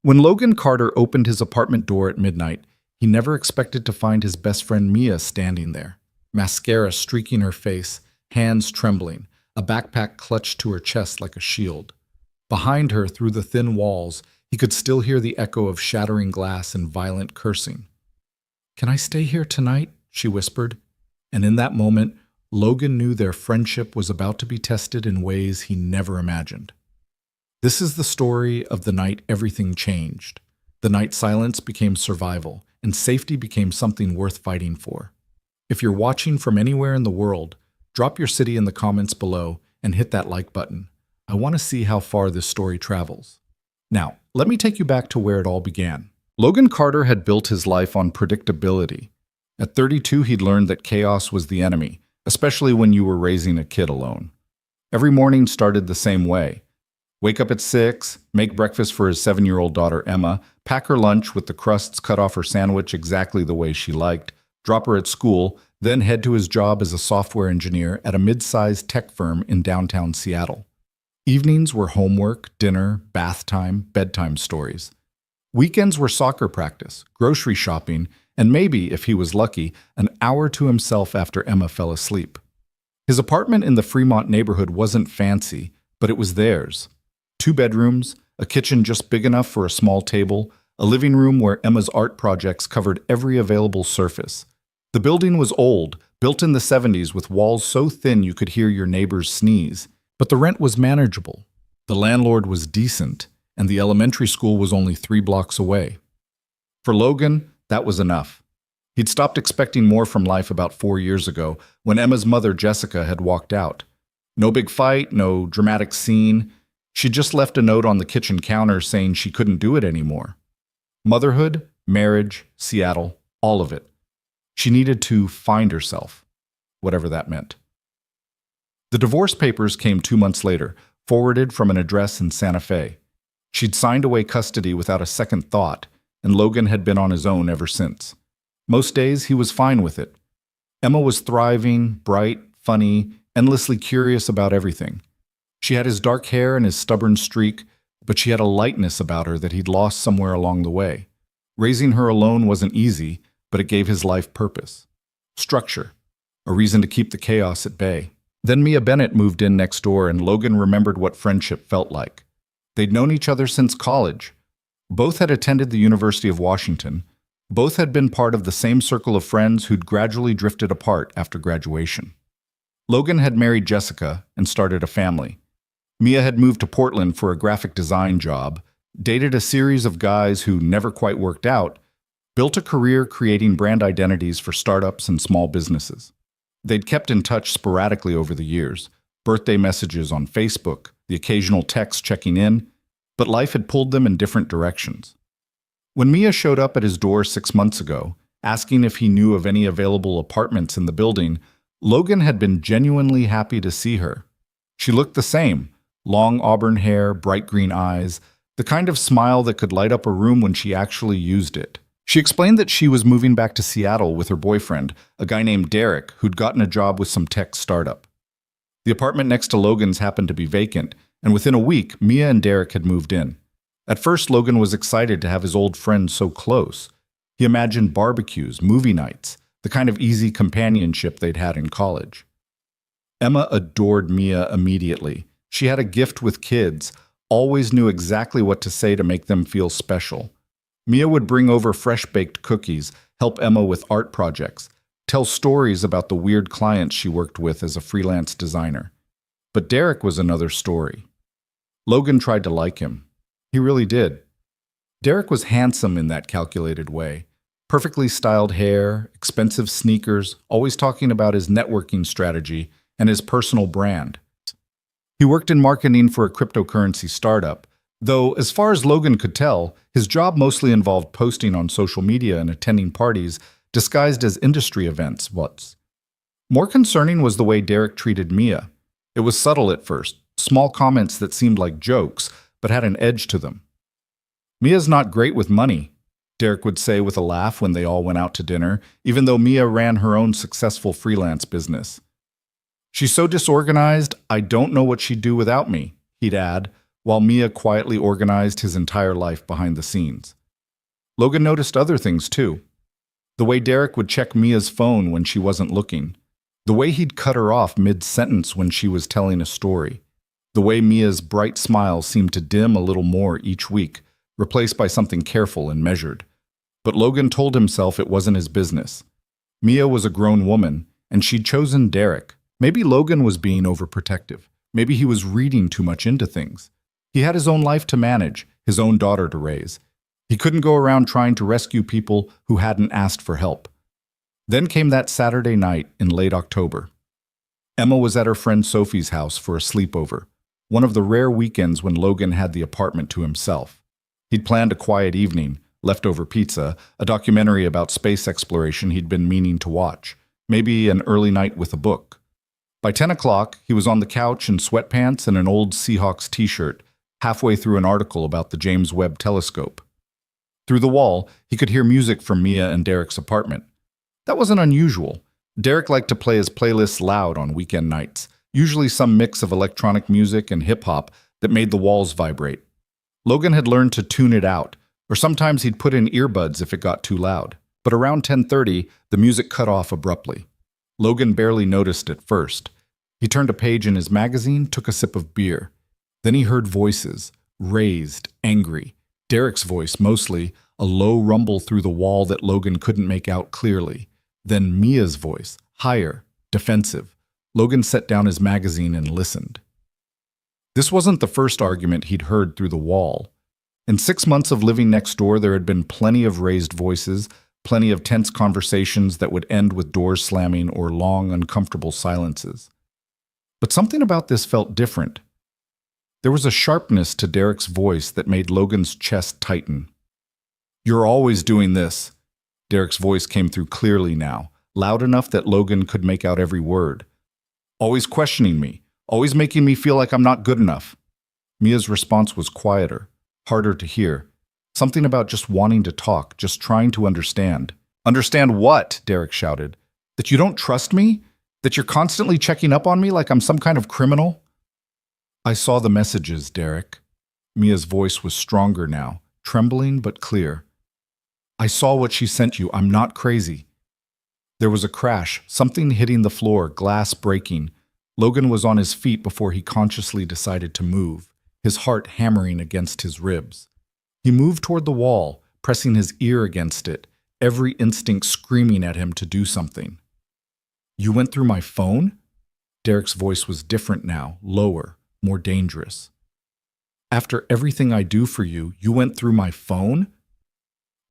When Logan Carter opened his apartment door at midnight, he never expected to find his best friend Mia standing there, mascara streaking her face, hands trembling, a backpack clutched to her chest like a shield. Behind her, through the thin walls, he could still hear the echo of shattering glass and violent cursing. "Can I stay here tonight?" she whispered. And in that moment, Logan knew their friendship was about to be tested in ways he never imagined. This is the story of the night everything changed. The night silence became survival, and safety became something worth fighting for. If you're watching from anywhere in the world, drop your city in the comments below and hit that like button. I want to see how far this story travels. Now, let me take you back to where it all began. Logan Carter had built his life on predictability. At 32, he'd learned that chaos was the enemy, especially when you were raising a kid alone. Every morning started the same way. Wake up at 6, make breakfast for his 7-year-old daughter Emma, pack her lunch with the crusts cut off her sandwich exactly the way she liked, drop her at school, then head to his job as a software engineer at a mid-sized tech firm in downtown Seattle. Evenings were homework, dinner, bath time, bedtime stories. Weekends were soccer practice, grocery shopping, and maybe, if he was lucky, an hour to himself after Emma fell asleep. His apartment in the Fremont neighborhood wasn't fancy, but it was theirs. 2 bedrooms, a kitchen just big enough for a small table, a living room where Emma's art projects covered every available surface. The building was old, built in the 70s with walls so thin you could hear your neighbors sneeze, but the rent was manageable. The landlord was decent, and the elementary school was only 3 blocks away. For Logan, that was enough. He'd stopped expecting more from life about 4 years ago, when Emma's mother, Jessica, had walked out. No big fight, no dramatic scene. She just left a note on the kitchen counter saying she couldn't do it anymore. Motherhood, marriage, Seattle, all of it. She needed to find herself, whatever that meant. The divorce papers came 2 months later, forwarded from an address in Santa Fe. She'd signed away custody without a second thought, and Logan had been on his own ever since. Most days, he was fine with it. Emma was thriving, bright, funny, endlessly curious about everything. She had his dark hair and his stubborn streak, but she had a lightness about her that he'd lost somewhere along the way. Raising her alone wasn't easy, but it gave his life purpose. Structure. A reason to keep the chaos at bay. Then Mia Bennett moved in next door, and Logan remembered what friendship felt like. They'd known each other since college. Both had attended the University of Washington. Both had been part of the same circle of friends who'd gradually drifted apart after graduation. Logan had married Jessica and started a family. Mia had moved to Portland for a graphic design job, dated a series of guys who never quite worked out, built a career creating brand identities for startups and small businesses. They'd kept in touch sporadically over the years, birthday messages on Facebook, the occasional text checking in, but life had pulled them in different directions. When Mia showed up at his door 6 months ago, asking if he knew of any available apartments in the building, Logan had been genuinely happy to see her. She looked the same, long auburn hair, bright green eyes, the kind of smile that could light up a room when she actually used it. She explained that she was moving back to Seattle with her boyfriend, a guy named Derek, who'd gotten a job with some tech startup. The apartment next to Logan's happened to be vacant, and within a week, Mia and Derek had moved in. At first, Logan was excited to have his old friend so close. He imagined barbecues, movie nights, the kind of easy companionship they'd had in college. Emma adored Mia immediately. She had a gift with kids, always knew exactly what to say to make them feel special. Mia would bring over fresh-baked cookies, help Emma with art projects, tell stories about the weird clients she worked with as a freelance designer. But Derek was another story. Logan tried to like him. He really did. Derek was handsome in that calculated way. Perfectly styled hair, expensive sneakers, always talking about his networking strategy and his personal brand. He worked in marketing for a cryptocurrency startup, though, as far as Logan could tell, his job mostly involved posting on social media and attending parties disguised as industry events. More concerning was the way Derek treated Mia. It was subtle at first, small comments that seemed like jokes, but had an edge to them. "Mia's not great with money," Derek would say with a laugh when they all went out to dinner, even though Mia ran her own successful freelance business. "She's so disorganized, I don't know what she'd do without me," he'd add, while Mia quietly organized his entire life behind the scenes. Logan noticed other things too. The way Derek would check Mia's phone when she wasn't looking. The way he'd cut her off mid-sentence when she was telling a story. The way Mia's bright smile seemed to dim a little more each week, replaced by something careful and measured. But Logan told himself it wasn't his business. Mia was a grown woman, and she'd chosen Derek. Maybe Logan was being overprotective. Maybe he was reading too much into things. He had his own life to manage, his own daughter to raise. He couldn't go around trying to rescue people who hadn't asked for help. Then came that Saturday night in late October. Emma was at her friend Sophie's house for a sleepover, one of the rare weekends when Logan had the apartment to himself. He'd planned a quiet evening, leftover pizza, a documentary about space exploration he'd been meaning to watch, maybe an early night with a book. By 10 o'clock, he was on the couch in sweatpants and an old Seahawks t-shirt, halfway through an article about the James Webb Telescope. Through the wall, he could hear music from Mia and Derek's apartment. That wasn't unusual. Derek liked to play his playlists loud on weekend nights, usually some mix of electronic music and hip-hop that made the walls vibrate. Logan had learned to tune it out, or sometimes he'd put in earbuds if it got too loud. But around 10:30, the music cut off abruptly. Logan barely noticed at first. He turned a page in his magazine, took a sip of beer. Then he heard voices, raised, angry. Derek's voice mostly, a low rumble through the wall that Logan couldn't make out clearly. Then Mia's voice, higher, defensive. Logan set down his magazine and listened. This wasn't the first argument he'd heard through the wall. In 6 months of living next door, there had been plenty of raised voices, plenty of tense conversations that would end with doors slamming or long, uncomfortable silences. But something about this felt different. There was a sharpness to Derek's voice that made Logan's chest tighten. "You're always doing this." Derek's voice came through clearly now, loud enough that Logan could make out every word. "Always questioning me, always making me feel like I'm not good enough." Mia's response was quieter, harder to hear. Something about just wanting to talk, just trying to understand. "Understand what?" Derek shouted. "That you don't trust me? That you're constantly checking up on me like I'm some kind of criminal?" "I saw the messages, Derek." Mia's voice was stronger now, trembling but clear. "I saw what she sent you. I'm not crazy." There was a crash, something hitting the floor, glass breaking. Logan was on his feet before he consciously decided to move, his heart hammering against his ribs. He moved toward the wall, pressing his ear against it, every instinct screaming at him to do something. "You went through my phone?" Derek's voice was different now, lower, more dangerous. "After everything I do for you, you went through my phone?"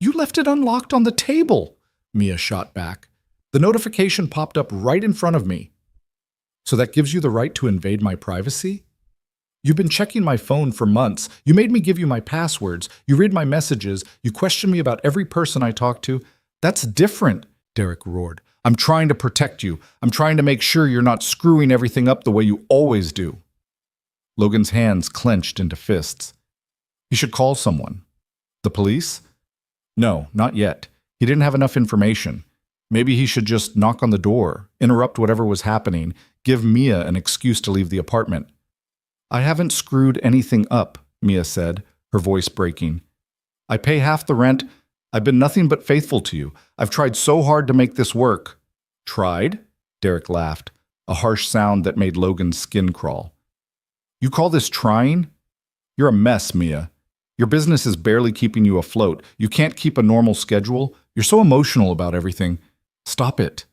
"You left it unlocked on the table," Mia shot back. "The notification popped up right in front of me." "So that gives you the right to invade my privacy?" "You've been checking my phone for months. You made me give you my passwords. You read my messages. You question me about every person I talk to. That's different," Derek roared. "I'm trying to protect you. I'm trying to make sure you're not screwing everything up the way you always do." Logan's hands clenched into fists. He should call someone. The police? No, not yet. He didn't have enough information. Maybe he should just knock on the door, interrupt whatever was happening, give Mia an excuse to leave the apartment. "I haven't screwed anything up," Mia said, her voice breaking. "I pay half the rent. I've been nothing but faithful to you. I've tried so hard to make this work." "Tried?" Derek laughed, a harsh sound that made Logan's skin crawl. "You call this trying? You're a mess, Mia. Your business is barely keeping you afloat. You can't keep a normal schedule. You're so emotional about everything. Stop it."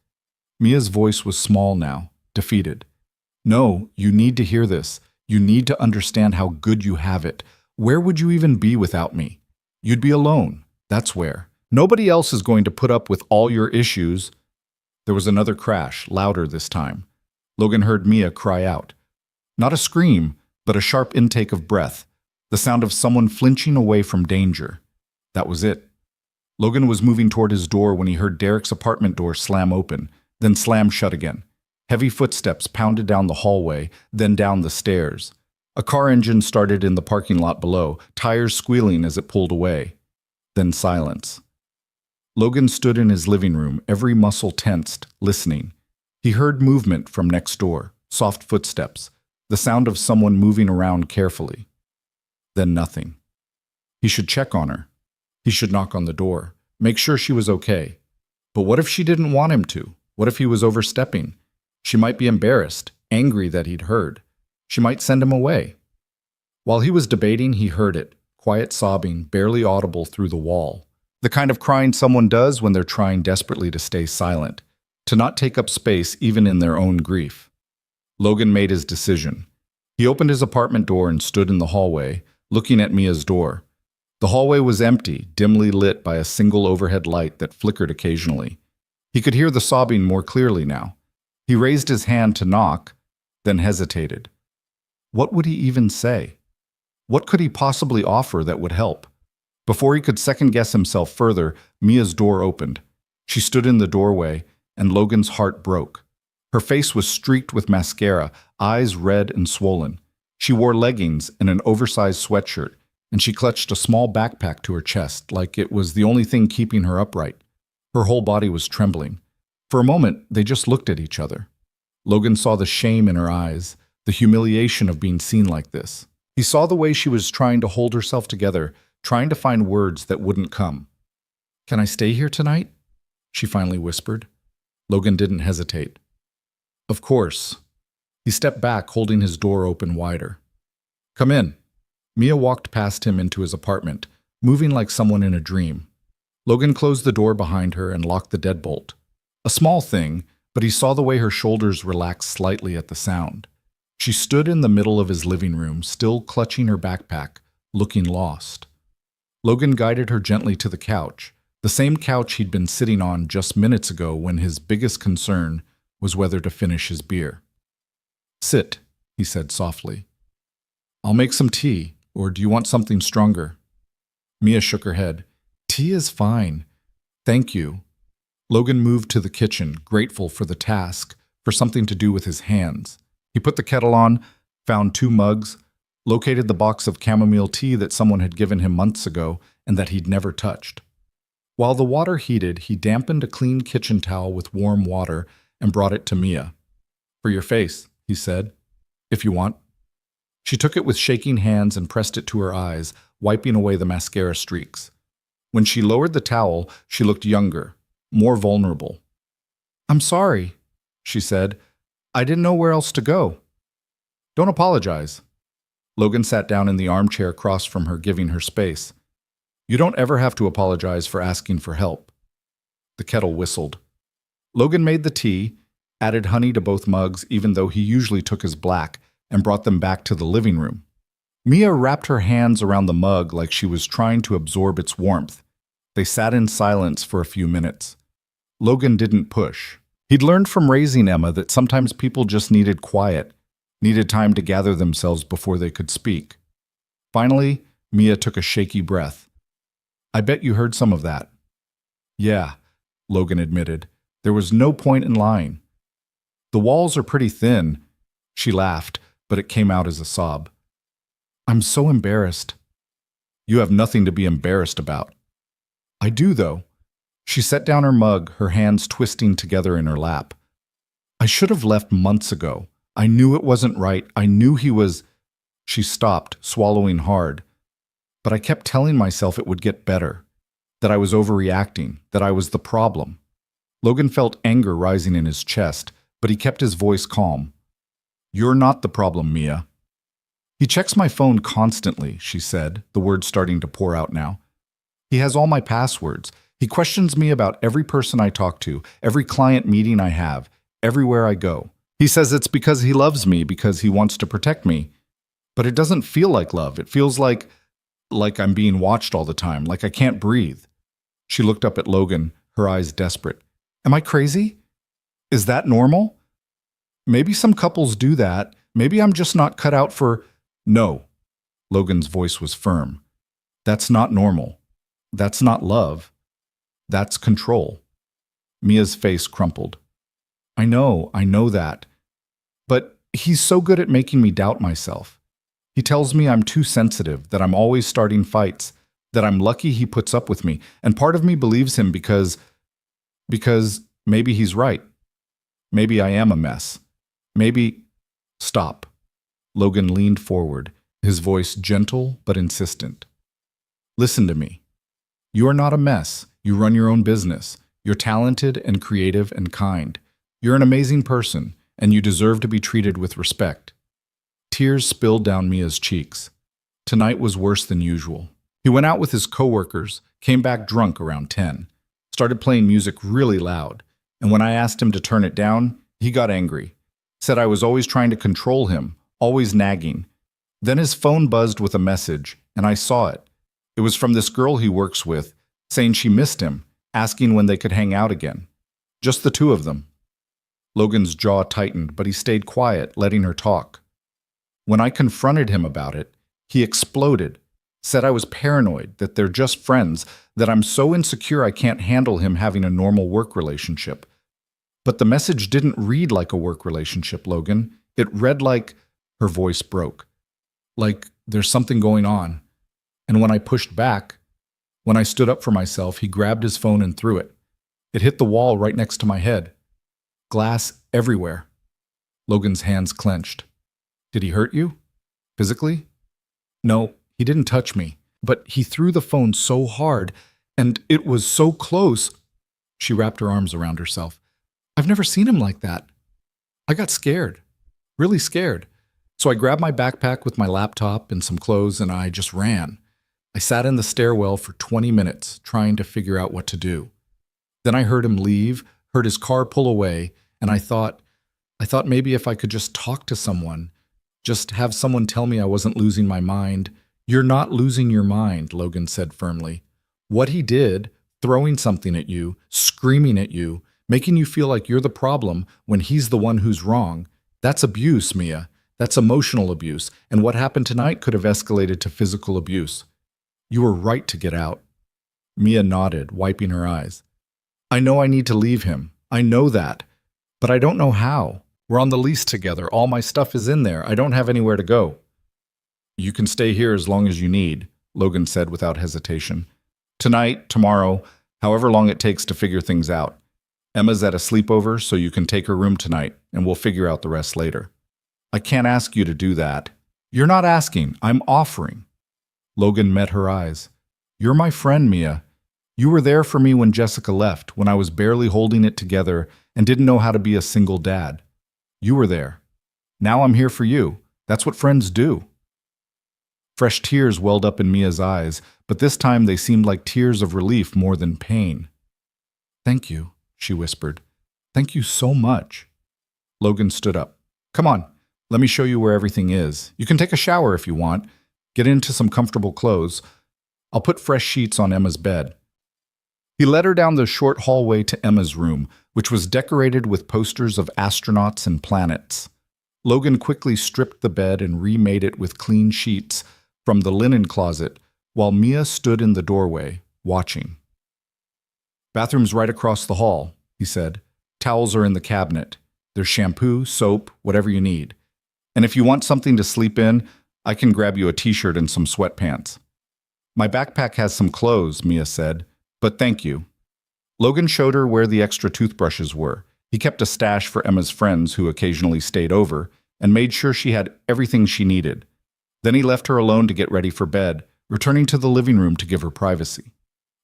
Mia's voice was small now, defeated. "No, you need to hear this. You need to understand how good you have it. Where would you even be without me? You'd be alone. That's where. Nobody else is going to put up with all your issues." There was another crash, louder this time. Logan heard Mia cry out. Not a scream, but a sharp intake of breath, the sound of someone flinching away from danger. That was it. Logan was moving toward his door when he heard Derek's apartment door slam open, then slam shut again. Heavy footsteps pounded down the hallway, then down the stairs. A car engine started in the parking lot below, tires squealing as it pulled away. Then silence. Logan stood in his living room, every muscle tensed, listening. He heard movement from next door, soft footsteps, the sound of someone moving around carefully. Then nothing. He should check on her. He should knock on the door, make sure she was okay. But what if she didn't want him to? What if he was overstepping? She might be embarrassed, angry that he'd heard. She might send him away. While he was debating, he heard it, quiet sobbing, barely audible through the wall. The kind of crying someone does when they're trying desperately to stay silent, to not take up space even in their own grief. Logan made his decision. He opened his apartment door and stood in the hallway, looking at Mia's door. The hallway was empty, dimly lit by a single overhead light that flickered occasionally. He could hear the sobbing more clearly now. He raised his hand to knock, then hesitated. What would he even say? What could he possibly offer that would help? Before he could second-guess himself further, Mia's door opened. She stood in the doorway, and Logan's heart broke. Her face was streaked with mascara, eyes red and swollen. She wore leggings and an oversized sweatshirt, and she clutched a small backpack to her chest, like it was the only thing keeping her upright. Her whole body was trembling. For a moment, they just looked at each other. Logan saw the shame in her eyes, the humiliation of being seen like this. He saw the way she was trying to hold herself together, trying to find words that wouldn't come. "Can I stay here tonight?" she finally whispered. Logan didn't hesitate. "Of course." He stepped back, holding his door open wider. "Come in." Mia walked past him into his apartment, moving like someone in a dream. Logan closed the door behind her and locked the deadbolt. A small thing, but he saw the way her shoulders relaxed slightly at the sound. She stood in the middle of his living room, still clutching her backpack, looking lost. Logan guided her gently to the couch, the same couch he'd been sitting on just minutes ago when his biggest concern was whether to finish his beer. "Sit," he said softly. "I'll make some tea, or do you want something stronger?" Mia shook her head. "Tea is fine. Thank you." Logan moved to the kitchen, grateful for the task, for something to do with his hands. He put the kettle on, found 2 mugs, located the box of chamomile tea that someone had given him months ago and that he'd never touched. While the water heated, he dampened a clean kitchen towel with warm water and brought it to Mia. "For your face," he said, "if you want." She took it with shaking hands and pressed it to her eyes, wiping away the mascara streaks. When she lowered the towel, she looked younger, more vulnerable. "I'm sorry," she said. "I didn't know where else to go." "Don't apologize." Logan sat down in the armchair across from her, giving her space. "You don't ever have to apologize for asking for help." The kettle whistled. Logan made the tea, added honey to both mugs even though he usually took his black, and brought them back to the living room. Mia wrapped her hands around the mug like she was trying to absorb its warmth. They sat in silence for a few minutes. Logan didn't push. He'd learned from raising Emma that sometimes people just needed quiet, needed time to gather themselves before they could speak. Finally, Mia took a shaky breath. "I bet you heard some of that." "Yeah," Logan admitted. There was no point in lying. "The walls are pretty thin." She laughed, but it came out as a sob. "I'm so embarrassed." "You have nothing to be embarrassed about." "I do, though." She set down her mug, her hands twisting together in her lap. "I should have left months ago. I knew it wasn't right. I knew he was—" She stopped, swallowing hard. "But I kept telling myself it would get better, that I was overreacting, that I was the problem." Logan felt anger rising in his chest, but he kept his voice calm. "You're not the problem, Mia." "He checks my phone constantly," she said, the words starting to pour out now. "He has all my passwords. He questions me about every person I talk to, every client meeting I have, everywhere I go. He says it's because he loves me, because he wants to protect me. But it doesn't feel like love. It feels like I'm being watched all the time, like I can't breathe." She looked up at Logan, her eyes desperate. "Am I crazy? Is that normal? Maybe some couples do that. Maybe I'm just not cut out for—" "No." Logan's voice was firm. "That's not normal. That's not love. That's control." Mia's face crumpled. I know that. But he's so good at making me doubt myself. He tells me I'm too sensitive, that I'm always starting fights, that I'm lucky he puts up with me, and part of me believes him because maybe he's right. Maybe I am a mess. Maybe—" "Stop." Logan leaned forward. his voice gentle but insistent. Listen to me. You are not a mess. You run your own business. You're talented and creative and kind. You're an amazing person, and you deserve to be treated with respect. Tears spilled down Mia's cheeks. Tonight was worse than usual. He went out with his coworkers, came back drunk around 10, started playing music really loud, and when I asked him to turn it down, he got angry. Said I was always trying to control him, always nagging. Then his phone buzzed with a message, and I saw it. It was from this girl he works with, saying she missed him, asking when they could hang out again. Just the two of them. Logan's jaw tightened, but he stayed quiet, letting her talk. When I confronted him about it, he exploded, said I was paranoid, that they're just friends, that I'm so insecure I can't handle him having a normal work relationship. But the message didn't read like a work relationship, Logan. It read like, her voice broke, like there's something going on. And when I pushed back, when I stood up for myself, he grabbed his phone and threw it. It hit the wall right next to my head. Glass everywhere. Logan's hands clenched. Did he hurt you? Physically? No, he didn't touch me, but he threw the phone so hard, and it was so close. She wrapped her arms around herself. I've never seen him like that. I got scared, really scared. So I grabbed my backpack with my laptop and some clothes, and I just ran. I sat in the stairwell for 20 minutes, trying to figure out what to do. Then I heard him leave, heard his car pull away, and I thought maybe if I could just talk to someone, just have someone tell me I wasn't losing my mind. You're not losing your mind, Logan said firmly. What he did, throwing something at you, screaming at you, making you feel like you're the problem when he's the one who's wrong, that's abuse, Mia. That's emotional abuse, and what happened tonight could have escalated to physical abuse. You were right to get out. Mia nodded, wiping her eyes. I know I need to leave him. I know that. But I don't know how. We're on the lease together. All my stuff is in there. I don't have anywhere to go. You can stay here as long as you need, Logan said without hesitation. Tonight, tomorrow, however long it takes to figure things out. Emma's at a sleepover, so you can take her room tonight, and we'll figure out the rest later. I can't ask you to do that. You're not asking. I'm offering. Logan met her eyes. You're my friend, Mia. You were there for me when Jessica left, when I was barely holding it together and didn't know how to be a single dad. You were there. Now I'm here for you. That's what friends do. Fresh tears welled up in Mia's eyes, but this time they seemed like tears of relief more than pain. Thank you, she whispered. Thank you so much. Logan stood up. Come on, let me show you where everything is. You can take a shower if you want. Get into some comfortable clothes. I'll put fresh sheets on Emma's bed. He led her down the short hallway to Emma's room, which was decorated with posters of astronauts and planets. Logan quickly stripped the bed and remade it with clean sheets from the linen closet, while Mia stood in the doorway, watching. Bathroom's right across the hall, he said. Towels are in the cabinet. There's shampoo, soap, whatever you need. And if you want something to sleep in, I can grab you a t-shirt and some sweatpants. My backpack has some clothes, Mia said, but thank you. Logan showed her where the extra toothbrushes were. He kept a stash for Emma's friends who occasionally stayed over and made sure she had everything she needed. Then he left her alone to get ready for bed, returning to the living room to give her privacy.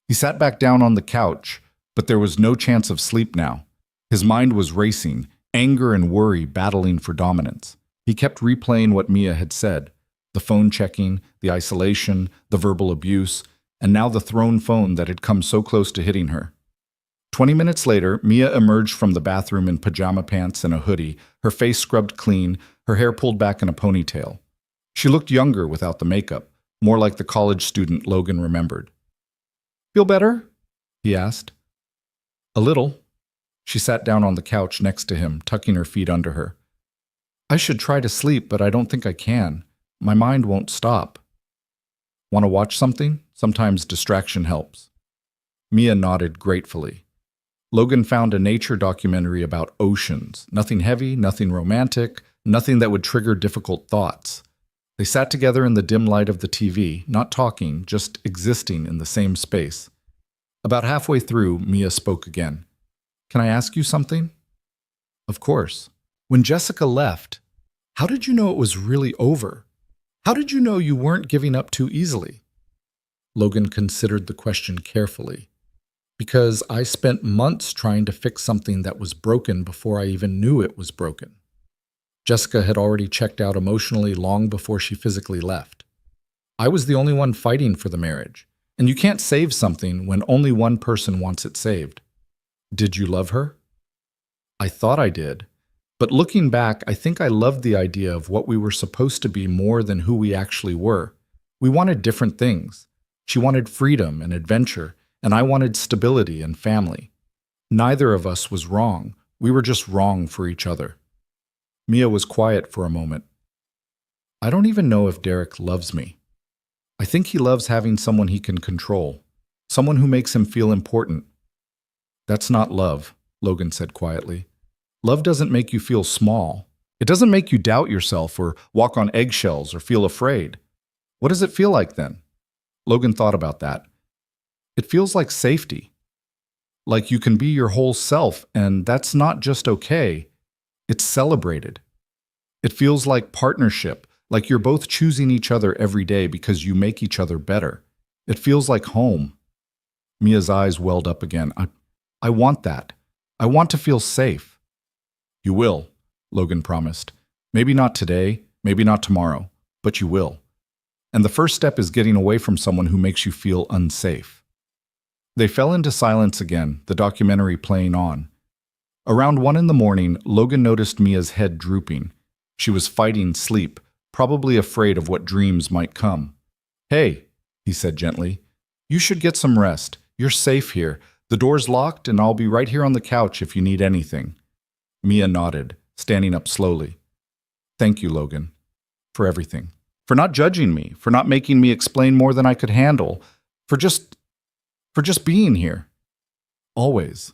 He sat back down on the couch, but there was no chance of sleep now. His mind was racing, anger and worry battling for dominance. He kept replaying what Mia had said. The phone checking, the isolation, the verbal abuse, and now the thrown phone that had come so close to hitting her. 20 minutes later, Mia emerged from the bathroom in pajama pants and a hoodie, her face scrubbed clean, her hair pulled back in a ponytail. She looked younger without the makeup, more like the college student Logan remembered. Feel better? He asked. A little. She sat down on the couch next to him, tucking her feet under her. I should try to sleep, but I don't think I can. My mind won't stop. Want to watch something? Sometimes distraction helps. Mia nodded gratefully. Logan found a nature documentary about oceans. Nothing heavy, nothing romantic, nothing that would trigger difficult thoughts. They sat together in the dim light of the TV, not talking, just existing in the same space. About halfway through, Mia spoke again. Can I ask you something? Of course. When Jessica left, how did you know it was really over? How did you know you weren't giving up too easily? Logan considered the question carefully. Because I spent months trying to fix something that was broken before I even knew it was broken. Jessica had already checked out emotionally long before she physically left. I was the only one fighting for the marriage, and you can't save something when only one person wants it saved. Did you love her? I thought I did, but looking back, I think I loved the idea of what we were supposed to be more than who we actually were. We wanted different things. She wanted freedom and adventure, and I wanted stability and family. Neither of us was wrong. We were just wrong for each other. Mia was quiet for a moment. I don't even know if Derek loves me. I think he loves having someone he can control, someone who makes him feel important. That's not love, Logan said quietly. Love doesn't make you feel small. It doesn't make you doubt yourself or walk on eggshells or feel afraid. What does it feel like then? Logan thought about that. It feels like safety. Like you can be your whole self, and that's not just okay. It's celebrated. It feels like partnership, like you're both choosing each other every day because you make each other better. It feels like home. Mia's eyes welled up again. I want that. I want to feel safe. You will, Logan promised. Maybe not today, maybe not tomorrow, but you will. And the first step is getting away from someone who makes you feel unsafe. They fell into silence again, the documentary playing on. Around 1 a.m, Logan noticed Mia's head drooping. She was fighting sleep, probably afraid of what dreams might come. Hey, he said gently, you should get some rest. You're safe here. The door's locked and I'll be right here on the couch if you need anything. Mia nodded, standing up slowly. Thank you, Logan, for everything. For not judging me, for not making me explain more than I could handle, for just being here. Always,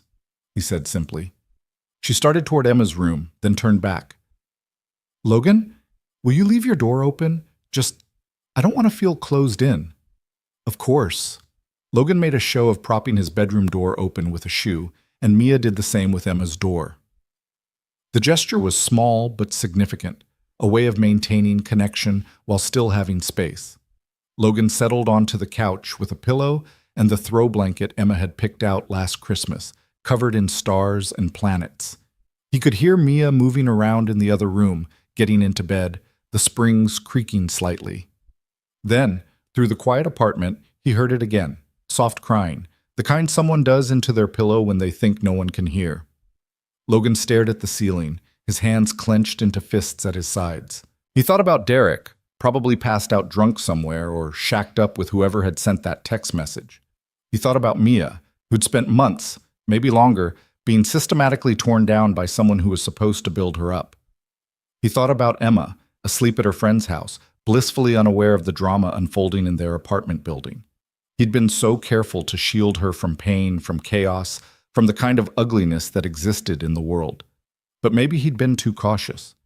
he said simply. She started toward Emma's room, then turned back. Logan, will you leave your door open? I don't want to feel closed in. Of course. Logan made a show of propping his bedroom door open with a shoe, and Mia did the same with Emma's door. The gesture was small but significant, a way of maintaining connection while still having space. Logan settled onto the couch with a pillow and the throw blanket Emma had picked out last Christmas, covered in stars and planets. He could hear Mia moving around in the other room, getting into bed, the springs creaking slightly. Then, through the quiet apartment, he heard it again, soft crying, the kind someone does into their pillow when they think no one can hear. Logan stared at the ceiling, his hands clenched into fists at his sides. He thought about Derek, probably passed out drunk somewhere or shacked up with whoever had sent that text message. He thought about Mia, who'd spent months, maybe longer, being systematically torn down by someone who was supposed to build her up. He thought about Emma, asleep at her friend's house, blissfully unaware of the drama unfolding in their apartment building. He'd been so careful to shield her from pain, from chaos, from the kind of ugliness that existed in the world. But maybe he'd been too cautious.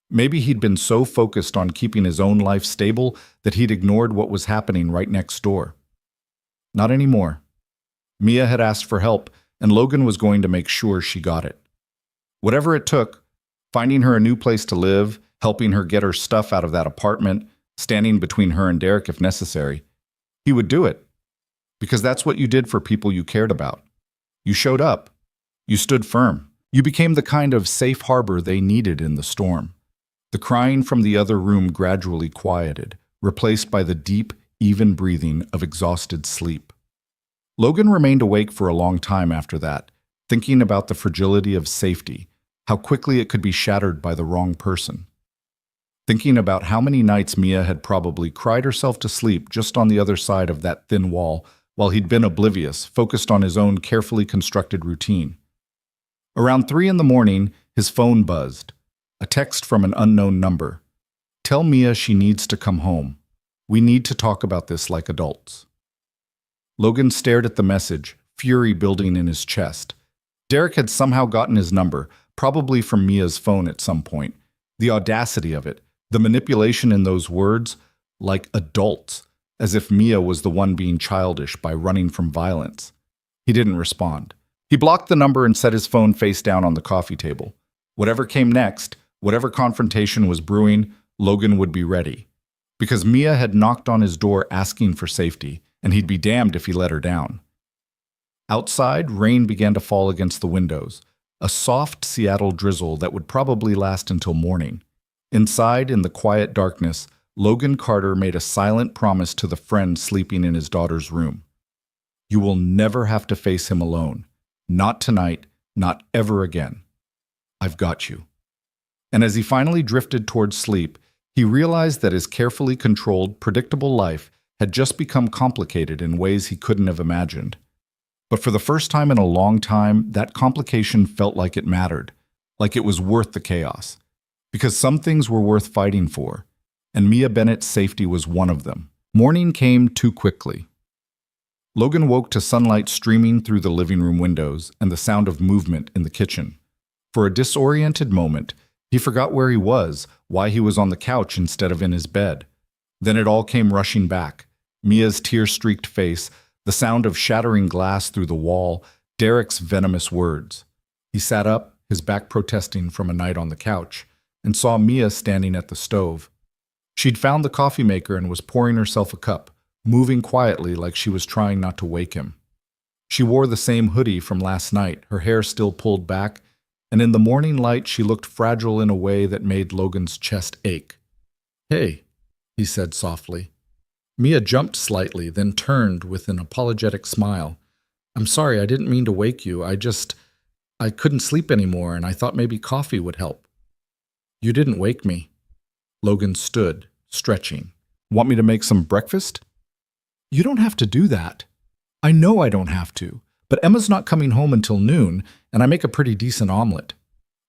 Maybe he'd been so focused on keeping his own life stable that he'd ignored what was happening right next door. Not anymore. Mia had asked for help, and Logan was going to make sure she got it. Whatever it took, finding her a new place to live, helping her get her stuff out of that apartment, standing between her and Derek if necessary, he would do it. Because that's what you did for people you cared about. You showed up. You stood firm. You became the kind of safe harbor they needed in the storm. The crying from the other room gradually quieted, replaced by the deep, even breathing of exhausted sleep. Logan remained awake for a long time after that, thinking about the fragility of safety, how quickly it could be shattered by the wrong person. Thinking about how many nights Mia had probably cried herself to sleep just on the other side of that thin wall, while he'd been oblivious, focused on his own carefully constructed routine. Around 3 a.m, his phone buzzed. A text from an unknown number. Tell Mia she needs to come home. We need to talk about this like adults. Logan stared at the message, fury building in his chest. Derek had somehow gotten his number, probably from Mia's phone at some point. The audacity of it, the manipulation in those words, like adults, as if Mia was the one being childish by running from violence. He didn't respond. He blocked the number and set his phone face down on the coffee table. Whatever came next, whatever confrontation was brewing, Logan would be ready. because Mia had knocked on his door asking for safety, and he'd be damned if he let her down. Outside, rain began to fall against the windows, a soft Seattle drizzle that would probably last until morning. Inside, in the quiet darkness, Logan Carter made a silent promise to the friend sleeping in his daughter's room. You will never have to face him alone. Not tonight, not ever again. I've got you. And as he finally drifted towards sleep, he realized that his carefully controlled, predictable life had just become complicated in ways he couldn't have imagined. But for the first time in a long time, that complication felt like it mattered, like it was worth the chaos. Because some things were worth fighting for, and Mia Bennett's safety was one of them. Morning came too quickly. Logan woke to sunlight streaming through the living room windows and the sound of movement in the kitchen. For a disoriented moment, he forgot where he was, why he was on the couch instead of in his bed. Then it all came rushing back. Mia's tear-streaked face, the sound of shattering glass through the wall, Derek's venomous words. He sat up, his back protesting from a night on the couch, and saw Mia standing at the stove. She'd found the coffee maker and was pouring herself a cup, moving quietly like she was trying not to wake him. She wore the same hoodie from last night, her hair still pulled back, and in the morning light she looked fragile in a way that made Logan's chest ache. "Hey," he said softly. Mia jumped slightly, then turned with an apologetic smile. "I'm sorry, I didn't mean to wake you. I couldn't sleep anymore, and I thought maybe coffee would help." "You didn't wake me." Logan stood, stretching. "Want me to make some breakfast?" "You don't have to do that." "I know I don't have to, but Emma's not coming home until noon, and I make a pretty decent omelet."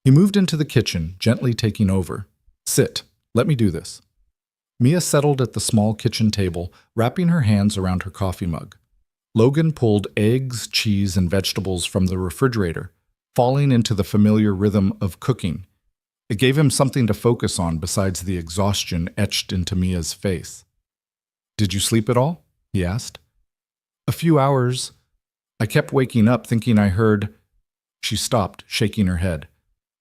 He moved into the kitchen, gently taking over. "Sit. Let me do this." Mia settled at the small kitchen table, wrapping her hands around her coffee mug. Logan pulled eggs, cheese, and vegetables from the refrigerator, falling into the familiar rhythm of cooking. It gave him something to focus on besides the exhaustion etched into Mia's face. "Did you sleep at all?" he asked. "A few hours. I kept waking up thinking I heard—" She stopped, shaking her head.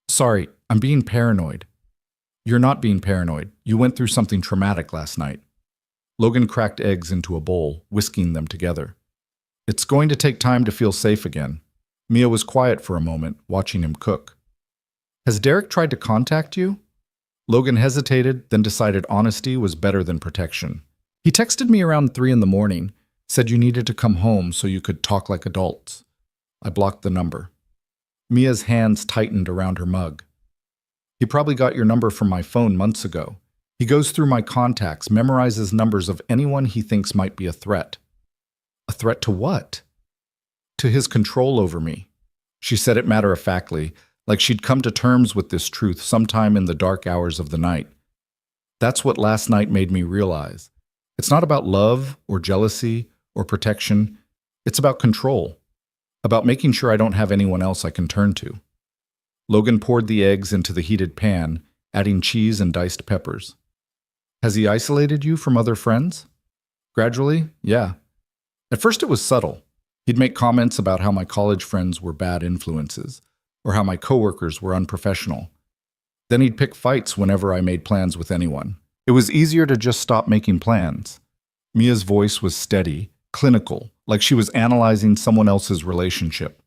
"Sorry, I'm being paranoid." "You're not being paranoid. You went through something traumatic last night." Logan cracked eggs into a bowl, whisking them together. "It's going to take time to feel safe again." Mia was quiet for a moment, watching him cook. "Has Derek tried to contact you?" Logan hesitated, then decided honesty was better than protection. "He texted me around 3 in the morning, said you needed to come home so you could talk like adults." I blocked the number. Mia's hands tightened around her mug. "He probably got your number from my phone months ago. He goes through my contacts, memorizes numbers of anyone he thinks might be a threat." "A threat to what?" "To his control over me." She said it matter-of-factly, like she'd come to terms with this truth sometime in the dark hours of the night. That's what last night made me realize. It's not about love or jealousy or protection. It's about control. About making sure I don't have anyone else I can turn to. Logan poured the eggs into the heated pan, adding cheese and diced peppers. "Has he isolated you from other friends?" "Gradually, yeah. At first it was subtle. He'd make comments about how my college friends were bad influences, or how my coworkers were unprofessional. Then he'd pick fights whenever I made plans with anyone. It was easier to just stop making plans." Mia's voice was steady, clinical, like she was analyzing someone else's relationship.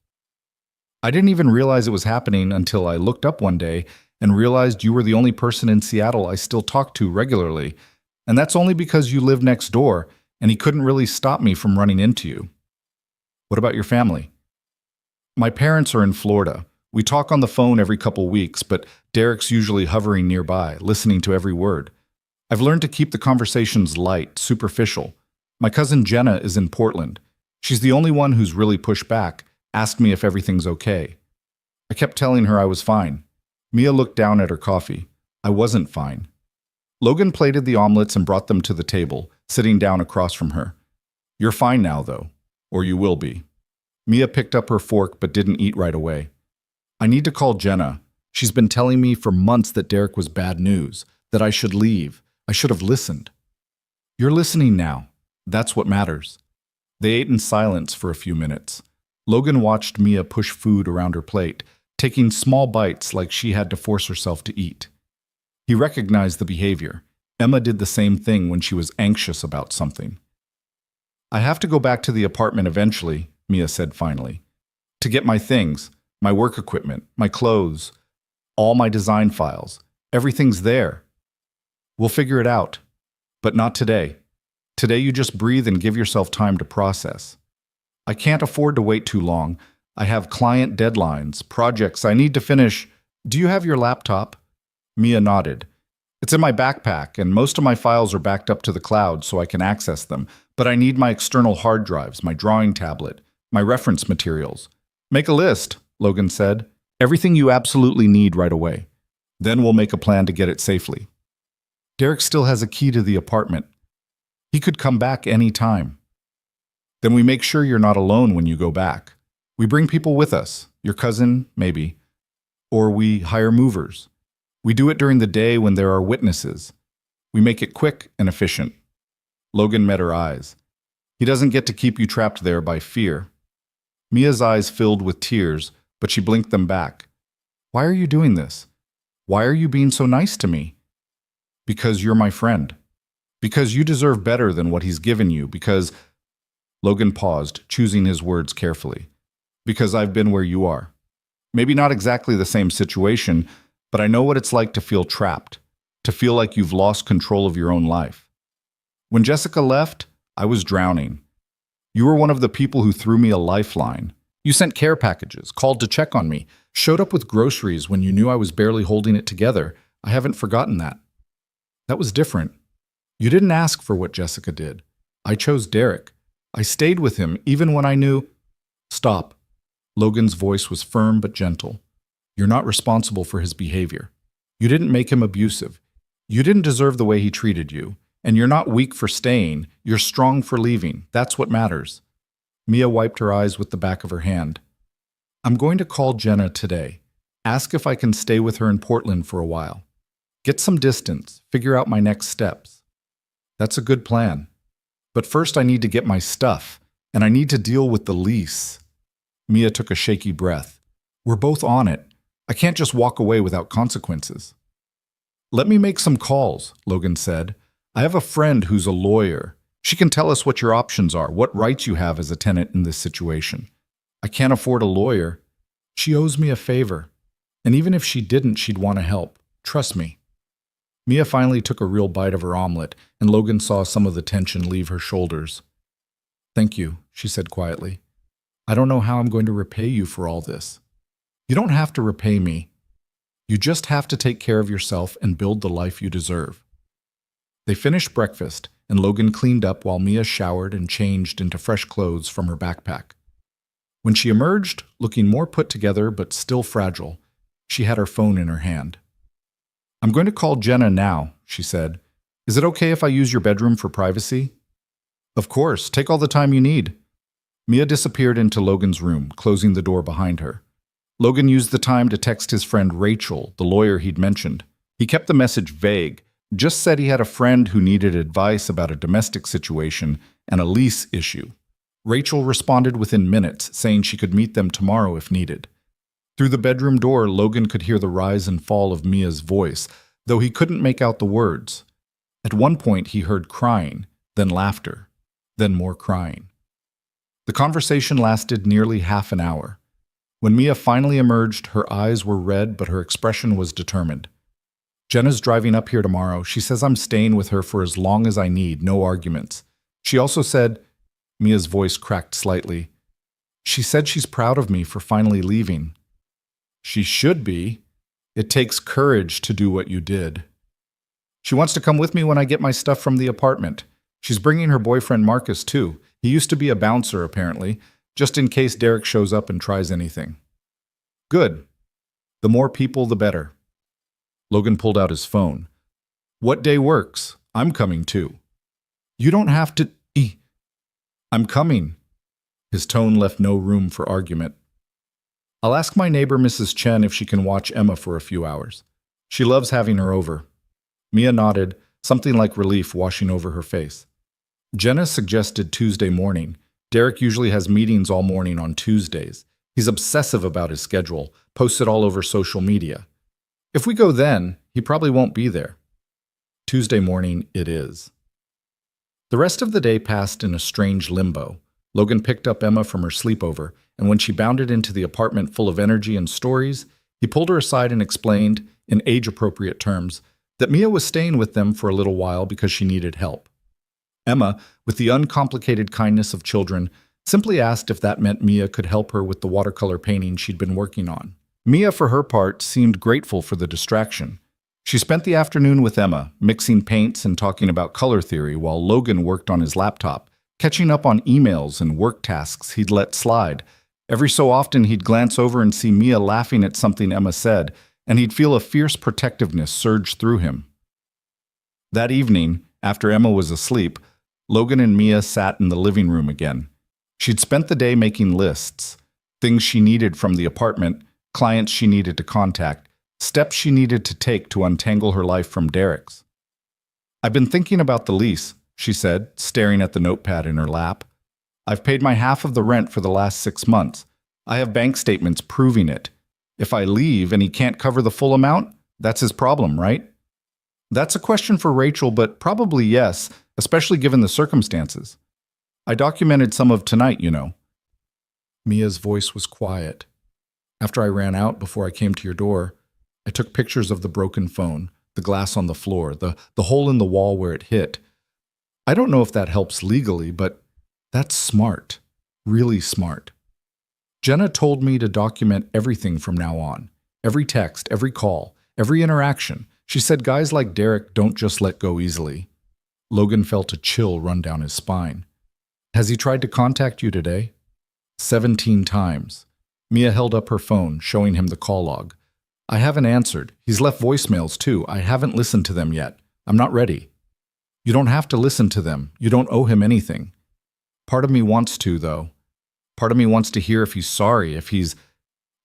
"I didn't even realize it was happening until I looked up one day and realized you were the only person in Seattle I still talk to regularly, and that's only because you live next door, and he couldn't really stop me from running into you." "What about your family?" "My parents are in Florida. We talk on the phone every couple weeks, but Derek's usually hovering nearby, listening to every word. I've learned to keep the conversations light, superficial. My cousin Jenna is in Portland. She's the only one who's really pushed back, asked me if everything's okay. I kept telling her I was fine." Mia looked down at her coffee. "I wasn't fine." Logan plated the omelets and brought them to the table, sitting down across from her. "You're fine now, though. Or you will be." Mia picked up her fork but didn't eat right away. "I need to call Jenna. She's been telling me for months that Derek was bad news, that I should leave. I should have listened." "You're listening now. That's what matters." They ate in silence for a few minutes. Logan watched Mia push food around her plate, taking small bites like she had to force herself to eat. He recognized the behavior. Emma did the same thing when she was anxious about something. I have to go back to the apartment eventually, Mia said finally, to get my things, my work equipment, my clothes, all my design files. Everything's there. We'll figure it out. But not today. Today you just breathe and give yourself time to process. I can't afford to wait too long. I have client deadlines, projects I need to finish. Do you have your laptop? Mia nodded. It's in my backpack, and most of my files are backed up to the cloud so I can access them, but I need my external hard drives, my drawing tablet, my reference materials. Make a list, Logan said. Everything you absolutely need right away. Then we'll make a plan to get it safely. Derek still has a key to the apartment. He could come back any time. Then we make sure you're not alone when you go back. We bring people with us, your cousin, maybe, or we hire movers. We do it during the day when there are witnesses. We make it quick and efficient. Logan met her eyes. He doesn't get to keep you trapped there by fear. Mia's eyes filled with tears, but she blinked them back. Why are you doing this? Why are you being so nice to me? Because you're my friend. Because you deserve better than what he's given you. Because... Logan paused, choosing his words carefully. Because I've been where you are. Maybe not exactly the same situation, but I know what it's like to feel trapped, to feel like you've lost control of your own life. When Jessica left, I was drowning. You were one of the people who threw me a lifeline. You sent care packages, called to check on me, showed up with groceries when you knew I was barely holding it together. I haven't forgotten that. That was different. You didn't ask for what Jessica did. I chose Derek. I stayed with him even when I knew... Stop. Logan's voice was firm but gentle. You're not responsible for his behavior. You didn't make him abusive. You didn't deserve the way he treated you. And you're not weak for staying. You're strong for leaving. That's what matters. Mia wiped her eyes with the back of her hand. I'm going to call Jenna today. Ask if I can stay with her in Portland for a while. Get some distance. Figure out my next steps. That's a good plan. But first I need to get my stuff, and I need to deal with the lease. Mia took a shaky breath. We're both on it. I can't just walk away without consequences. Let me make some calls, Logan said. I have a friend who's a lawyer. She can tell us what your options are, what rights you have as a tenant in this situation. I can't afford a lawyer. She owes me a favor. And even if she didn't, she'd want to help. Trust me. Mia finally took a real bite of her omelet, and Logan saw some of the tension leave her shoulders. Thank you, she said quietly. I don't know how I'm going to repay you for all this. You don't have to repay me. You just have to take care of yourself and build the life you deserve. They finished breakfast, and Logan cleaned up while Mia showered and changed into fresh clothes from her backpack. When she emerged, looking more put together but still fragile, she had her phone in her hand. I'm going to call Jenna now, she said. Is it okay if I use your bedroom for privacy? Of course, take all the time you need. Mia disappeared into Logan's room, closing the door behind her. Logan used the time to text his friend Rachel, the lawyer he'd mentioned. He kept the message vague, just said he had a friend who needed advice about a domestic situation and a lease issue. Rachel responded within minutes, saying she could meet them tomorrow if needed. Through the bedroom door, Logan could hear the rise and fall of Mia's voice, though he couldn't make out the words. At one point, he heard crying, then laughter, then more crying. The conversation lasted nearly half an hour. When Mia finally emerged, her eyes were red, but her expression was determined. Jenna's driving up here tomorrow. She says I'm staying with her for as long as I need, no arguments. She also said, Mia's voice cracked slightly, she said she's proud of me for finally leaving. She should be. It takes courage to do what you did. She wants to come with me when I get my stuff from the apartment. She's bringing her boyfriend Marcus, too. He used to be a bouncer, apparently, just in case Derek shows up and tries anything. Good. The more people, the better. Logan pulled out his phone. What day works? I'm coming, too. You don't have to... I'm coming. His tone left no room for argument. I'll ask my neighbor Mrs. Chen if she can watch Emma for a few hours. She loves having her over. Mia nodded, something like relief washing over her face. Jenna suggested Tuesday morning. Derek usually has meetings all morning on Tuesdays. He's obsessive about his schedule, posts it all over social media. If we go then, he probably won't be there. Tuesday morning, it is. The rest of the day passed in a strange limbo. Logan picked up Emma from her sleepover, and when she bounded into the apartment full of energy and stories, he pulled her aside and explained, in age-appropriate terms, that Mia was staying with them for a little while because she needed help. Emma, with the uncomplicated kindness of children, simply asked if that meant Mia could help her with the watercolor painting she'd been working on. Mia, for her part, seemed grateful for the distraction. She spent the afternoon with Emma, mixing paints and talking about color theory while Logan worked on his laptop, catching up on emails and work tasks he'd let slide. Every so often he'd glance over and see Mia laughing at something Emma said, and he'd feel a fierce protectiveness surge through him. That evening, after Emma was asleep, Logan and Mia sat in the living room again. She'd spent the day making lists, things she needed from the apartment, clients she needed to contact, steps she needed to take to untangle her life from Derek's. "I've been thinking about the lease," she said, staring at the notepad in her lap. "I've paid my half of the rent for the last 6 months. I have bank statements proving it. If I leave and he can't cover the full amount, that's his problem, right?" "That's a question for Rachel, but probably yes, especially given the circumstances. I documented some of tonight, you know." Mia's voice was quiet. "After I ran out before I came to your door, I took pictures of the broken phone, the glass on the floor, the hole in the wall where it hit. I don't know if that helps legally, but that's smart, really smart. Jenna told me to document everything from now on, every text, every call, every interaction. She said guys like Derek don't just let go easily." Logan felt a chill run down his spine. "Has he tried to contact you today?" 17 times. Mia held up her phone, showing him the call log. "I haven't answered. He's left voicemails too. I haven't listened to them yet. I'm not ready." "You don't have to listen to them. You don't owe him anything." "Part of me wants to, though. Part of me wants to hear if he's sorry, if he's—"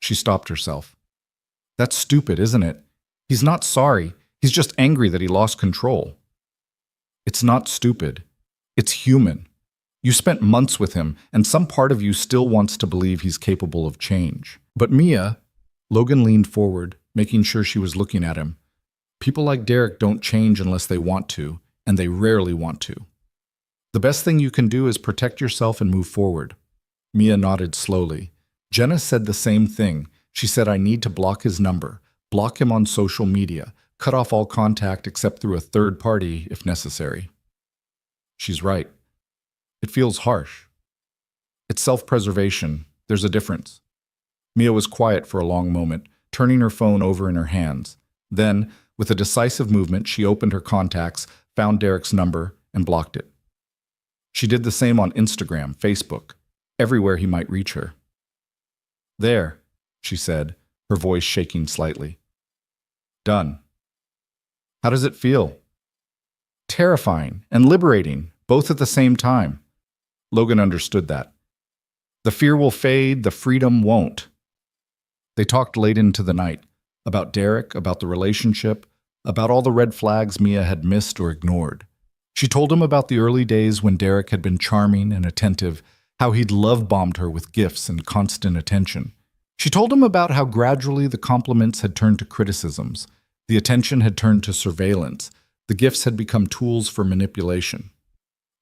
She stopped herself. "That's stupid, isn't it? He's not sorry. He's just angry that he lost control." "It's not stupid. It's human. You spent months with him, and some part of you still wants to believe he's capable of change." "But Mia—" Logan leaned forward, making sure she was looking at him. "People like Derek don't change unless they want to, and they rarely want to. The best thing you can do is protect yourself and move forward." Mia nodded slowly. "Jenna said the same thing. She said I need to block his number, block him on social media, cut off all contact except through a third party if necessary." "She's right. It feels harsh. It's self-preservation. There's a difference." Mia was quiet for a long moment, turning her phone over in her hands. Then, with a decisive movement, she opened her contacts, found Derek's number, and blocked it. She did the same on Instagram, Facebook, everywhere he might reach her. "There," she said, her voice shaking slightly. "Done." "How does it feel?" "Terrifying and liberating, both at the same time." Logan understood that. "The fear will fade, the freedom won't." They talked late into the night, about Derek, about the relationship, about all the red flags Mia had missed or ignored. She told him about the early days when Derek had been charming and attentive, how he'd love-bombed her with gifts and constant attention. She told him about how gradually the compliments had turned to criticisms, the attention had turned to surveillance, the gifts had become tools for manipulation.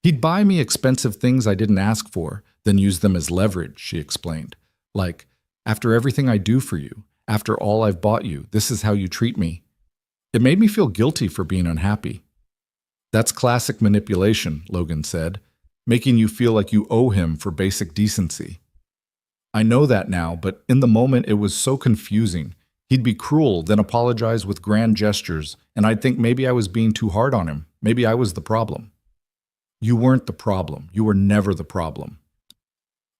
"He'd buy me expensive things I didn't ask for, then use them as leverage," she explained. "Like, after everything I do for you, after all I've bought you, this is how you treat me." It made me feel guilty for being unhappy. "That's classic manipulation," Logan said, "making you feel like you owe him for basic decency." "I know that now, but in the moment it was so confusing. He'd be cruel, then apologize with grand gestures, and I'd think maybe I was being too hard on him. Maybe I was the problem." "You weren't the problem. You were never the problem."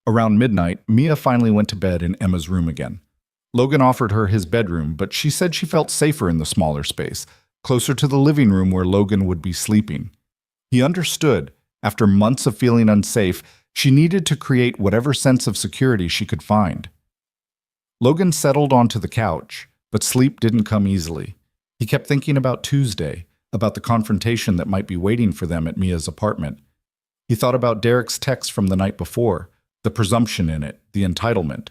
Around midnight, Mia finally went to bed in Emma's room again. Logan offered her his bedroom, but she said she felt safer in the smaller space, closer to the living room where Logan would be sleeping. He understood. After months of feeling unsafe, she needed to create whatever sense of security she could find. Logan settled onto the couch, but sleep didn't come easily. He kept thinking about Tuesday, about the confrontation that might be waiting for them at Mia's apartment. He thought about Derek's text from the night before, the presumption in it, the entitlement.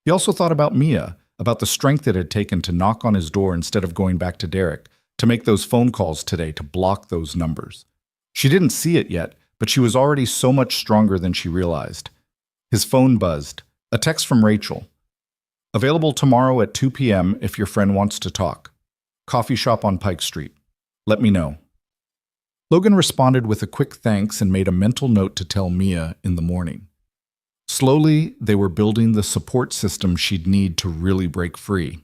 He also thought about Mia, about the strength it had taken to knock on his door instead of going back to Derek, to make those phone calls today, to block those numbers. She didn't see it yet, but she was already so much stronger than she realized. His phone buzzed. A text from Rachel. Available tomorrow at 2 p.m. if your friend wants to talk. Coffee shop on Pike Street. Let me know. Logan responded with a quick thanks and made a mental note to tell Mia in the morning. Slowly, they were building the support system she'd need to really break free.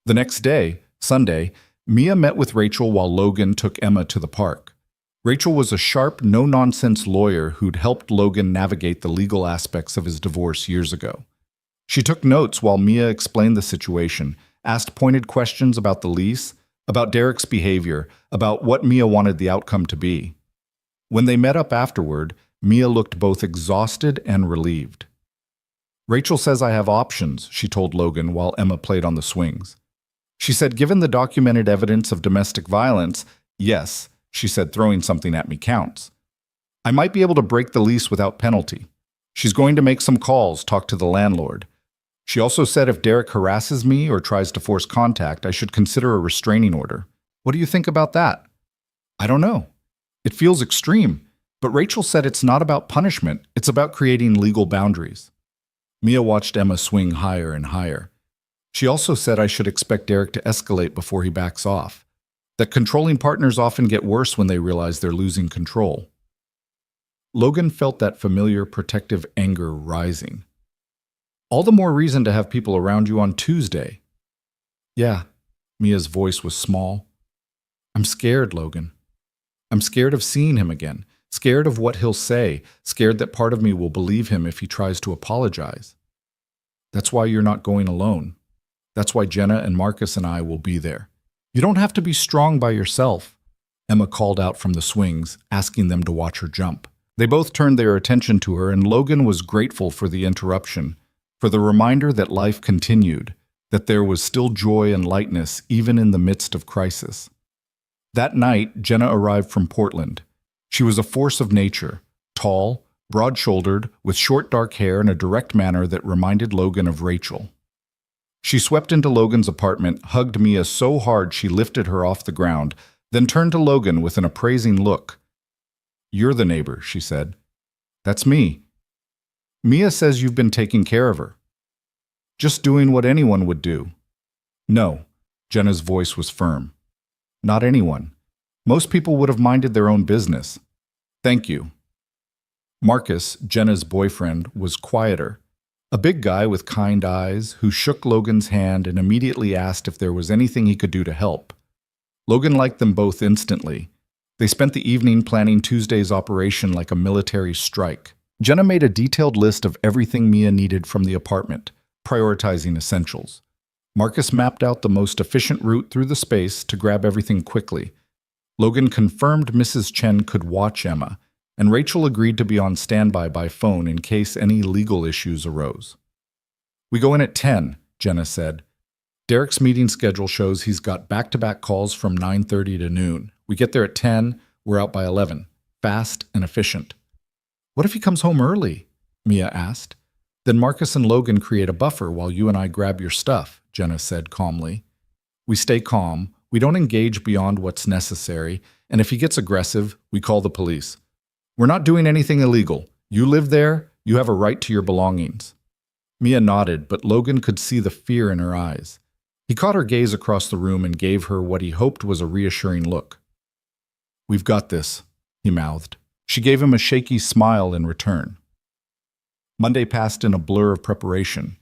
The next day, Sunday, Mia met with Rachel while Logan took Emma to the park. Rachel was a sharp, no-nonsense lawyer who'd helped Logan navigate the legal aspects of his divorce years ago. She took notes while Mia explained the situation, asked pointed questions about the lease, about Derek's behavior, about what Mia wanted the outcome to be. When they met up afterward, Mia looked both exhausted and relieved. Rachel says I have options, she told Logan while Emma played on the swings. She said, given the documented evidence of domestic violence, yes, she said, throwing something at me counts. I might be able to break the lease without penalty. She's going to make some calls, talk to the landlord. She also said if Derek harasses me or tries to force contact, I should consider a restraining order. What do you think about that? I don't know. It feels extreme, but Rachel said it's not about punishment, it's about creating legal boundaries. Mia watched Emma swing higher and higher. She also said I should expect Derek to escalate before he backs off, that controlling partners often get worse when they realize they're losing control. Logan felt that familiar protective anger rising. All the more reason to have people around you on Tuesday. Yeah, Mia's voice was small. I'm scared, Logan. I'm scared of seeing him again, scared of what he'll say, scared that part of me will believe him if he tries to apologize. That's why you're not going alone. That's why Jenna and Marcus and I will be there. You don't have to be strong by yourself. Emma called out from the swings, asking them to watch her jump. They both turned their attention to her, and Logan was grateful for the interruption, for the reminder that life continued, that there was still joy and lightness even in the midst of crisis. That night, Jenna arrived from Portland. She was a force of nature, tall, broad-shouldered, with short dark hair and a direct manner that reminded Logan of Rachel. She swept into Logan's apartment, hugged Mia so hard she lifted her off the ground, then turned to Logan with an appraising look. You're the neighbor, she said. That's me. Mia says you've been taking care of her. Just doing what anyone would do. No, Jenna's voice was firm. Not anyone. Most people would have minded their own business. Thank you. Marcus, Jenna's boyfriend, was quieter. A big guy with kind eyes who shook Logan's hand and immediately asked if there was anything he could do to help. Logan liked them both instantly. They spent the evening planning Tuesday's operation like a military strike. Jenna made a detailed list of everything Mia needed from the apartment, prioritizing essentials. Marcus mapped out the most efficient route through the space to grab everything quickly. Logan confirmed Mrs. Chen could watch Emma, and Rachel agreed to be on standby by phone in case any legal issues arose. We go in at 10, Jenna said. Derek's meeting schedule shows he's got back-to-back calls from 9:30 to noon. We get there at 10, we're out by 11. Fast and efficient. What if he comes home early? Mia asked. Then Marcus and Logan create a buffer while you and I grab your stuff, Jenna said calmly. We stay calm, we don't engage beyond what's necessary, and if he gets aggressive, we call the police. We're not doing anything illegal. You live there, you have a right to your belongings. Mia nodded, but Logan could see the fear in her eyes. He caught her gaze across the room and gave her what he hoped was a reassuring look. We've got this, he mouthed. She gave him a shaky smile in return. Monday passed in a blur of preparation.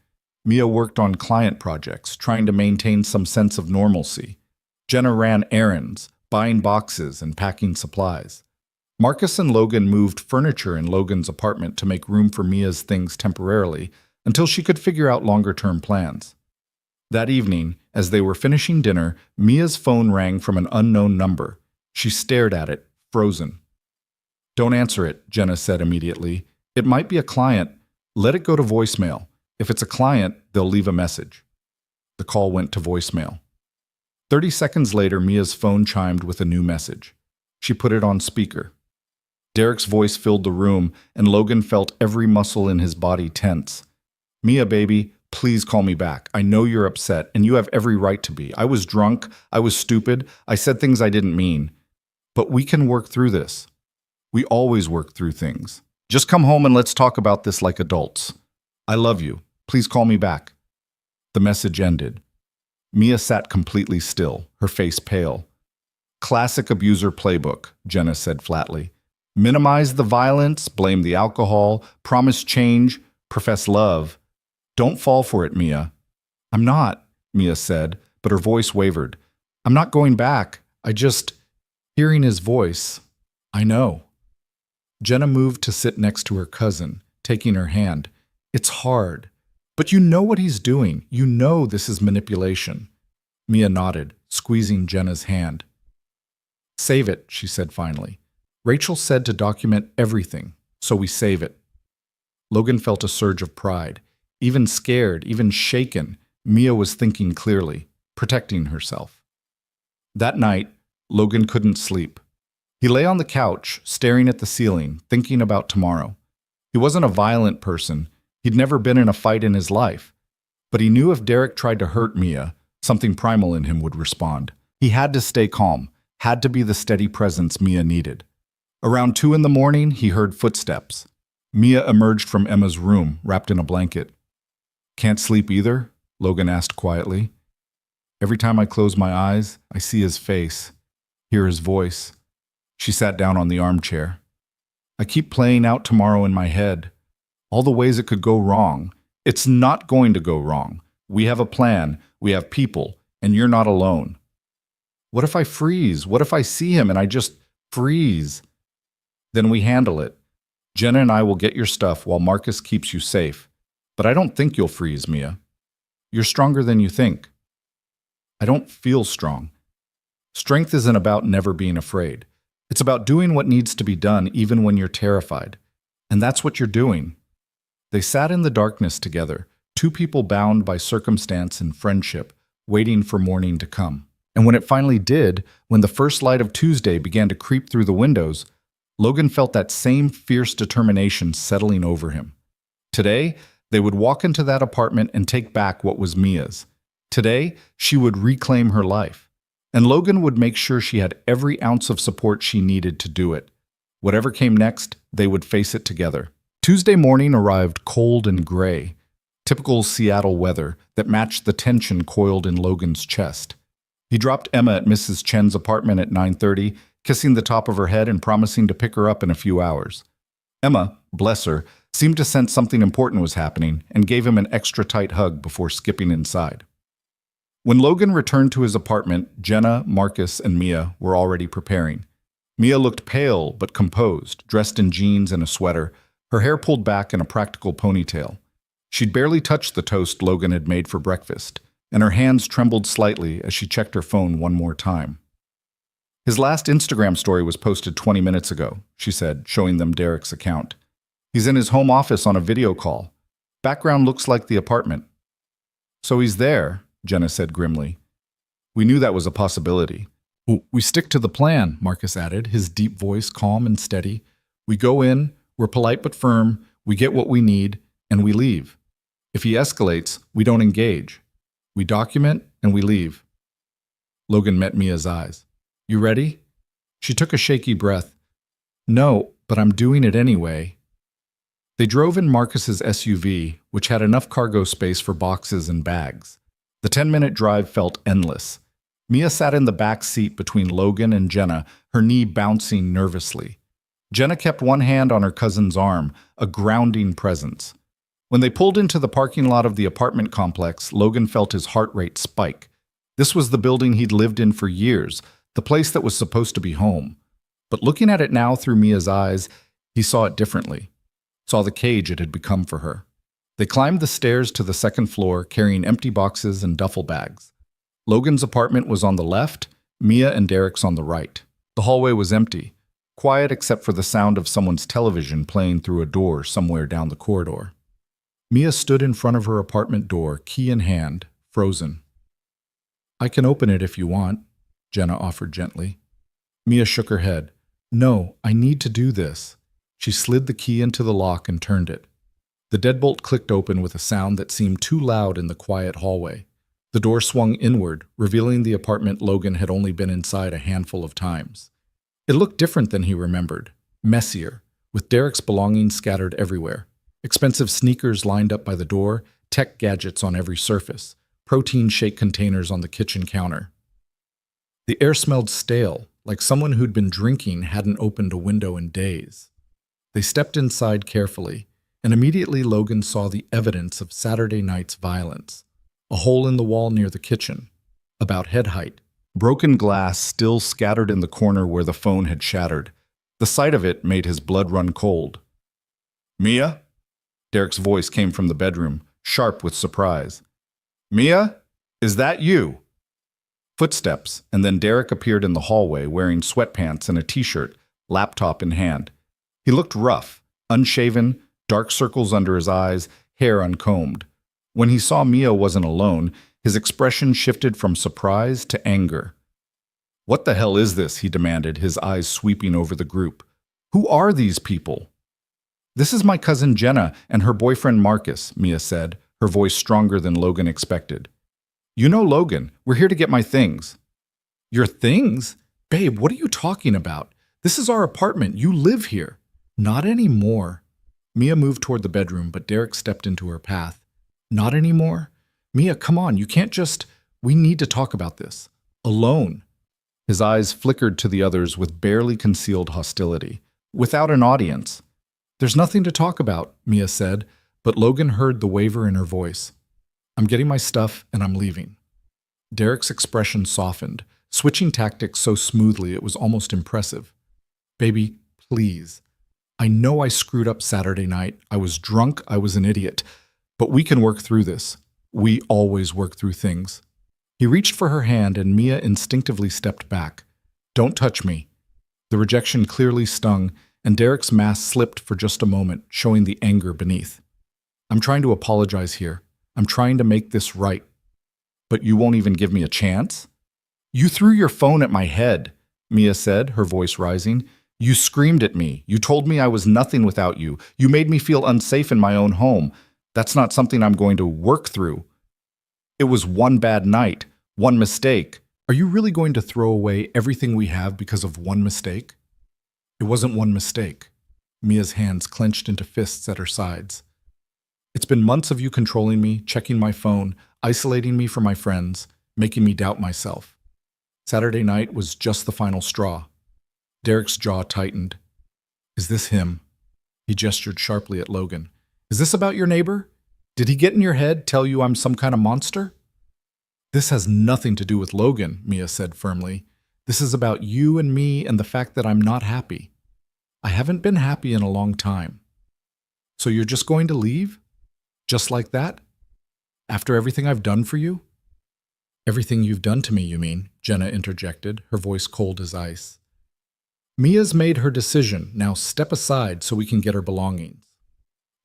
Mia worked on client projects, trying to maintain some sense of normalcy. Jenna ran errands, buying boxes and packing supplies. Marcus and Logan moved furniture in Logan's apartment to make room for Mia's things temporarily until she could figure out longer-term plans. That evening, as they were finishing dinner, Mia's phone rang from an unknown number. She stared at it, frozen. Don't answer it, Jenna said immediately. It might be a client. Let it go to voicemail. If it's a client, they'll leave a message. The call went to voicemail. 30 seconds later, Mia's phone chimed with a new message. She put it on speaker. Derek's voice filled the room, and Logan felt every muscle in his body tense. Mia, baby, Please call me back. I know you're upset, and you have every right to be. I was drunk. I was stupid. I said things I didn't mean. But we can work through this. We always work through things. Just come home and let's talk about this like adults. I love you. Please call me back." The message ended. Mia sat completely still, her face pale. "Classic abuser playbook," Jenna said flatly. "Minimize the violence, blame the alcohol, promise change, profess love. Don't fall for it, Mia." "I'm not," Mia said, but her voice wavered. "I'm not going back. Hearing his voice, I know." Jenna moved to sit next to her cousin, taking her hand. "It's hard. But you know what he's doing. You know this is manipulation." Mia nodded, squeezing Jenna's hand. "Save it," she said finally. "Rachel said to document everything, so we save it." Logan felt a surge of pride. Even scared, even shaken, Mia was thinking clearly, protecting herself. That night, Logan couldn't sleep. He lay on the couch, staring at the ceiling, thinking about tomorrow. He wasn't a violent person. He'd never been in a fight in his life. But he knew if Derek tried to hurt Mia, something primal in him would respond. He had to stay calm, had to be the steady presence Mia needed. Around 2 a.m, he heard footsteps. Mia emerged from Emma's room, wrapped in a blanket. "Can't sleep either?" Logan asked quietly. "Every time I close my eyes, I see his face, hear his voice." She sat down on the armchair. "I keep playing out tomorrow in my head. All the ways it could go wrong. It's not going to go wrong. We have a plan, we have people, and you're not alone." "What if I freeze? What if I see him and I just freeze?" "Then we handle it. Jenna and I will get your stuff while Marcus keeps you safe. But I don't think you'll freeze, Mia. You're stronger than you think." "I don't feel strong." Strength isn't about never being afraid. It's about doing what needs to be done even when you're terrified. And that's what you're doing. They sat in the darkness together, two people bound by circumstance and friendship, waiting for morning to come. And when it finally did, when the first light of Tuesday began to creep through the windows, Logan felt that same fierce determination settling over him. Today, they would walk into that apartment and take back what was Mia's. Today, she would reclaim her life. And Logan would make sure she had every ounce of support she needed to do it. Whatever came next, they would face it together. Tuesday morning arrived cold and gray, typical Seattle weather that matched the tension coiled in Logan's chest. He dropped Emma at Mrs. Chen's apartment at 9:30, kissing the top of her head and promising to pick her up in a few hours. Emma, bless her, seemed to sense something important was happening and gave him an extra tight hug before skipping inside. When Logan returned to his apartment, Jenna, Marcus, and Mia were already preparing. Mia looked pale but composed, dressed in jeans and a sweater, her hair pulled back in a practical ponytail. She'd barely touched the toast Logan had made for breakfast, and her hands trembled slightly as she checked her phone one more time. "His last Instagram story was posted 20 minutes ago," she said, showing them Derek's account. "He's in his home office on a video call. Background looks like the apartment." "So he's there," Jenna said grimly. "We knew that was a possibility." "We stick to the plan," Marcus added, his deep voice calm and steady. "We go in, we're polite but firm, we get what we need, and we leave. If he escalates, we don't engage. We document, and we leave." Logan met Mia's eyes. "You ready?" She took a shaky breath. "No, but I'm doing it anyway." They drove in Marcus's SUV, which had enough cargo space for boxes and bags. The 10-minute drive felt endless. Mia sat in the back seat between Logan and Jenna, her knee bouncing nervously. Jenna kept one hand on her cousin's arm, a grounding presence. When they pulled into the parking lot of the apartment complex, Logan felt his heart rate spike. This was the building he'd lived in for years, the place that was supposed to be home. But looking at it now through Mia's eyes, he saw it differently. Saw the cage it had become for her. They climbed the stairs to the second floor, carrying empty boxes and duffel bags. Logan's apartment was on the left, Mia and Derek's on the right. The hallway was empty, quiet except for the sound of someone's television playing through a door somewhere down the corridor. Mia stood in front of her apartment door, key in hand, frozen. "I can open it if you want," Jenna offered gently. Mia shook her head. "No, I need to do this." She slid the key into the lock and turned it. The deadbolt clicked open with a sound that seemed too loud in the quiet hallway. The door swung inward, revealing the apartment Logan had only been inside a handful of times. It looked different than he remembered, messier, with Derek's belongings scattered everywhere. Expensive sneakers lined up by the door, tech gadgets on every surface, protein shake containers on the kitchen counter. The air smelled stale, like someone who'd been drinking hadn't opened a window in days. They stepped inside carefully, and immediately Logan saw the evidence of Saturday night's violence. A hole in the wall near the kitchen, about head height. Broken glass still scattered in the corner where the phone had shattered. The sight of it made his blood run cold. "Mia?" Derek's voice came from the bedroom, sharp with surprise. "Mia? Is that you?" Footsteps, and then Derek appeared in the hallway wearing sweatpants and a t-shirt, laptop in hand. He looked rough, unshaven, dark circles under his eyes, hair uncombed. When he saw Mia wasn't alone, his expression shifted from surprise to anger. "What the hell is this?" he demanded, his eyes sweeping over the group. "Who are these people?" "This is my cousin Jenna and her boyfriend Marcus," Mia said, her voice stronger than Logan expected. "You know Logan. We're here to get my things." "Your things? Babe, what are you talking about? This is our apartment. You live here." "Not anymore." Mia moved toward the bedroom, but Derek stepped into her path. "Not anymore? Mia, come on, you can't just... We need to talk about this. Alone." His eyes flickered to the others with barely concealed hostility. "Without an audience." "There's nothing to talk about," Mia said, but Logan heard the waver in her voice. "I'm getting my stuff and I'm leaving." Derek's expression softened, switching tactics so smoothly it was almost impressive. "Baby, please. I know I screwed up Saturday night. I was drunk. I was an idiot. But we can work through this. We always work through things." He reached for her hand and Mia instinctively stepped back. "Don't touch me." The rejection clearly stung, and Derek's mask slipped for just a moment, showing the anger beneath. "I'm trying to apologize here. I'm trying to make this right. But you won't even give me a chance?" "You threw your phone at my head," Mia said, her voice rising. "You screamed at me. You told me I was nothing without you. You made me feel unsafe in my own home. That's not something I'm going to work through. It was one bad night, one mistake." "Are you really going to throw away everything we have because of one mistake?" "It wasn't one mistake." Mia's hands clenched into fists at her sides. "It's been months of you controlling me, checking my phone, isolating me from my friends, making me doubt myself. Saturday night was just the final straw." Derek's jaw tightened. "Is this him?" He gestured sharply at Logan. "Is this about your neighbor? Did he get in your head, tell you I'm some kind of monster?" "This has nothing to do with Logan," Mia said firmly. "This is about you and me and the fact that I'm not happy. I haven't been happy in a long time." "So you're just going to leave? Just like that? After everything I've done for you?" "Everything you've done to me, you mean?" Jenna interjected, her voice cold as ice. "Mia's made her decision. Now step aside so we can get her belongings."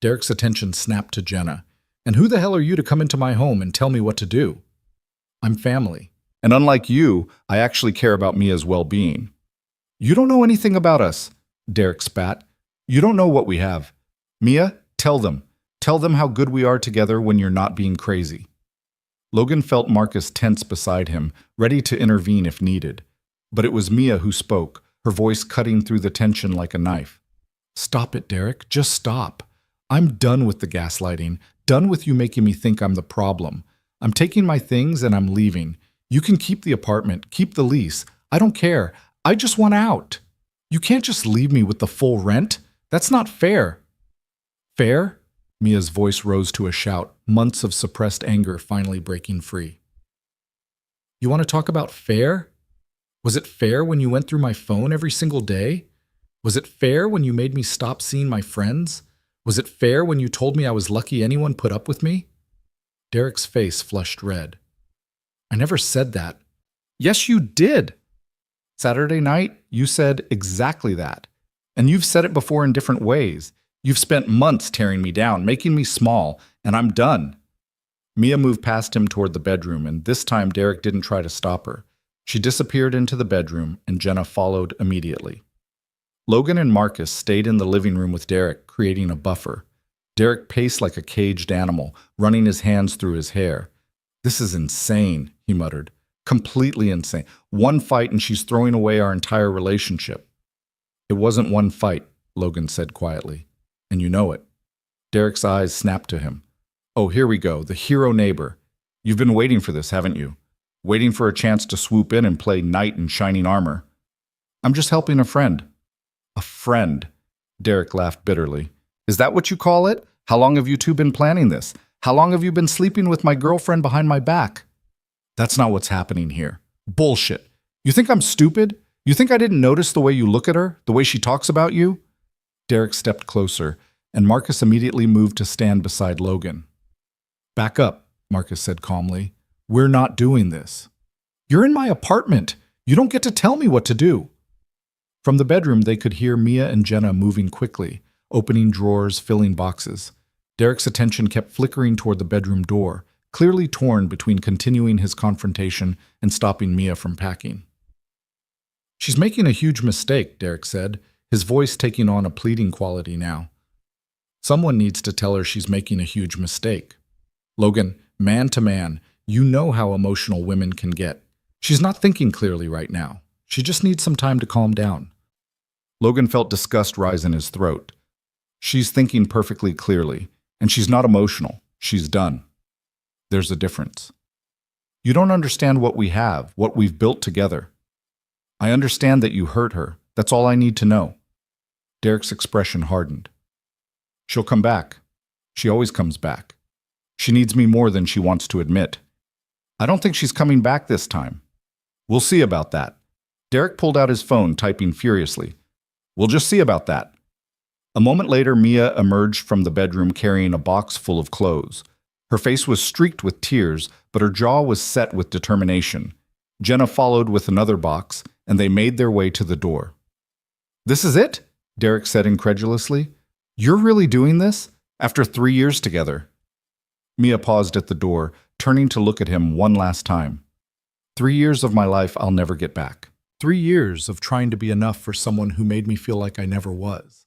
Derek's attention snapped to Jenna. "And who the hell are you to come into my home and tell me what to do?" "I'm family. And unlike you, I actually care about Mia's well-being." "You don't know anything about us," Derek spat. "You don't know what we have. Mia, tell them. Tell them how good we are together when you're not being crazy." Logan felt Marcus tense beside him, ready to intervene if needed. But it was Mia who spoke, her voice cutting through the tension like a knife. "Stop it, Derek. Just stop. I'm done with the gaslighting, done with you making me think I'm the problem. I'm taking my things and I'm leaving. You can keep the apartment, keep the lease. I don't care. I just want out. You can't just leave me with the full rent. That's not fair." "Fair?" Mia's voice rose to a shout, months of suppressed anger finally breaking free. "You want to talk about fair? Was it fair when you went through my phone every single day? Was it fair when you made me stop seeing my friends? Was it fair when you told me I was lucky anyone put up with me?" Derek's face flushed red. "I never said that." "Yes, you did. Saturday night, you said exactly that. And you've said it before in different ways. You've spent months tearing me down, making me small, and I'm done." Mia moved past him toward the bedroom, and this time Derek didn't try to stop her. She disappeared into the bedroom, and Jenna followed immediately. Logan and Marcus stayed in the living room with Derek, creating a buffer. Derek paced like a caged animal, running his hands through his hair. "This is insane," he muttered. "Completely insane. One fight and she's throwing away our entire relationship." "It wasn't one fight," Logan said quietly. "And you know it." Derek's eyes snapped to him. "Oh, here we go, the hero neighbor. You've been waiting for this, haven't you? Waiting for a chance to swoop in and play knight in shining armor." "I'm just helping a friend." "A friend?" Derek laughed bitterly. "Is that what you call it? How long have you two been planning this? How long have you been sleeping with my girlfriend behind my back?" "That's not what's happening here." "Bullshit. You think I'm stupid? You think I didn't notice the way you look at her, the way she talks about you?" Derek stepped closer, and Marcus immediately moved to stand beside Logan. "Back up," Marcus said calmly. "We're not doing this." "You're in my apartment. You don't get to tell me what to do." From the bedroom, they could hear Mia and Jenna moving quickly, opening drawers, filling boxes. Derek's attention kept flickering toward the bedroom door, clearly torn between continuing his confrontation and stopping Mia from packing. "She's making a huge mistake," Derek said, his voice taking on a pleading quality now. "Someone needs to tell her she's making a huge mistake. Logan, man to man, you know how emotional women can get. She's not thinking clearly right now. She just needs some time to calm down." Logan felt disgust rise in his throat. "She's thinking perfectly clearly, and she's not emotional. She's done. There's a difference. You don't understand what we have, what we've built together. I understand that you hurt her. That's all I need to know." Derek's expression hardened. "She'll come back. She always comes back. She needs me more than she wants to admit. I don't think she's coming back this time. We'll see about that." Derek pulled out his phone, typing furiously. "We'll just see about that." A moment later, Mia emerged from the bedroom carrying a box full of clothes. Her face was streaked with tears, but her jaw was set with determination. Jenna followed with another box, and they made their way to the door. "This is it?" Derek said incredulously. "You're really doing this? After 3 years together?" Mia paused at the door, turning to look at him one last time. 3 years of my life I'll never get back. 3 years of trying to be enough for someone who made me feel like I never was.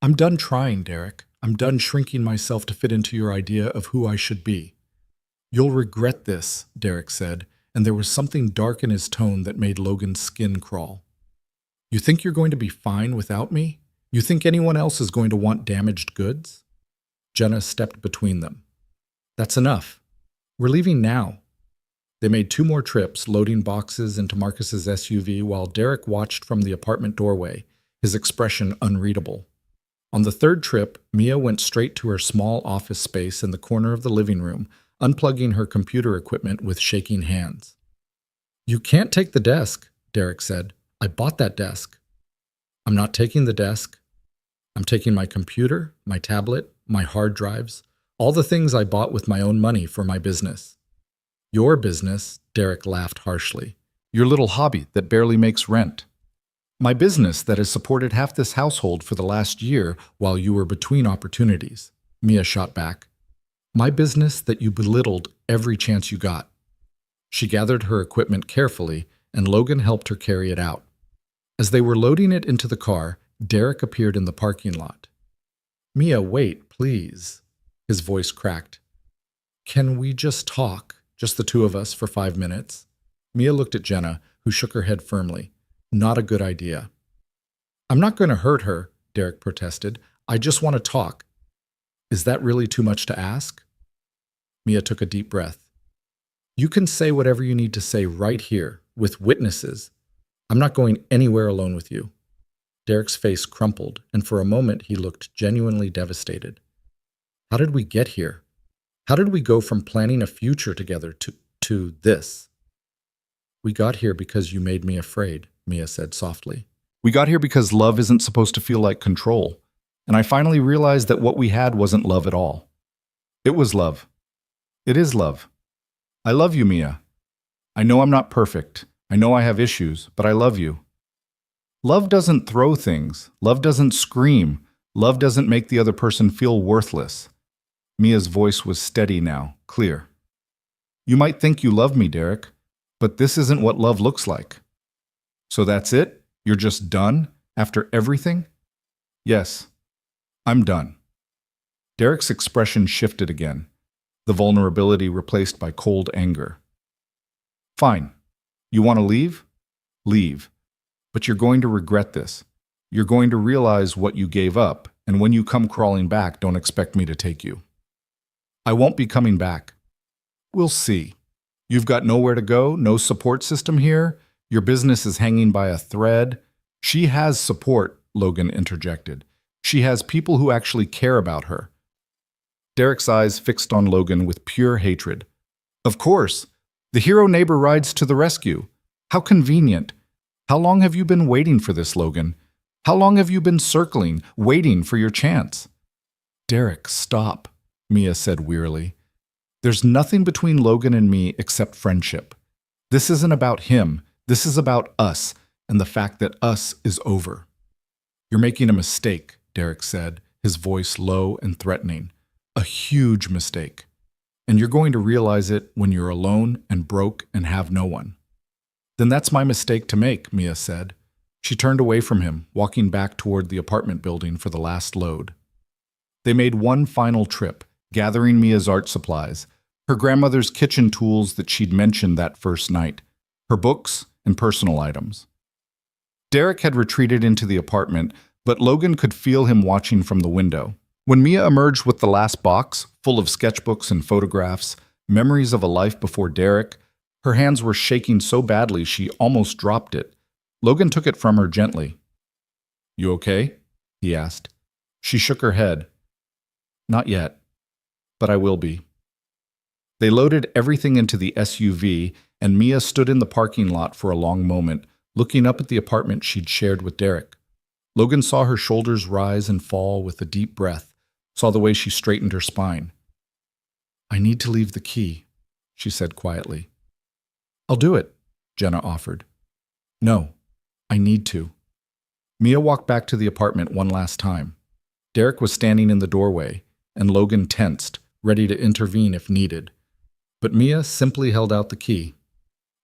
I'm done trying, Derek. I'm done shrinking myself to fit into your idea of who I should be." "You'll regret this," Derek said, and there was something dark in his tone that made Logan's skin crawl. "You think you're going to be fine without me? You think anyone else is going to want damaged goods?" Jenna stepped between them. "That's enough. We're leaving now." They made 2 more trips, loading boxes into Marcus's SUV while Derek watched from the apartment doorway, his expression unreadable. On the 3rd trip, Mia went straight to her small office space in the corner of the living room, unplugging her computer equipment with shaking hands. "You can't take the desk," Derek said. "I bought that desk." "I'm not taking the desk. I'm taking my computer, my tablet, my hard drives, all the things I bought with my own money for my business." "Your business," Derek laughed harshly. "Your little hobby that barely makes rent." "My business that has supported half this household for the last year while you were between opportunities," Mia shot back. "My business that you belittled every chance you got." She gathered her equipment carefully, and Logan helped her carry it out. As they were loading it into the car, Derek appeared in the parking lot. "Mia, wait, please." His voice cracked. "Can we just talk, just the 2 of us, for 5 minutes?" Mia looked at Jenna, who shook her head firmly. "Not a good idea." "I'm not going to hurt her," Derek protested. "I just want to talk." "Is that really too much to ask?" Mia took a deep breath. "You can say whatever you need to say right here, with witnesses. I'm not going anywhere alone with you." Derek's face crumpled, and for a moment he looked genuinely devastated. "How did we get here? How did we go from planning a future together to this?" "We got here because you made me afraid," Mia said softly. "We got here because love isn't supposed to feel like control. And I finally realized that what we had wasn't love at all. It was love. It is love. I love you, Mia. I know I'm not perfect. I know I have issues, but I love you. Love doesn't throw things. Love doesn't scream. Love doesn't make the other person feel worthless." Mia's voice was steady now, clear. "You might think you love me, Derek, but this isn't what love looks like." "So that's it? You're just done? After everything?" "Yes, I'm done." Derek's expression shifted again, the vulnerability replaced by cold anger. Fine. You want to leave? Leave. But you're going to regret this. You're going to realize what you gave up, and when you come crawling back, don't expect me to take you. I won't be coming back. We'll see. You've got nowhere to go, no support system here. Your business is hanging by a thread. She has support, Logan interjected. She has people who actually care about her. Derek's eyes fixed on Logan with pure hatred. Of course. The hero neighbor rides to the rescue. How convenient. How long have you been waiting for this, Logan? How long have you been circling, waiting for your chance? Derek, stop, Mia said wearily. There's nothing between Logan and me except friendship. This isn't about him. This is about us, and the fact that us is over. You're making a mistake, Derek said, his voice low and threatening. A huge mistake. And you're going to realize it when you're alone and broke and have no one. Then that's my mistake to make, Mia said. She turned away from him, walking back toward the apartment building for the last load. They made one final trip, gathering Mia's art supplies, her grandmother's kitchen tools that she'd mentioned that first night, her books and personal items. Derek had retreated into the apartment, but Logan could feel him watching from the window. When Mia emerged with the last box, full of sketchbooks and photographs, memories of a life before Derek, her hands were shaking so badly she almost dropped it. Logan took it from her gently. You okay? He asked. She shook her head. Not yet, but I will be. They loaded everything into the SUV, and Mia stood in the parking lot for a long moment, looking up at the apartment she'd shared with Derek. Logan saw her shoulders rise and fall with a deep breath, saw the way she straightened her spine. I need to leave the key, she said quietly. I'll do it, Jenna offered. No, I need to. Mia walked back to the apartment one last time. Derek was standing in the doorway, and Logan tensed, ready to intervene if needed. But Mia simply held out the key.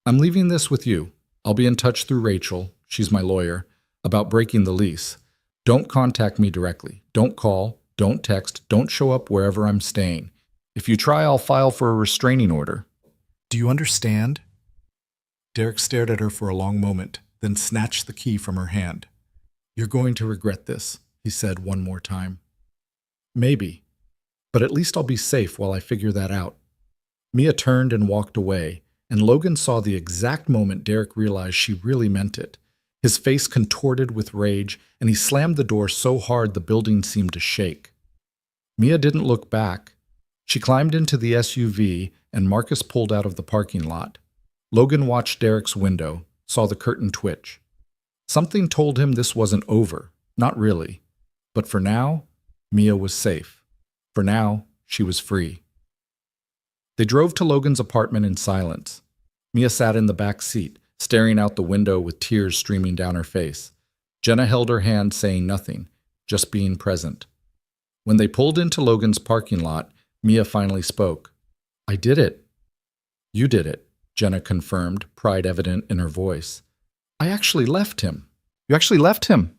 I'm leaving this with you. I'll be in touch through Rachel, she's my lawyer, about breaking the lease. Don't contact me directly. Don't call, don't text, don't show up wherever I'm staying. If you try, I'll file for a restraining order. Do you understand? Derek stared at her for a long moment, then snatched the key from her hand. You're going to regret this, he said one more time. Maybe, but at least I'll be safe while I figure that out. Mia turned and walked away, and Logan saw the exact moment Derek realized she really meant it. His face contorted with rage, and he slammed the door so hard the building seemed to shake. Mia didn't look back. She climbed into the SUV, and Marcus pulled out of the parking lot. Logan watched Derek's window, saw the curtain twitch. Something told him this wasn't over, not really. But for now, Mia was safe. For now, she was free. They drove to Logan's apartment in silence. Mia sat in the back seat, staring out the window with tears streaming down her face. Jenna held her hand, saying nothing, just being present. When they pulled into Logan's parking lot, Mia finally spoke. I did it. You did it, Jenna confirmed, pride evident in her voice. I actually left him. You actually left him?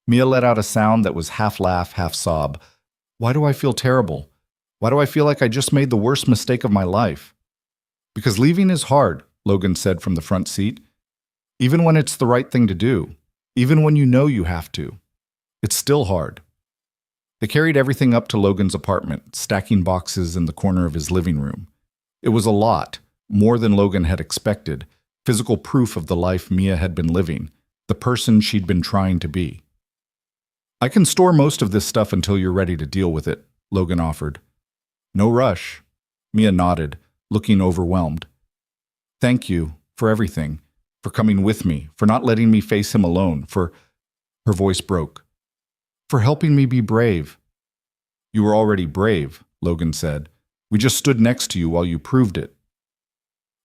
Mia let out a sound that was half laugh, half sob. Why do I feel terrible? Why do I feel like I just made the worst mistake of my life? Because leaving is hard, Logan said from the front seat. Even when it's the right thing to do, even when you know you have to, it's still hard. They carried everything up to Logan's apartment, stacking boxes in the corner of his living room. It was a lot, more than Logan had expected, physical proof of the life Mia had been living, the person she'd been trying to be. I can store most of this stuff until you're ready to deal with it, Logan offered. No rush. Mia nodded, looking overwhelmed. Thank you for everything, for coming with me, for not letting me face him alone, for... Her voice broke. For helping me be brave. You were already brave, Logan said. We just stood next to you while you proved it.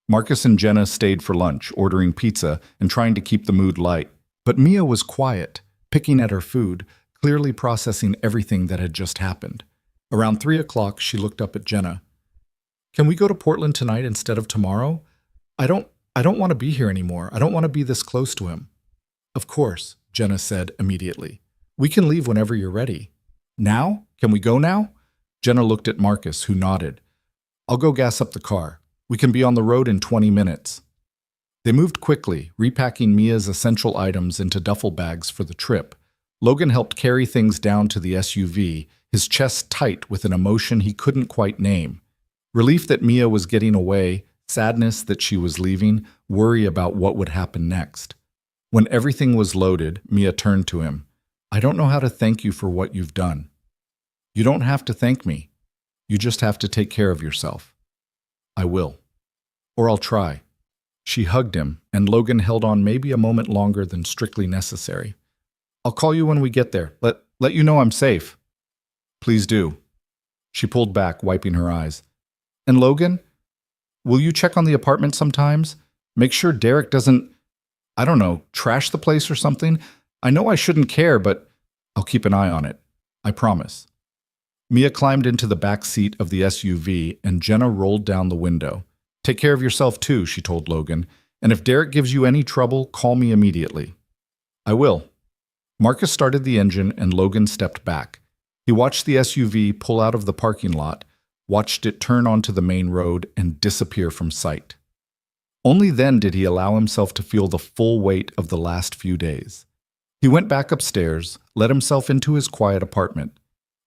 Marcus and Jenna stayed for lunch, ordering pizza and trying to keep the mood light. But Mia was quiet, picking at her food, clearly processing everything that had just happened. Around 3 o'clock, she looked up at Jenna. Can we go to Portland tonight instead of tomorrow? I don't want to be here anymore. I don't want to be this close to him. Of course, Jenna said immediately. We can leave whenever you're ready. Now? Can we go now? Jenna looked at Marcus, who nodded. I'll go gas up the car. We can be on the road in 20 minutes. They moved quickly, repacking Mia's essential items into duffel bags for the trip. Logan helped carry things down to the SUV, his chest tight with an emotion he couldn't quite name. Relief that Mia was getting away, sadness that she was leaving, worry about what would happen next. When everything was loaded, Mia turned to him. I don't know how to thank you for what you've done. You don't have to thank me. You just have to take care of yourself. I will. Or I'll try. She hugged him, and Logan held on maybe a moment longer than strictly necessary. I'll call you when we get there. Let you know I'm safe. Please do. She pulled back, wiping her eyes. And Logan, will you check on the apartment sometimes? Make sure Derek doesn't, I don't know, trash the place or something? I know I shouldn't care, but I'll keep an eye on it. I promise. Mia climbed into the back seat of the SUV, and Jenna rolled down the window. Take care of yourself too, she told Logan, and if Derek gives you any trouble, call me immediately. I will. Marcus started the engine and Logan stepped back. He watched the SUV pull out of the parking lot, watched it turn onto the main road and disappear from sight. Only then did he allow himself to feel the full weight of the last few days. He went back upstairs, let himself into his quiet apartment.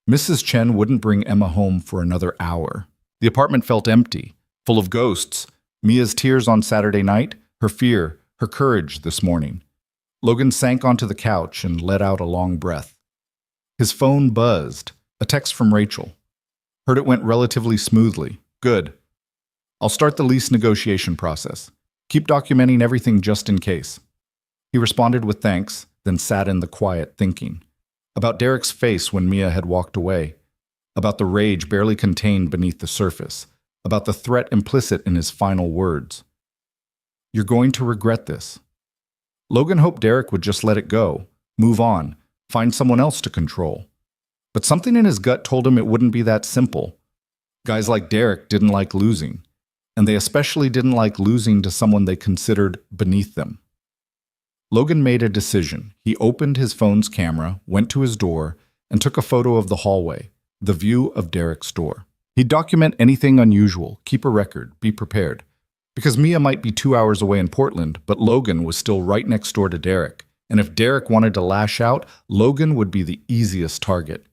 Mrs. Chen wouldn't bring Emma home for another hour. The apartment felt empty, full of ghosts, Mia's tears on Saturday night, her fear, her courage this morning. Logan sank onto the couch and let out a long breath. His phone buzzed, a text from Rachel. Heard it went relatively smoothly. Good. I'll start the lease negotiation process. Keep documenting everything just in case. He responded with thanks, then sat in the quiet thinking. About Derek's face when Mia had walked away. About the rage barely contained beneath the surface. About the threat implicit in his final words. You're going to regret this. Logan hoped Derek would just let it go, move on, find someone else to control. But something in his gut told him it wouldn't be that simple. Guys like Derek didn't like losing, and they especially didn't like losing to someone they considered beneath them. Logan made a decision. He opened his phone's camera, went to his door, and took a photo of the hallway, the view of Derek's door. He'd document anything unusual, keep a record, be prepared. Because Mia might be 2 hours away in Portland, but Logan was still right next door to Derek. And if Derek wanted to lash out, Logan would be the easiest target.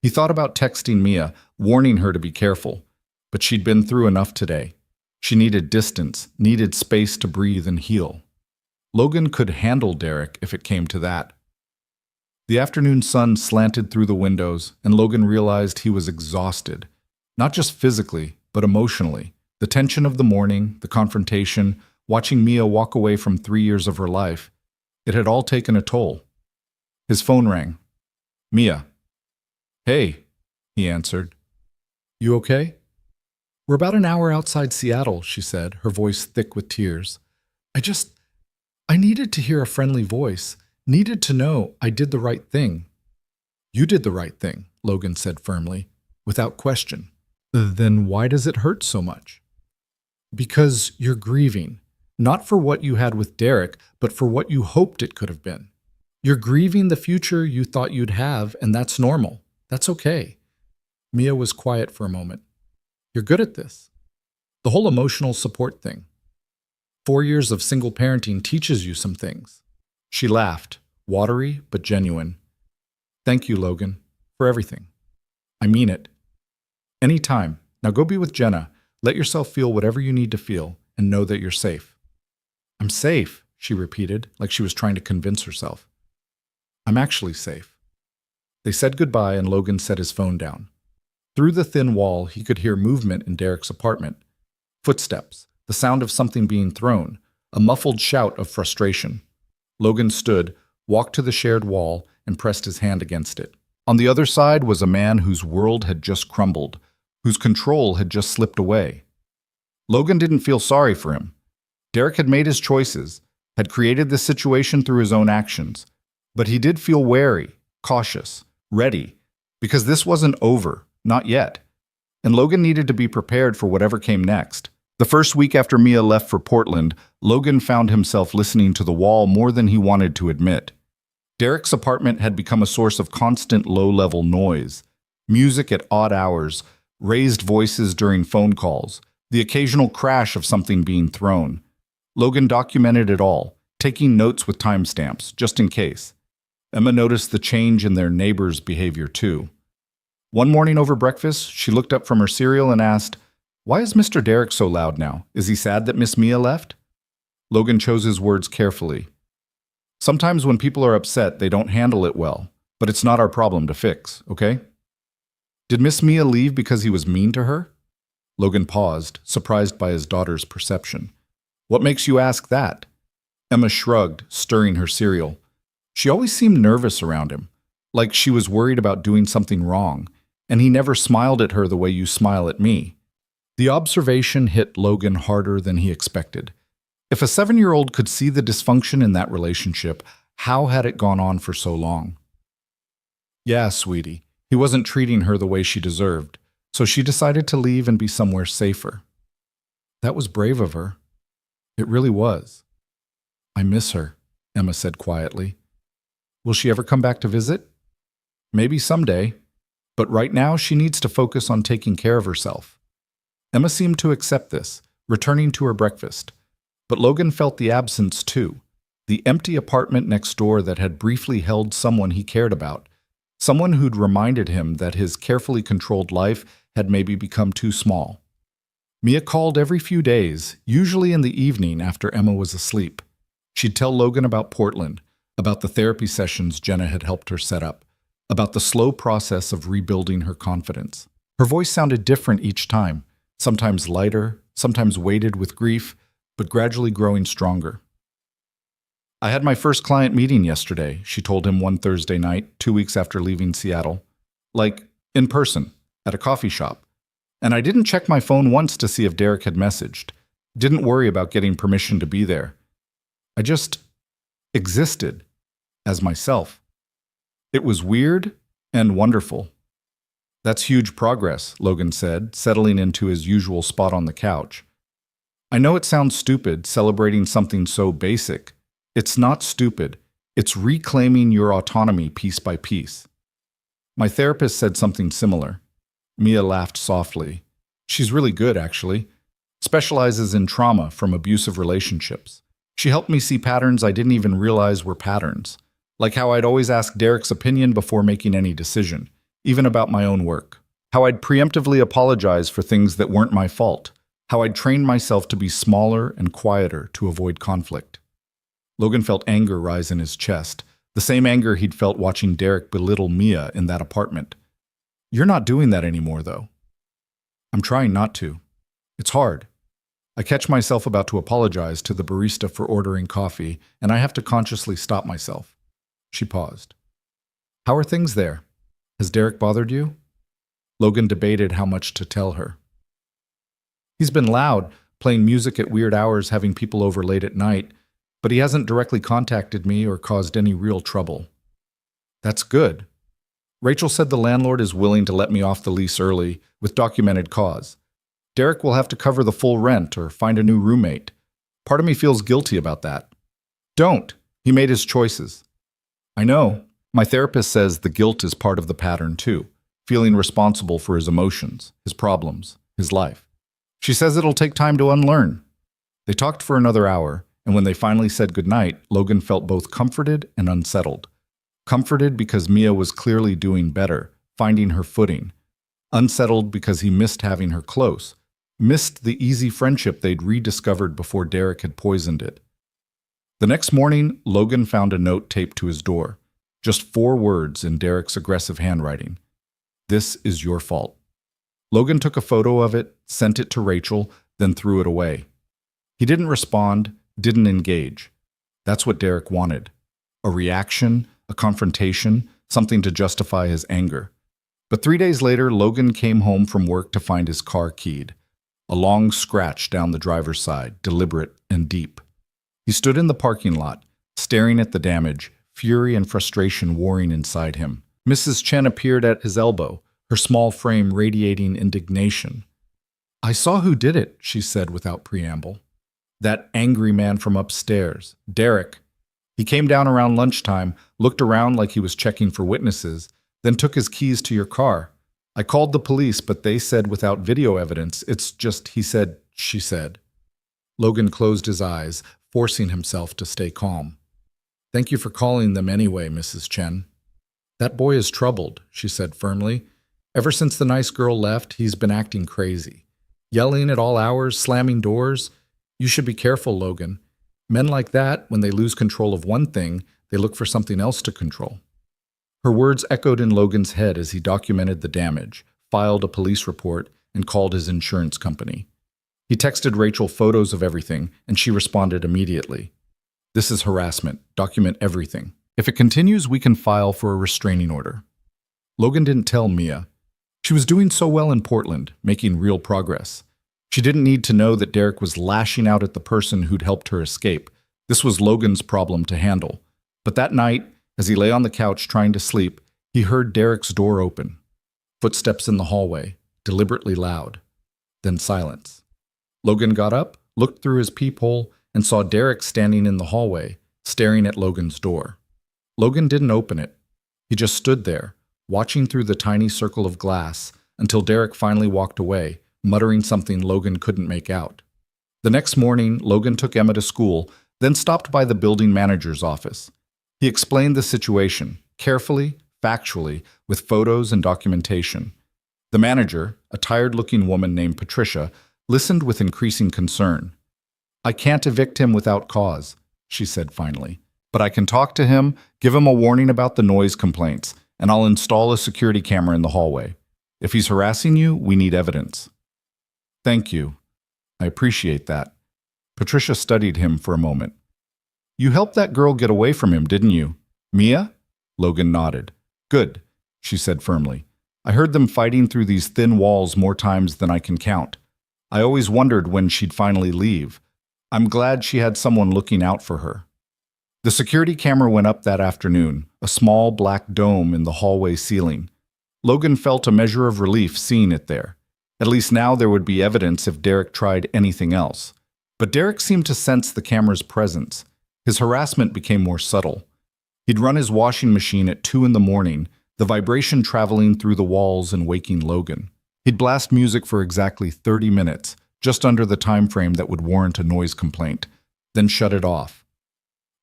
He thought about texting Mia, warning her to be careful. But she'd been through enough today. She needed distance, needed space to breathe and heal. Logan could handle Derek if it came to that. The afternoon sun slanted through the windows, and Logan realized he was exhausted. Not just physically, but emotionally. The tension of the morning, the confrontation, watching Mia walk away from 3 years of her life, it had all taken a toll. His phone rang. Mia. Hey, he answered. You okay? We're about an hour outside Seattle, she said, her voice thick with tears. I needed to hear a friendly voice, needed to know I did the right thing. You did the right thing, Logan said firmly, without question. Then why does it hurt so much? Because you're grieving, not for what you had with Derek, but for what you hoped it could have been. You're grieving the future you thought you'd have, and that's normal. That's okay. Mia was quiet for a moment. You're good at this. The whole emotional support thing. 4 years of single parenting teaches you some things. She laughed, watery but genuine. Thank you, Logan, for everything. I mean it. Anytime. Now go be with Jenna. Let yourself feel whatever you need to feel and know that you're safe. I'm safe, she repeated, like she was trying to convince herself. I'm actually safe. They said goodbye and Logan set his phone down. Through the thin wall, he could hear movement in Derek's apartment. Footsteps, the sound of something being thrown, a muffled shout of frustration. Logan stood, walked to the shared wall, and pressed his hand against it. On the other side was a man whose world had just crumbled, whose control had just slipped away. Logan didn't feel sorry for him. Derek had made his choices, had created this situation through his own actions, but he did feel wary, cautious, ready, because this wasn't over, not yet. And Logan needed to be prepared for whatever came next. The first week after Mia left for Portland, Logan found himself listening to the wall more than he wanted to admit. Derek's apartment had become a source of constant low-level noise. Music at odd hours, raised voices during phone calls, the occasional crash of something being thrown. Logan documented it all, taking notes with timestamps, just in case. Emma noticed the change in their neighbor's behavior too. One morning over breakfast, she looked up from her cereal and asked, "Why is Mr. Derek so loud now? Is he sad that Miss Mia left?" Logan chose his words carefully. "Sometimes when people are upset, they don't handle it well, but it's not our problem to fix, okay?" "Did Miss Mia leave because he was mean to her?" Logan paused, surprised by his daughter's perception. "What makes you ask that?" Emma shrugged, stirring her cereal. She always seemed nervous around him, like she was worried about doing something wrong, and he never smiled at her the way you smile at me. The observation hit Logan harder than he expected. If a 7-year-old could see the dysfunction in that relationship, how had it gone on for so long? "Yeah, sweetie, he wasn't treating her the way she deserved, so she decided to leave and be somewhere safer." "That was brave of her." "It really was." "I miss her," Emma said quietly. "Will she ever come back to visit?" "Maybe someday, but right now she needs to focus on taking care of herself." Emma seemed to accept this, returning to her breakfast. But Logan felt the absence too, the empty apartment next door that had briefly held someone he cared about, someone who'd reminded him that his carefully controlled life had maybe become too small. Mia called every few days, usually in the evening after Emma was asleep. She'd tell Logan about Portland, about the therapy sessions Jenna had helped her set up, about the slow process of rebuilding her confidence. Her voice sounded different each time, sometimes lighter, sometimes weighted with grief, but gradually growing stronger. "I had my first client meeting yesterday," she told him one Thursday night, 2 weeks after leaving Seattle. "Like, in person, at a coffee shop. And I didn't check my phone once to see if Derek had messaged. Didn't worry about getting permission to be there. I just existed as myself. It was weird and wonderful." "That's huge progress," Logan said, settling into his usual spot on the couch. "I know it sounds stupid, celebrating something so basic. It's not stupid. It's reclaiming your autonomy piece by piece." "My therapist said something similar." Mia laughed softly. "She's really good, actually. Specializes in trauma from abusive relationships. She helped me see patterns I didn't even realize were patterns. Like how I'd always ask Derek's opinion before making any decision, even about my own work. How I'd preemptively apologize for things that weren't my fault. How I'd trained myself to be smaller and quieter to avoid conflict." Logan felt anger rise in his chest, the same anger he'd felt watching Derek belittle Mia in that apartment. "You're not doing that anymore, though." "I'm trying not to. It's hard. I catch myself about to apologize to the barista for ordering coffee, and I have to consciously stop myself." She paused. "How are things there? Has Derek bothered you?" Logan debated how much to tell her. "He's been loud, playing music at weird hours, having people over late at night, but he hasn't directly contacted me or caused any real trouble." "That's good. Rachel said the landlord is willing to let me off the lease early, with documented cause. Derek will have to cover the full rent or find a new roommate. Part of me feels guilty about that." "Don't. He made his choices." "I know. My therapist says the guilt is part of the pattern too, feeling responsible for his emotions, his problems, his life. She says it'll take time to unlearn." They talked for another hour, and when they finally said goodnight, Logan felt both comforted and unsettled. Comforted because Mia was clearly doing better, finding her footing. Unsettled because he missed having her close, missed the easy friendship they'd rediscovered before Derek had poisoned it. The next morning, Logan found a note taped to his door. Just 4 words in Derek's aggressive handwriting. "This is your fault." Logan took a photo of it, sent it to Rachel, then threw it away. He didn't respond, didn't engage. That's what Derek wanted. A reaction, a confrontation, something to justify his anger. But 3 days later, Logan came home from work to find his car keyed. A long scratch down the driver's side, deliberate and deep. He stood in the parking lot, staring at the damage, fury and frustration warring inside him. Mrs. Chen appeared at his elbow, her small frame radiating indignation. "I saw who did it," she said without preamble. "That angry man from upstairs, Derek. He came down around lunchtime, looked around like he was checking for witnesses, then took his keys to your car. I called the police, but they said without video evidence, it's just he said, she said. Logan closed his eyes, forcing himself to stay calm. Thank you for calling them anyway, Mrs. Chen. That boy is troubled, she said firmly. Ever since the nice girl left, he's been acting crazy. Yelling at all hours, slamming doors. You should be careful, Logan. Men like that, when they lose control of one thing, they look for something else to control. Her words echoed in Logan's head as he documented the damage, filed a police report, and called his insurance company. He texted Rachel photos of everything, and she responded immediately. This is harassment. Document everything. If it continues, we can file for a restraining order. Logan didn't tell Mia. She was doing so well in Portland, making real progress. She didn't need to know that Derek was lashing out at the person who'd helped her escape. This was Logan's problem to handle. But that night, as he lay on the couch trying to sleep, he heard Derek's door open. Footsteps in the hallway, deliberately loud. Then silence. Logan got up, looked through his peephole, and saw Derek standing in the hallway, staring at Logan's door. Logan didn't open it. He just stood there, watching through the tiny circle of glass, until Derek finally walked away, muttering something Logan couldn't make out. The next morning, Logan took Emma to school, then stopped by the building manager's office. He explained the situation, carefully, factually, with photos and documentation. The manager, a tired-looking woman named Patricia, listened with increasing concern. I can't evict him without cause, she said finally. But I can talk to him, give him a warning about the noise complaints, and I'll install a security camera in the hallway. If he's harassing you, we need evidence. Thank you. I appreciate that. Patricia studied him for a moment. You helped that girl get away from him, didn't you? Mia? Logan nodded. Good, she said firmly. I heard them fighting through these thin walls more times than I can count. I always wondered when she'd finally leave. I'm glad she had someone looking out for her. The security camera went up that afternoon, a small black dome in the hallway ceiling. Logan felt a measure of relief seeing it there. At least now there would be evidence if Derek tried anything else. But Derek seemed to sense the camera's presence. His harassment became more subtle. He'd run his washing machine at 2 a.m, the vibration traveling through the walls and waking Logan. He'd blast music for exactly 30 minutes, just under the time frame that would warrant a noise complaint, then shut it off.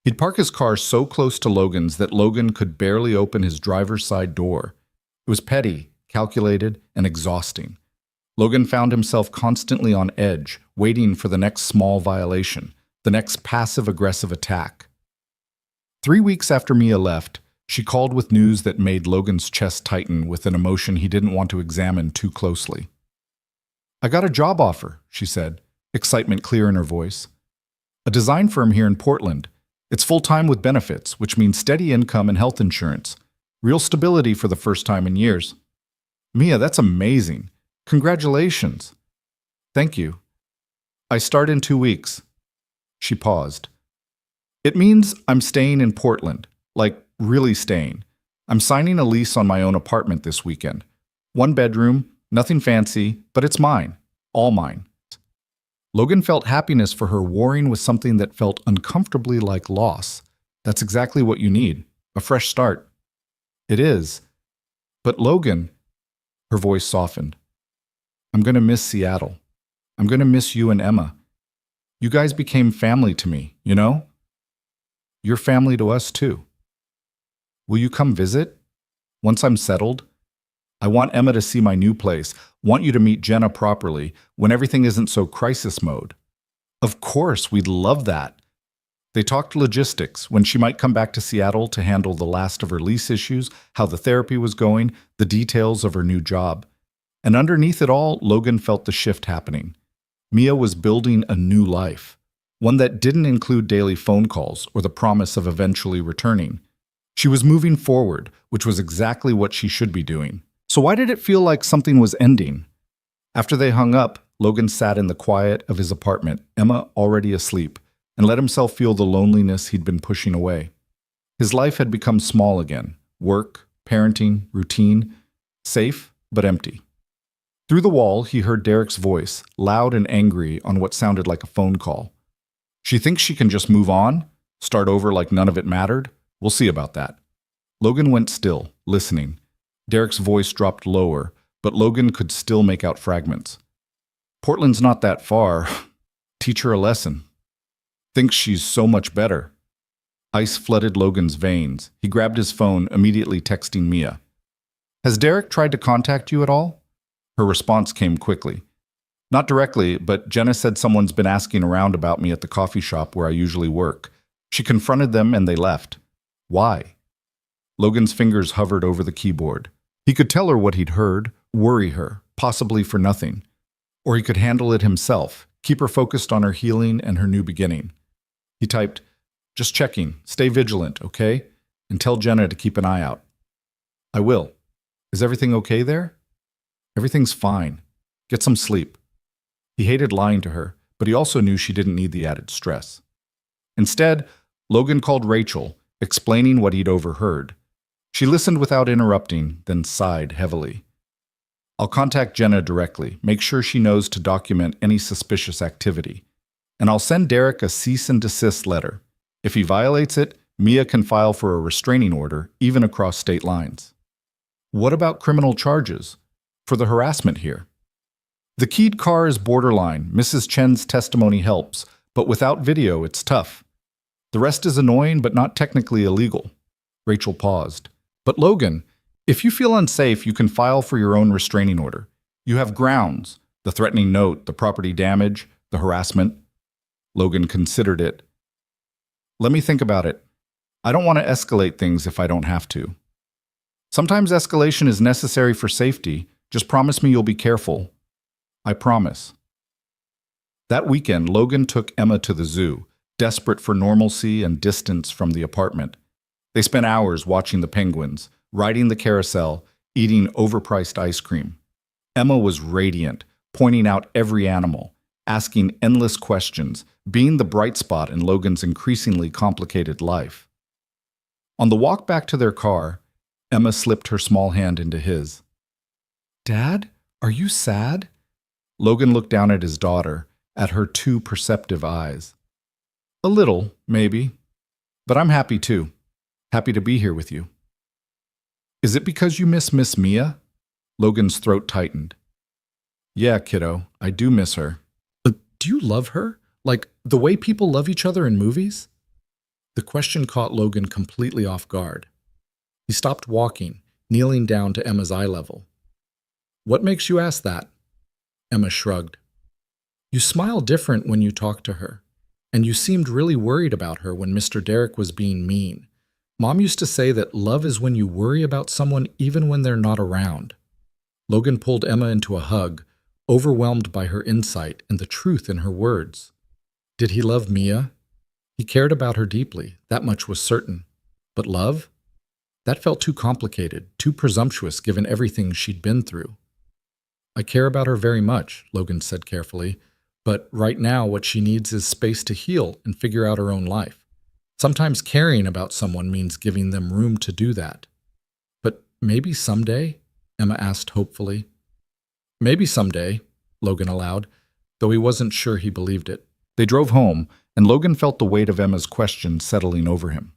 He'd park his car so close to Logan's that Logan could barely open his driver's side door. It was petty, calculated, and exhausting. Logan found himself constantly on edge, waiting for the next small violation, the next passive-aggressive attack. 3 weeks after Mia left, she called with news that made Logan's chest tighten with an emotion he didn't want to examine too closely. I got a job offer, she said, excitement clear in her voice. A design firm here in Portland. It's full-time with benefits, which means steady income and health insurance. Real stability for the first time in years. Mia, that's amazing. Congratulations. Thank you. I start in 2 weeks. She paused. It means I'm staying in Portland, like really staying. I'm signing a lease on my own apartment this weekend. 1 bedroom, nothing fancy, but it's mine. All mine. Logan felt happiness for her warring with something that felt uncomfortably like loss. That's exactly what you need. A fresh start. It is. But Logan, her voice softened. I'm going to miss Seattle. I'm going to miss you and Emma. You guys became family to me, you know? You're family to us too. Will you come visit? Once I'm settled? I want Emma to see my new place, want you to meet Jenna properly, when everything isn't so crisis mode. Of course, we'd love that. They talked logistics, when she might come back to Seattle to handle the last of her lease issues, how the therapy was going, the details of her new job. And underneath it all, Logan felt the shift happening. Mia was building a new life, one that didn't include daily phone calls or the promise of eventually returning. She was moving forward, which was exactly what she should be doing. So why did it feel like something was ending? After they hung up, Logan sat in the quiet of his apartment, Emma already asleep, and let himself feel the loneliness he'd been pushing away. His life had become small again. Work, parenting, routine, safe but empty. Through the wall, he heard Derek's voice, loud and angry on what sounded like a phone call. She thinks she can just move on? Start over like none of it mattered? We'll see about that. Logan went still, listening. Derek's voice dropped lower, but Logan could still make out fragments. Portland's not that far. Teach her a lesson. Thinks she's so much better. Ice flooded Logan's veins. He grabbed his phone, immediately texting Mia. Has Derek tried to contact you at all? Her response came quickly. Not directly, but Jenna said someone's been asking around about me at the coffee shop where I usually work. She confronted them and they left. Why? Logan's fingers hovered over the keyboard. He could tell her what he'd heard, worry her, possibly for nothing. Or he could handle it himself, keep her focused on her healing and her new beginning. He typed, just checking, stay vigilant, okay? And tell Jenna to keep an eye out. I will. Is everything okay there? Everything's fine. Get some sleep. He hated lying to her, but he also knew she didn't need the added stress. Instead, Logan called Rachel, explaining what he'd overheard. She listened without interrupting, then sighed heavily. I'll contact Jenna directly, make sure she knows to document any suspicious activity. And I'll send Derek a cease and desist letter. If he violates it, Mia can file for a restraining order, even across state lines. What about criminal charges? For the harassment here? The keyed car is borderline. Mrs. Chen's testimony helps, but without video, it's tough. The rest is annoying, but not technically illegal. Rachel paused. But Logan, if you feel unsafe, you can file for your own restraining order. You have grounds, the threatening note, the property damage, the harassment. Logan considered it. Let me think about it. I don't want to escalate things if I don't have to. Sometimes escalation is necessary for safety. Just promise me you'll be careful. I promise. That weekend, Logan took Emma to the zoo, desperate for normalcy and distance from the apartment. They spent hours watching the penguins, riding the carousel, eating overpriced ice cream. Emma was radiant, pointing out every animal, asking endless questions, being the bright spot in Logan's increasingly complicated life. On the walk back to their car, Emma slipped her small hand into his. Dad, are you sad? Logan looked down at his daughter, at her too perceptive eyes. A little, maybe. But I'm happy too. Happy to be here with you. Is it because you miss Miss Mia? Logan's throat tightened. Yeah, kiddo, I do miss her. Do you love her? Like the way people love each other in movies? The question caught Logan completely off guard. He stopped walking, kneeling down to Emma's eye level. What makes you ask that? Emma shrugged. You smile different when you talk to her, and you seemed really worried about her when Mr. Derek was being mean. Mom used to say that love is when you worry about someone even when they're not around. Logan pulled Emma into a hug, overwhelmed by her insight and the truth in her words. Did he love Mia? He cared about her deeply, that much was certain. But love? That felt too complicated, too presumptuous given everything she'd been through. I care about her very much, Logan said carefully, but right now what she needs is space to heal and figure out her own life. Sometimes caring about someone means giving them room to do that. But maybe someday? Emma asked hopefully. Maybe someday, Logan allowed, though he wasn't sure he believed it. They drove home, and Logan felt the weight of Emma's question settling over him.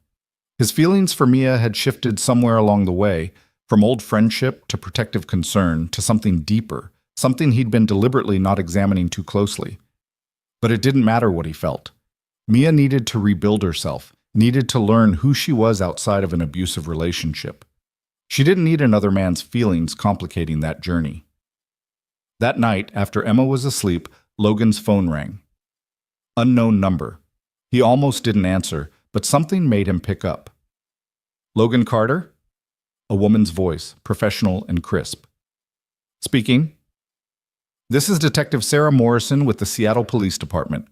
His feelings for Mia had shifted somewhere along the way, from old friendship to protective concern to something deeper, something he'd been deliberately not examining too closely. But it didn't matter what he felt. Mia needed to rebuild herself, needed to learn who she was outside of an abusive relationship. She didn't need another man's feelings complicating that journey. That night, after Emma was asleep, Logan's phone rang. Unknown number. He almost didn't answer, but something made him pick up. Logan Carter? A woman's voice, professional and crisp. Speaking. This is Detective Sarah Morrison with the Seattle Police Department.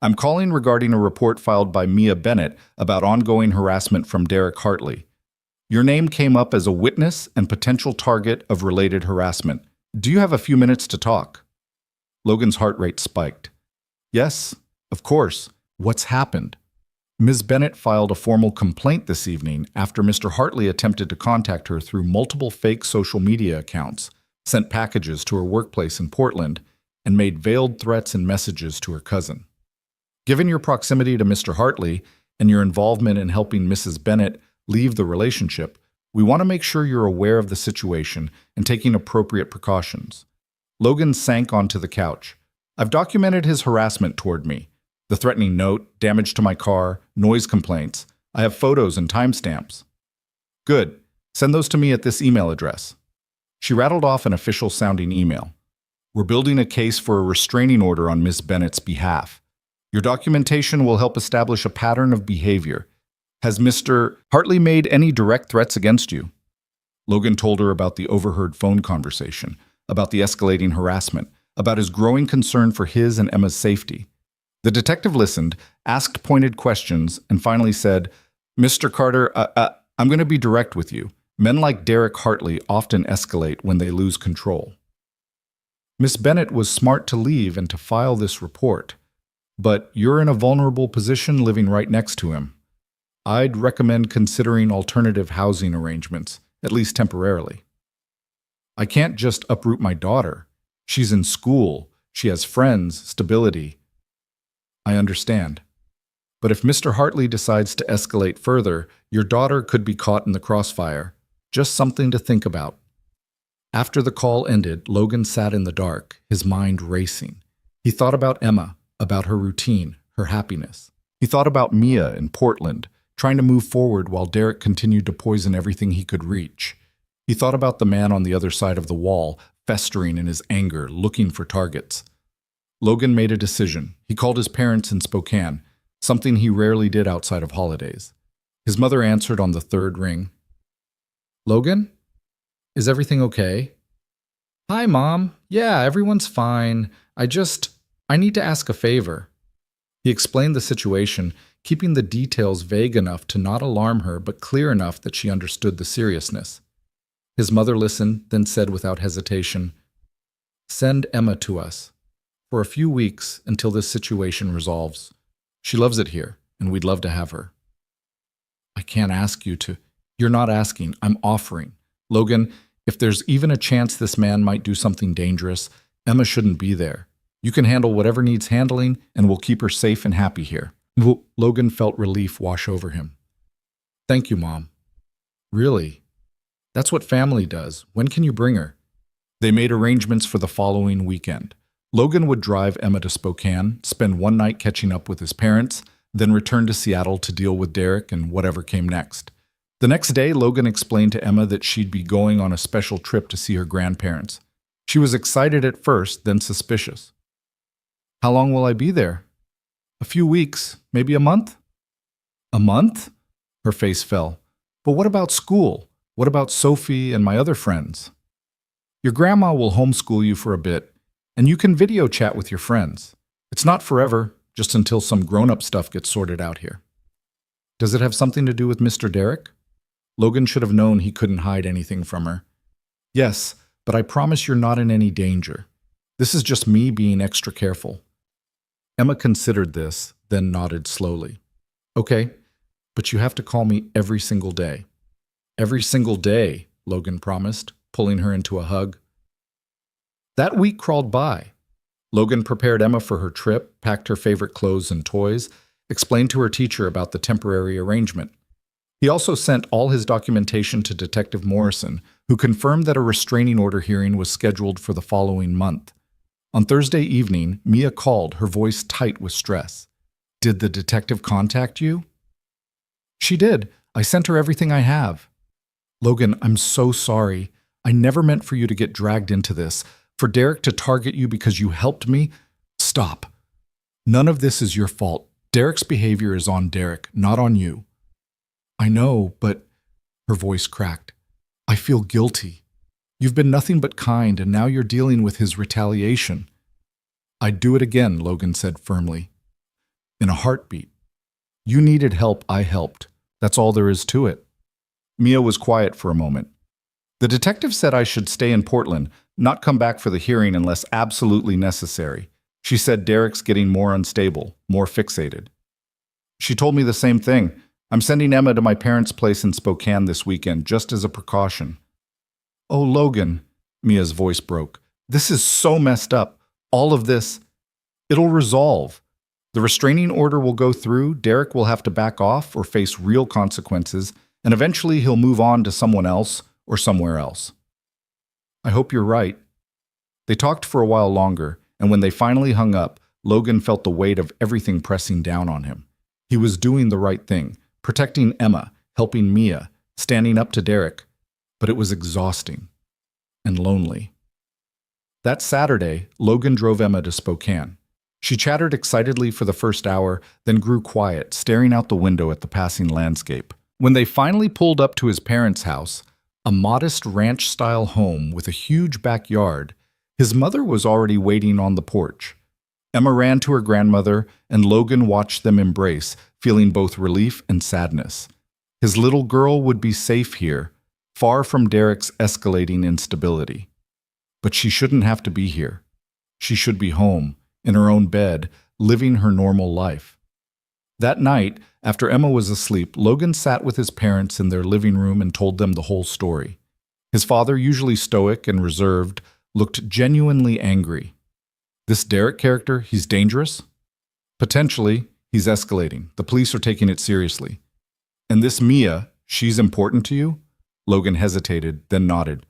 I'm calling regarding a report filed by Mia Bennett about ongoing harassment from Derek Hartley. Your name came up as a witness and potential target of related harassment. Do you have a few minutes to talk? Logan's heart rate spiked. Yes, of course. What's happened? Ms. Bennett filed a formal complaint this evening after Mr. Hartley attempted to contact her through multiple fake social media accounts, sent packages to her workplace in Portland, and made veiled threats and messages to her cousin. Given your proximity to Mr. Hartley and your involvement in helping Mrs. Bennett leave the relationship, We want to make sure you're aware of the situation and taking appropriate precautions. Logan sank onto the couch. I've documented his harassment toward me. The threatening note, damage to my car, noise complaints. I have photos and timestamps. Good. Send those to me at this email address. She rattled off an official-sounding email. We're building a case for a restraining order on Miss Bennett's behalf. Your documentation will help establish a pattern of behavior. Has Mr. Hartley made any direct threats against you? Logan told her about the overheard phone conversation, about the escalating harassment, about his growing concern for his and Emma's safety. The detective listened, asked pointed questions, and finally said, Mr. Carter, I'm going to be direct with you. Men like Derek Hartley often escalate when they lose control. Miss Bennett was smart to leave and to file this report, but you're in a vulnerable position living right next to him. I'd recommend considering alternative housing arrangements, at least temporarily. I can't just uproot my daughter. She's in school, she has friends, stability. I understand. But if Mr. Hartley decides to escalate further, your daughter could be caught in the crossfire. Just something to think about. After the call ended, Logan sat in the dark, his mind racing. He thought about Emma, about her routine, her happiness. He thought about Mia in Portland, trying to move forward while Derek continued to poison everything he could reach. He thought about the man on the other side of the wall, festering in his anger, looking for targets. Logan made a decision. He called his parents in Spokane, something he rarely did outside of holidays. His mother answered on the third ring. Logan? Is everything okay? Hi, Mom. Yeah, everyone's fine. I need to ask a favor. He explained the situation, keeping the details vague enough to not alarm her, but clear enough that she understood the seriousness. His mother listened, then said without hesitation, Send Emma to us. For a few weeks until this situation resolves. She loves it here, and we'd love to have her. I can't ask you to. You're not asking, I'm offering. Logan, if there's even a chance this man might do something dangerous, Emma shouldn't be there. You can handle whatever needs handling, and we'll keep her safe and happy here. Logan felt relief wash over him. Thank you, Mom. Really? That's what family does. When can you bring her? They made arrangements for the following weekend. Logan would drive Emma to Spokane, spend one night catching up with his parents, then return to Seattle to deal with Derek and whatever came next. The next day, Logan explained to Emma that she'd be going on a special trip to see her grandparents. She was excited at first, then suspicious. How long will I be there? A few weeks, maybe a month? A month? Her face fell. But what about school? What about Sophie and my other friends? Your grandma will homeschool you for a bit, and you can video chat with your friends. It's not forever, just until some grown-up stuff gets sorted out here. Does it have something to do with Mr. Derek? Logan should have known he couldn't hide anything from her. Yes, but I promise you're not in any danger. This is just me being extra careful. Emma considered this, then nodded slowly. Okay, but you have to call me every single day. Every single day, Logan promised, pulling her into a hug. That week crawled by. Logan prepared Emma for her trip, packed her favorite clothes and toys, explained to her teacher about the temporary arrangement. He also sent all his documentation to Detective Morrison, who confirmed that a restraining order hearing was scheduled for the following month. On Thursday evening, Mia called, her voice tight with stress. Did the detective contact you? She did. I sent her everything I have. Logan, I'm so sorry. I never meant for you to get dragged into this. For Derek to target you because you helped me? Stop. None of this is your fault. Derek's behavior is on Derek, not on you. I know, but... Her voice cracked. I feel guilty. You've been nothing but kind, and now you're dealing with his retaliation. I'd do it again, Logan said firmly. In a heartbeat. You needed help, I helped. That's all there is to it. Mia was quiet for a moment. The detective said I should stay in Portland, not come back for the hearing unless absolutely necessary. She said Derek's getting more unstable, more fixated. She told me the same thing. I'm sending Emma to my parents' place in Spokane this weekend, just as a precaution. Oh, Logan, Mia's voice broke. This is so messed up. All of this, it'll resolve. The restraining order will go through, Derek will have to back off or face real consequences, and eventually he'll move on to someone else or somewhere else. I hope you're right. They talked for a while longer, and when they finally hung up, Logan felt the weight of everything pressing down on him. He was doing the right thing, protecting Emma, helping Mia, standing up to Derek, but it was exhausting and lonely. That Saturday, Logan drove Emma to Spokane. She chattered excitedly for the first hour, then grew quiet, staring out the window at the passing landscape. When they finally pulled up to his parents' house, a modest ranch-style home with a huge backyard, his mother was already waiting on the porch. Emma ran to her grandmother, and Logan watched them embrace, feeling both relief and sadness. His little girl would be safe here, far from Derek's escalating instability. But she shouldn't have to be here. She should be home, in her own bed, living her normal life. That night, after Emma was asleep, Logan sat with his parents in their living room and told them the whole story. His father, usually stoic and reserved, looked genuinely angry. This Derek character, he's dangerous? Potentially, he's escalating. The police are taking it seriously. And this Mia, she's important to you? Logan hesitated, then nodded.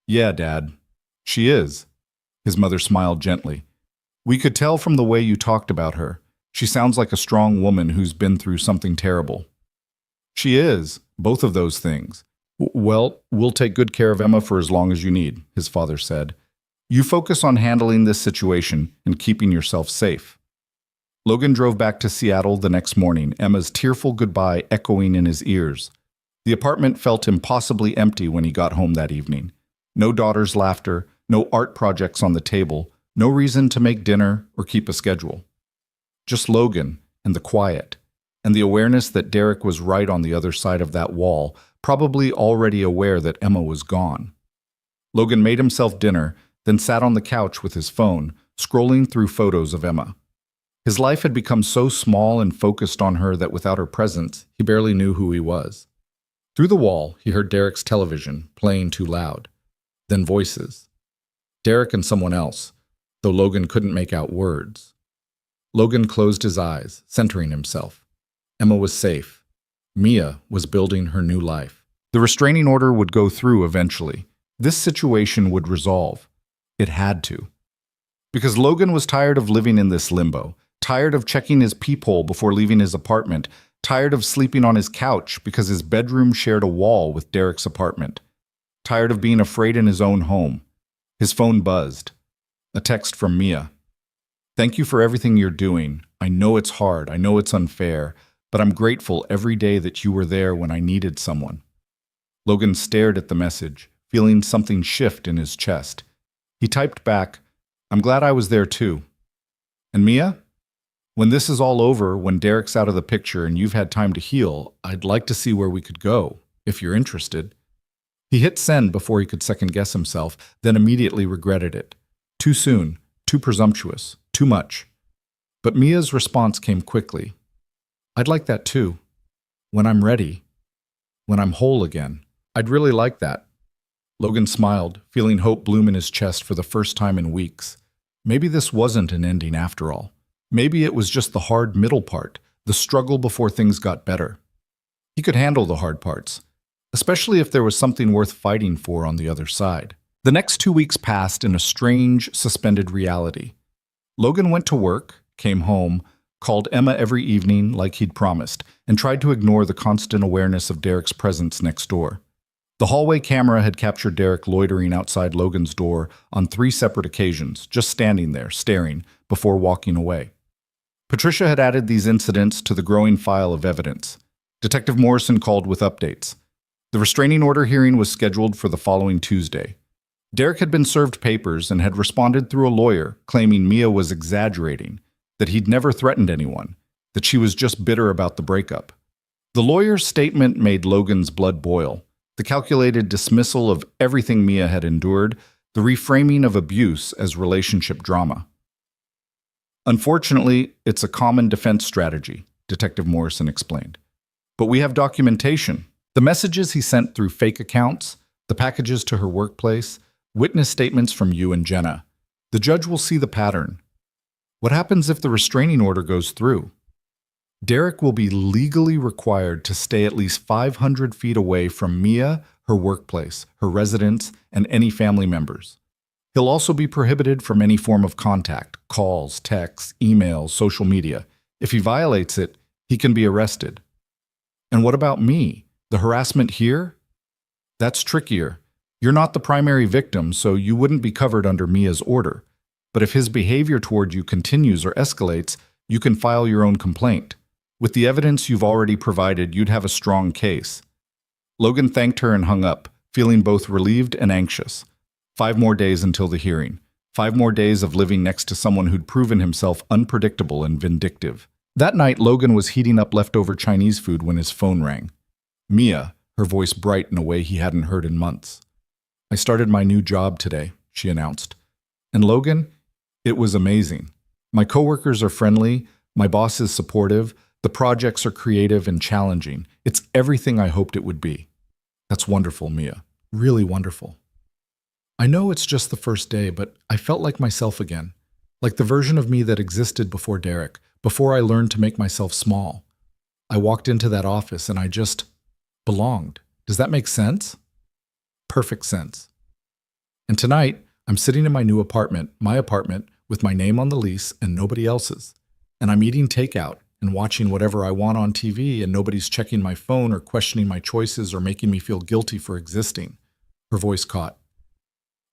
Yeah, Dad. She is. His mother smiled gently. We could tell from the way you talked about her. She sounds like a strong woman who's been through something terrible. She is, both of those things. Well, we'll take good care of Emma for as long as you need, his father said. You focus on handling this situation and keeping yourself safe. Logan drove back to Seattle the next morning, Emma's tearful goodbye echoing in his ears. The apartment felt impossibly empty when he got home that evening. No daughter's laughter, no art projects on the table, no reason to make dinner or keep a schedule. Just Logan and the quiet, and the awareness that Derek was right on the other side of that wall, probably already aware that Emma was gone. Logan made himself dinner, then sat on the couch with his phone, scrolling through photos of Emma. His life had become so small and focused on her that without her presence, he barely knew who he was. Through the wall, he heard Derek's television, playing too loud. Then voices. Derek and someone else, though Logan couldn't make out words. Logan closed his eyes, centering himself. Emma was safe. Mia was building her new life. The restraining order would go through eventually. This situation would resolve. It had to. Because Logan was tired of living in this limbo, tired of checking his peephole before leaving his apartment, tired of sleeping on his couch because his bedroom shared a wall with Derek's apartment, tired of being afraid in his own home. His phone buzzed. A text from Mia. Thank you for everything you're doing. I know it's hard. I know it's unfair. But I'm grateful every day that you were there when I needed someone. Logan stared at the message, feeling something shift in his chest. He typed back, I'm glad I was there too. And Mia? When this is all over, when Derek's out of the picture and you've had time to heal, I'd like to see where we could go, if you're interested. He hit send before he could second-guess himself, then immediately regretted it. Too soon, too presumptuous, too much. But Mia's response came quickly. I'd like that too. When I'm ready. When I'm whole again. I'd really like that. Logan smiled, feeling hope bloom in his chest for the first time in weeks. Maybe this wasn't an ending after all. Maybe it was just the hard middle part, the struggle before things got better. He could handle the hard parts, especially if there was something worth fighting for on the other side. The next 2 weeks passed in a strange, suspended reality. Logan went to work, came home, called Emma every evening like he'd promised, and tried to ignore the constant awareness of Derek's presence next door. The hallway camera had captured Derek loitering outside Logan's door on 3 separate occasions, just standing there, staring, before walking away. Patricia had added these incidents to the growing file of evidence. Detective Morrison called with updates. The restraining order hearing was scheduled for the following Tuesday. Derek had been served papers and had responded through a lawyer, claiming Mia was exaggerating, that he'd never threatened anyone, that she was just bitter about the breakup. The lawyer's statement made Logan's blood boil. The calculated dismissal of everything Mia had endured, the reframing of abuse as relationship drama. Unfortunately, it's a common defense strategy, Detective Morrison explained. But we have documentation. The messages he sent through fake accounts, the packages to her workplace, witness statements from you and Jenna. The judge will see the pattern. What happens if the restraining order goes through? Derek will be legally required to stay at least 500 feet away from Mia, her workplace, her residence, and any family members. He'll also be prohibited from any form of contact, calls, texts, emails, social media. If he violates it, he can be arrested. And what about me? The harassment here? That's trickier. You're not the primary victim, so you wouldn't be covered under Mia's order. But if his behavior toward you continues or escalates, you can file your own complaint. With the evidence you've already provided, you'd have a strong case. Logan thanked her and hung up, feeling both relieved and anxious. 5 more days until the hearing. 5 more days of living next to someone who'd proven himself unpredictable and vindictive. That night, Logan was heating up leftover Chinese food when his phone rang. Mia, her voice bright in a way he hadn't heard in months. "I started my new job today," she announced. "And Logan, it was amazing. My coworkers are friendly, my boss is supportive, the projects are creative and challenging. It's everything I hoped it would be." "That's wonderful, Mia. Really wonderful." "I know it's just the first day, but I felt like myself again. Like the version of me that existed before Derek, before I learned to make myself small. I walked into that office and I just belonged. Does that make sense?" "Perfect sense." "And tonight, I'm sitting in my new apartment, my apartment, with my name on the lease and nobody else's. And I'm eating takeout and watching whatever I want on TV, and nobody's checking my phone or questioning my choices or making me feel guilty for existing." Her voice caught.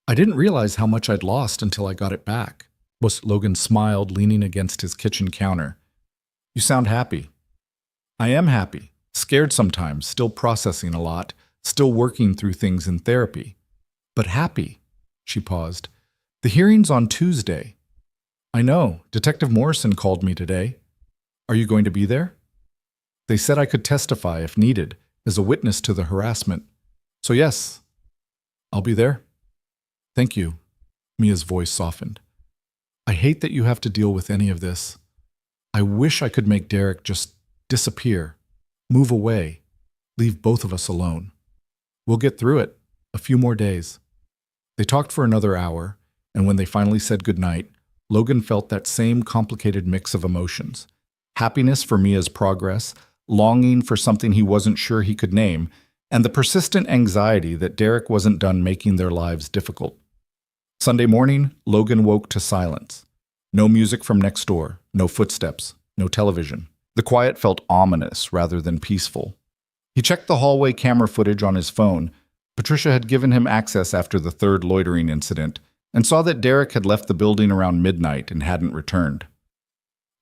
"I didn't realize how much I'd lost until I got it back." Logan smiled, leaning against his kitchen counter. "You sound happy." "I am happy. Scared sometimes, still processing a lot, still working through things in therapy. But happy." She paused. "The hearing's on Tuesday." "I know. Detective Morrison called me today." "Are you going to be there?" "They said I could testify if needed, as a witness to the harassment. So yes, I'll be there." "Thank you." Mia's voice softened. "I hate that you have to deal with any of this. I wish I could make Derek just disappear, move away, leave both of us alone. We'll get through it. A few more days." They talked for another hour, and when they finally said goodnight, Logan felt that same complicated mix of emotions. Happiness for Mia's progress, longing for something he wasn't sure he could name, and the persistent anxiety that Derek wasn't done making their lives difficult. Sunday morning, Logan woke to silence. No music from next door, no footsteps, no television. The quiet felt ominous rather than peaceful. He checked the hallway camera footage on his phone. Patricia had given him access after the third loitering incident, and saw that Derek had left the building around midnight and hadn't returned.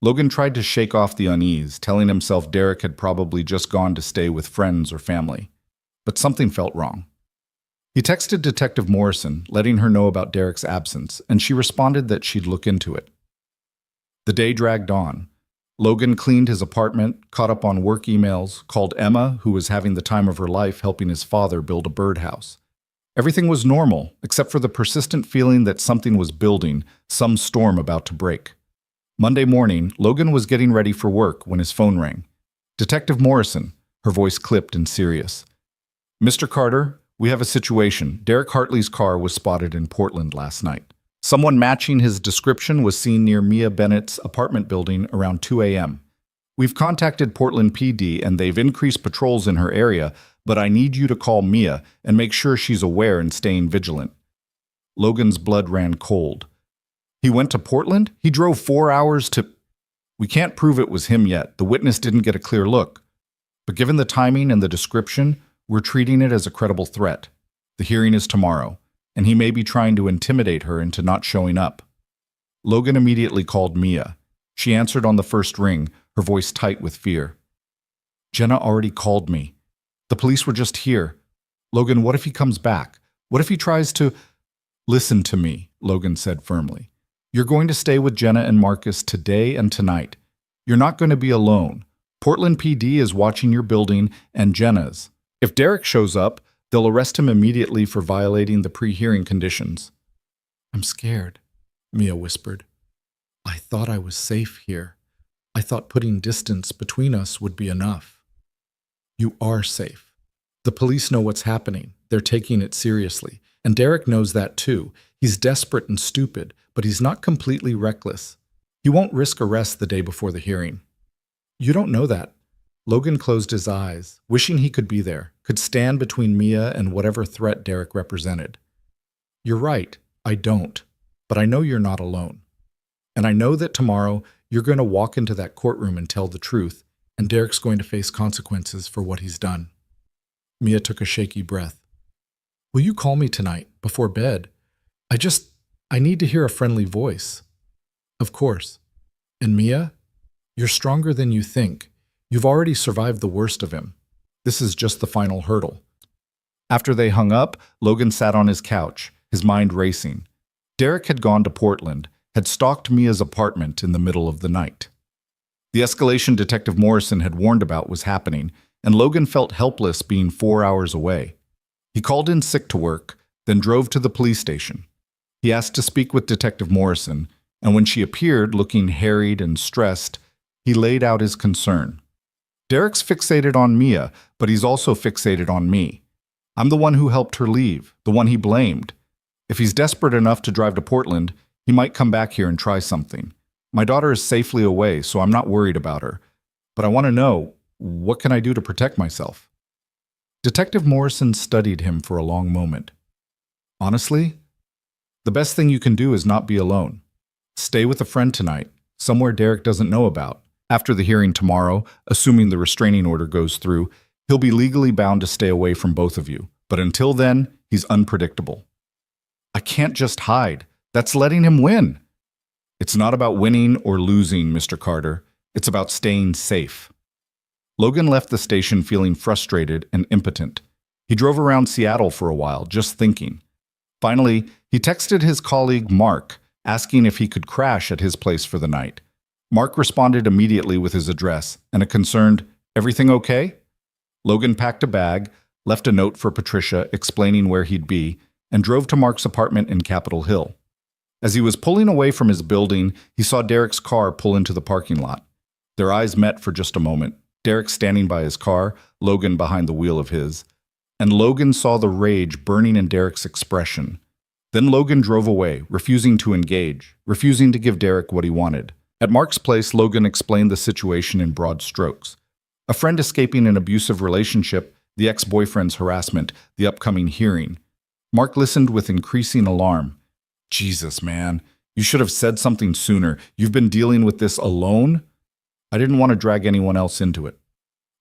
Logan tried to shake off the unease, telling himself Derek had probably just gone to stay with friends or family. But something felt wrong. He texted Detective Morrison, letting her know about Derek's absence, and she responded that she'd look into it. The day dragged on. Logan cleaned his apartment, caught up on work emails, called Emma, who was having the time of her life helping his father build a birdhouse. Everything was normal, except for the persistent feeling that something was building, some storm about to break. Monday morning, Logan was getting ready for work when his phone rang. "Detective Morrison," her voice clipped and serious. "Mr. Carter, we have a situation. Derek Hartley's car was spotted in Portland last night. Someone matching his description was seen near Mia Bennett's apartment building around 2 a.m. We've contacted Portland PD and they've increased patrols in her area, but I need you to call Mia and make sure she's aware and staying vigilant." Logan's blood ran cold. "He went to Portland? He drove 4 hours to—" "We can't prove it was him yet. The witness didn't get a clear look. But given the timing and the description, we're treating it as a credible threat. The hearing is tomorrow, and he may be trying to intimidate her into not showing up." Logan immediately called Mia. She answered on the first ring, her voice tight with fear. "Jenna already called me. The police were just here. Logan, what if he comes back? What if he tries to—" "Listen to me," Logan said firmly. "You're going to stay with Jenna and Marcus today and tonight. You're not going to be alone. Portland PD is watching your building and Jenna's. If Derek shows up, they'll arrest him immediately for violating the pre-hearing conditions." "I'm scared," Mia whispered. "I thought I was safe here. I thought putting distance between us would be enough." "You are safe. The police know what's happening. They're taking it seriously. And Derek knows that too. He's desperate and stupid, but he's not completely reckless. He won't risk arrest the day before the hearing." You don't know that. Logan closed his eyes, wishing he could be there, could stand between Mia and whatever threat Derek represented. You're right, I don't. But I know you're not alone. And I know that tomorrow you're going to walk into that courtroom and tell the truth, and Derek's going to face consequences for what he's done. Mia took a shaky breath. Will you call me tonight, before bed? I need to hear a friendly voice. Of course. And Mia, you're stronger than you think. You've already survived the worst of him. This is just the final hurdle. After they hung up, Logan sat on his couch, his mind racing. Derek had gone to Portland, had stalked Mia's apartment in the middle of the night. The escalation Detective Morrison had warned about was happening, and Logan felt helpless being 4 hours away. He called in sick to work, then drove to the police station. He asked to speak with Detective Morrison, and when she appeared, looking harried and stressed, he laid out his concern. Derek's fixated on Mia, but he's also fixated on me. I'm the one who helped her leave, the one he blamed. If he's desperate enough to drive to Portland, he might come back here and try something. My daughter is safely away, so I'm not worried about her. But I want to know, what can I do to protect myself? Detective Morrison studied him for a long moment. Honestly, the best thing you can do is not be alone. Stay with a friend tonight, somewhere Derek doesn't know about. After the hearing tomorrow, assuming the restraining order goes through, he'll be legally bound to stay away from both of you. But until then, he's unpredictable. I can't just hide. That's letting him win. It's not about winning or losing, Mr. Carter. It's about staying safe. Logan left the station feeling frustrated and impotent. He drove around Seattle for a while, just thinking. Finally, he texted his colleague Mark, asking if he could crash at his place for the night. Mark responded immediately with his address and a concerned, "Everything okay?" Logan packed a bag, left a note for Patricia explaining where he'd be, and drove to Mark's apartment in Capitol Hill. As he was pulling away from his building, he saw Derek's car pull into the parking lot. Their eyes met for just a moment, Derek standing by his car, Logan behind the wheel of his. And Logan saw the rage burning in Derek's expression. Then Logan drove away, refusing to engage, refusing to give Derek what he wanted. At Mark's place, Logan explained the situation in broad strokes. A friend escaping an abusive relationship, the ex-boyfriend's harassment, the upcoming hearing. Mark listened with increasing alarm. Jesus, man, you should have said something sooner. You've been dealing with this alone? I didn't want to drag anyone else into it.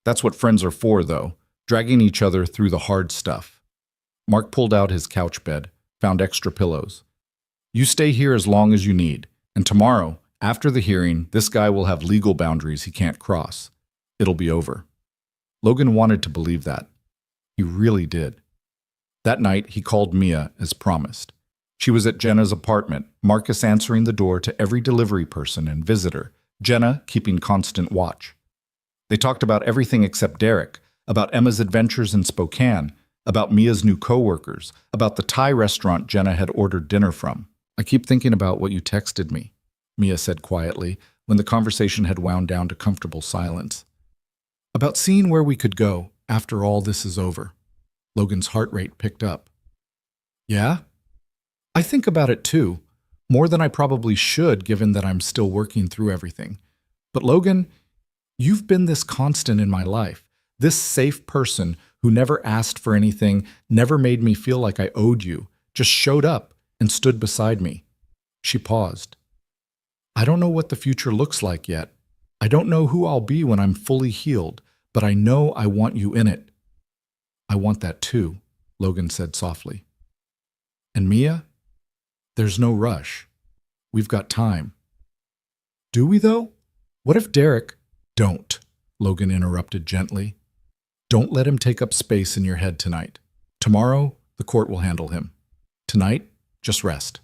That's what friends are for, though, dragging each other through the hard stuff. Mark pulled out his couch bed, found extra pillows. You stay here as long as you need, and tomorrow, after the hearing, this guy will have legal boundaries he can't cross. It'll be over. Logan wanted to believe that. He really did. That night, he called Mia as promised. She was at Jenna's apartment, Marcus answering the door to every delivery person and visitor, Jenna keeping constant watch. They talked about everything except Derek, about Emma's adventures in Spokane, about Mia's new coworkers, about the Thai restaurant Jenna had ordered dinner from. I keep thinking about what you texted me, Mia said quietly, when the conversation had wound down to comfortable silence. About seeing where we could go after all this is over. Logan's heart rate picked up. Yeah? I think about it too, more than I probably should given that I'm still working through everything. But Logan, you've been this constant in my life, this safe person who never asked for anything, never made me feel like I owed you, just showed up and stood beside me. She paused. I don't know what the future looks like yet. I don't know who I'll be when I'm fully healed, but I know I want you in it. I want that too, Logan said softly. And Mia? There's no rush. We've got time. Do we, though? What if Derek— Don't, Logan interrupted gently. Don't let him take up space in your head tonight. Tomorrow, the court will handle him. Tonight, just rest.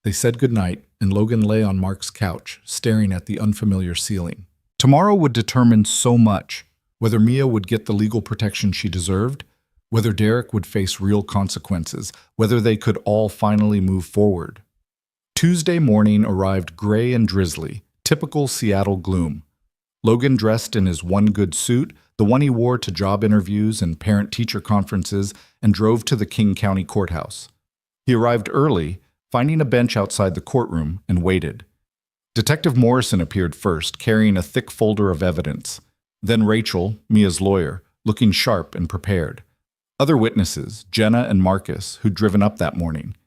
They said goodnight, and Logan lay on Mark's couch, staring at the unfamiliar ceiling. Tomorrow would determine so much, whether Mia would get the legal protection she deserved, whether Derek would face real consequences, whether they could all finally move forward. Tuesday morning arrived gray and drizzly, typical Seattle gloom. Logan dressed in his one good suit, the one he wore to job interviews and parent-teacher conferences, and drove to the King County Courthouse. He arrived early, finding a bench outside the courtroom, and waited. Detective Morrison appeared first, carrying a thick folder of evidence. Then Rachel, Mia's lawyer, looking sharp and prepared. Other witnesses, Jenna and Marcus, who'd driven up that morning.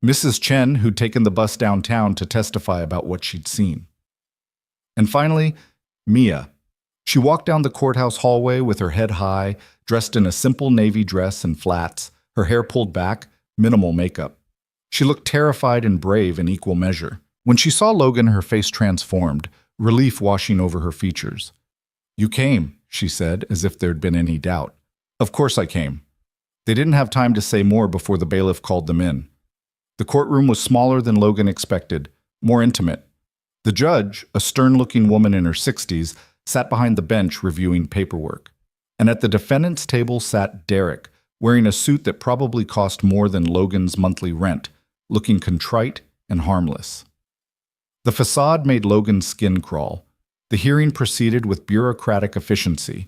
Mrs. Chen, who'd taken the bus downtown to testify about what she'd seen. And finally, Mia. She walked down the courthouse hallway with her head high, dressed in a simple navy dress and flats, her hair pulled back, minimal makeup. She looked terrified and brave in equal measure. When she saw Logan, her face transformed, relief washing over her features. "You came," she said, as if there'd been any doubt. "Of course I came." They didn't have time to say more before the bailiff called them in. The courtroom was smaller than Logan expected, more intimate. The judge, a stern-looking woman in her 60s, sat behind the bench reviewing paperwork. And at the defendant's table sat Derek, wearing a suit that probably cost more than Logan's monthly rent, looking contrite and harmless. The facade made Logan's skin crawl. The hearing proceeded with bureaucratic efficiency.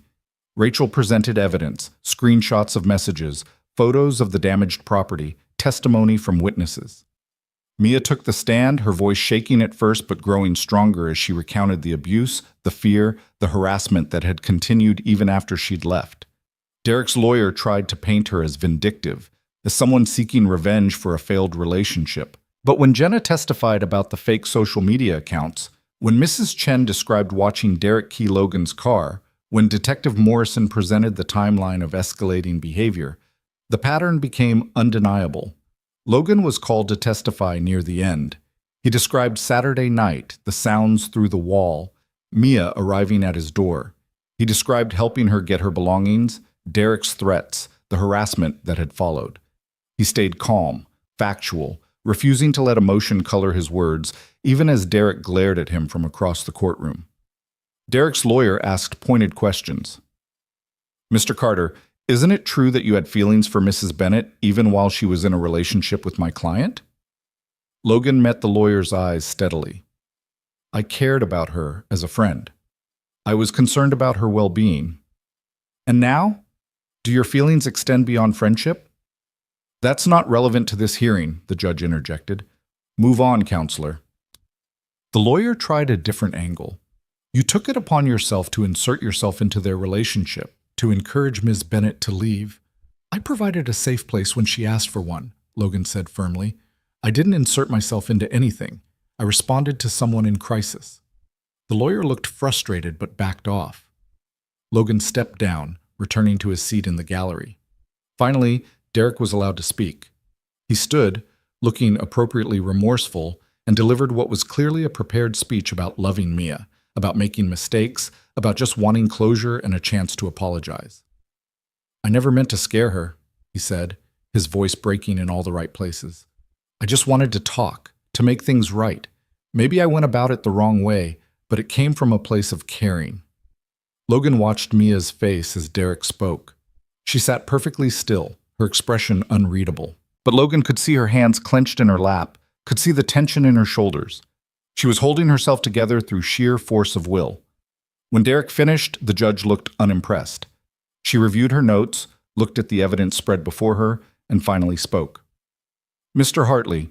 Rachel presented evidence, screenshots of messages, photos of the damaged property, testimony from witnesses. Mia took the stand, her voice shaking at first but growing stronger as she recounted the abuse, the fear, the harassment that had continued even after she'd left. Derek's lawyer tried to paint her as vindictive, as someone seeking revenge for a failed relationship. But when Jenna testified about the fake social media accounts, when Mrs. Chen described watching Derek key Logan's car, when Detective Morrison presented the timeline of escalating behavior, the pattern became undeniable. Logan was called to testify near the end. He described Saturday night, the sounds through the wall, Mia arriving at his door. He described helping her get her belongings, Derek's threats, the harassment that had followed. He stayed calm, factual, refusing to let emotion color his words, even as Derek glared at him from across the courtroom. Derek's lawyer asked pointed questions. "Mr. Carter, isn't it true that you had feelings for Mrs. Bennett even while she was in a relationship with my client?" Logan met the lawyer's eyes steadily. "I cared about her as a friend. I was concerned about her well-being. And now? Do your feelings extend beyond friendship?" "That's not relevant to this hearing," the judge interjected. "Move on, counselor." The lawyer tried a different angle. "You took it upon yourself to insert yourself into their relationship, to encourage Ms. Bennett to leave." "I provided a safe place when she asked for one," Logan said firmly. "I didn't insert myself into anything. I responded to someone in crisis." The lawyer looked frustrated but backed off. Logan stepped down, returning to his seat in the gallery. Finally, Derek was allowed to speak. He stood, looking appropriately remorseful, and delivered what was clearly a prepared speech about loving Mia, about making mistakes, about just wanting closure and a chance to apologize. "I never meant to scare her," he said, his voice breaking in all the right places. "I just wanted to talk, to make things right. Maybe I went about it the wrong way, but it came from a place of caring." Logan watched Mia's face as Derek spoke. She sat perfectly still, her expression unreadable. But Logan could see her hands clenched in her lap, could see the tension in her shoulders. She was holding herself together through sheer force of will. When Derek finished, the judge looked unimpressed. She reviewed her notes, looked at the evidence spread before her, and finally spoke. "Mr. Hartley,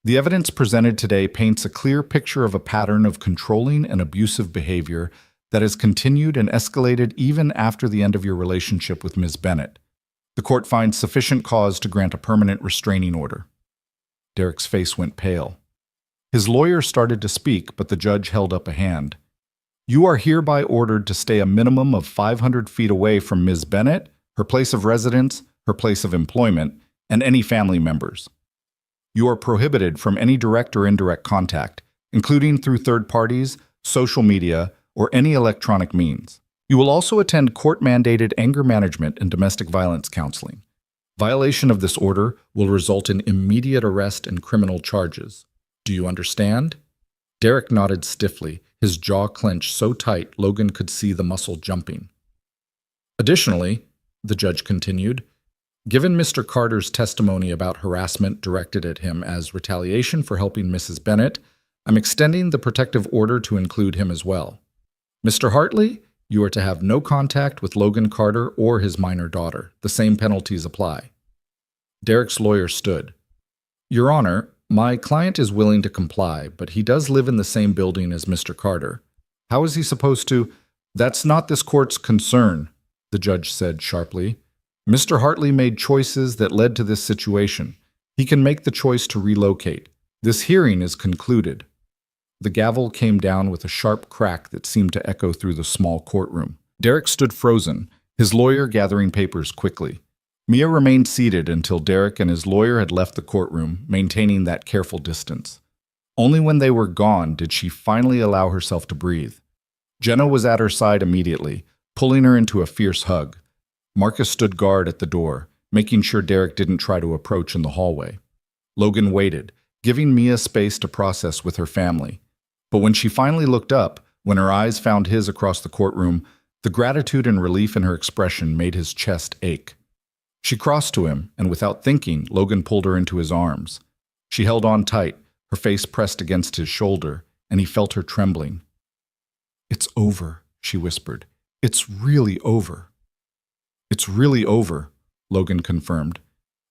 the evidence presented today paints a clear picture of a pattern of controlling and abusive behavior that has continued and escalated even after the end of your relationship with Ms. Bennett. The court finds sufficient cause to grant a permanent restraining order." Derek's face went pale. His lawyer started to speak, but the judge held up a hand. "You are hereby ordered to stay a minimum of 500 feet away from Ms. Bennett, her place of residence, her place of employment, and any family members. You are prohibited from any direct or indirect contact, including through third parties, social media, or any electronic means. You will also attend court-mandated anger management and domestic violence counseling. Violation of this order will result in immediate arrest and criminal charges. Do you understand?" Derek nodded stiffly, his jaw clenched so tight Logan could see the muscle jumping. "Additionally," the judge continued, "given Mr. Carter's testimony about harassment directed at him as retaliation for helping Mrs. Bennett, I'm extending the protective order to include him as well. Mr. Hartley, you are to have no contact with Logan Carter or his minor daughter. The same penalties apply." Derek's lawyer stood. "Your Honor, My client is willing to comply, but he does live in the same building as Mr. Carter. How is he supposed to? That's not this court's concern, the judge said sharply. Mr. Hartley made choices that led to this situation. He can make the choice to relocate. This hearing is concluded. The gavel came down with a sharp crack that seemed to echo through the small courtroom. Derek stood frozen, his lawyer gathering papers quickly. Mia remained seated until Derek and his lawyer had left the courtroom, maintaining that careful distance. Only when they were gone did she finally allow herself to breathe. Jenna was at her side immediately, pulling her into a fierce hug. Marcus stood guard at the door, making sure Derek didn't try to approach in the hallway. Logan waited, giving Mia space to process with her family. But when she finally looked up, when her eyes found his across the courtroom, the gratitude and relief in her expression made his chest ache. She crossed to him, and without thinking, Logan pulled her into his arms. She held on tight, her face pressed against his shoulder, and he felt her trembling. "It's over," she whispered. "It's really over." "It's really over," Logan confirmed.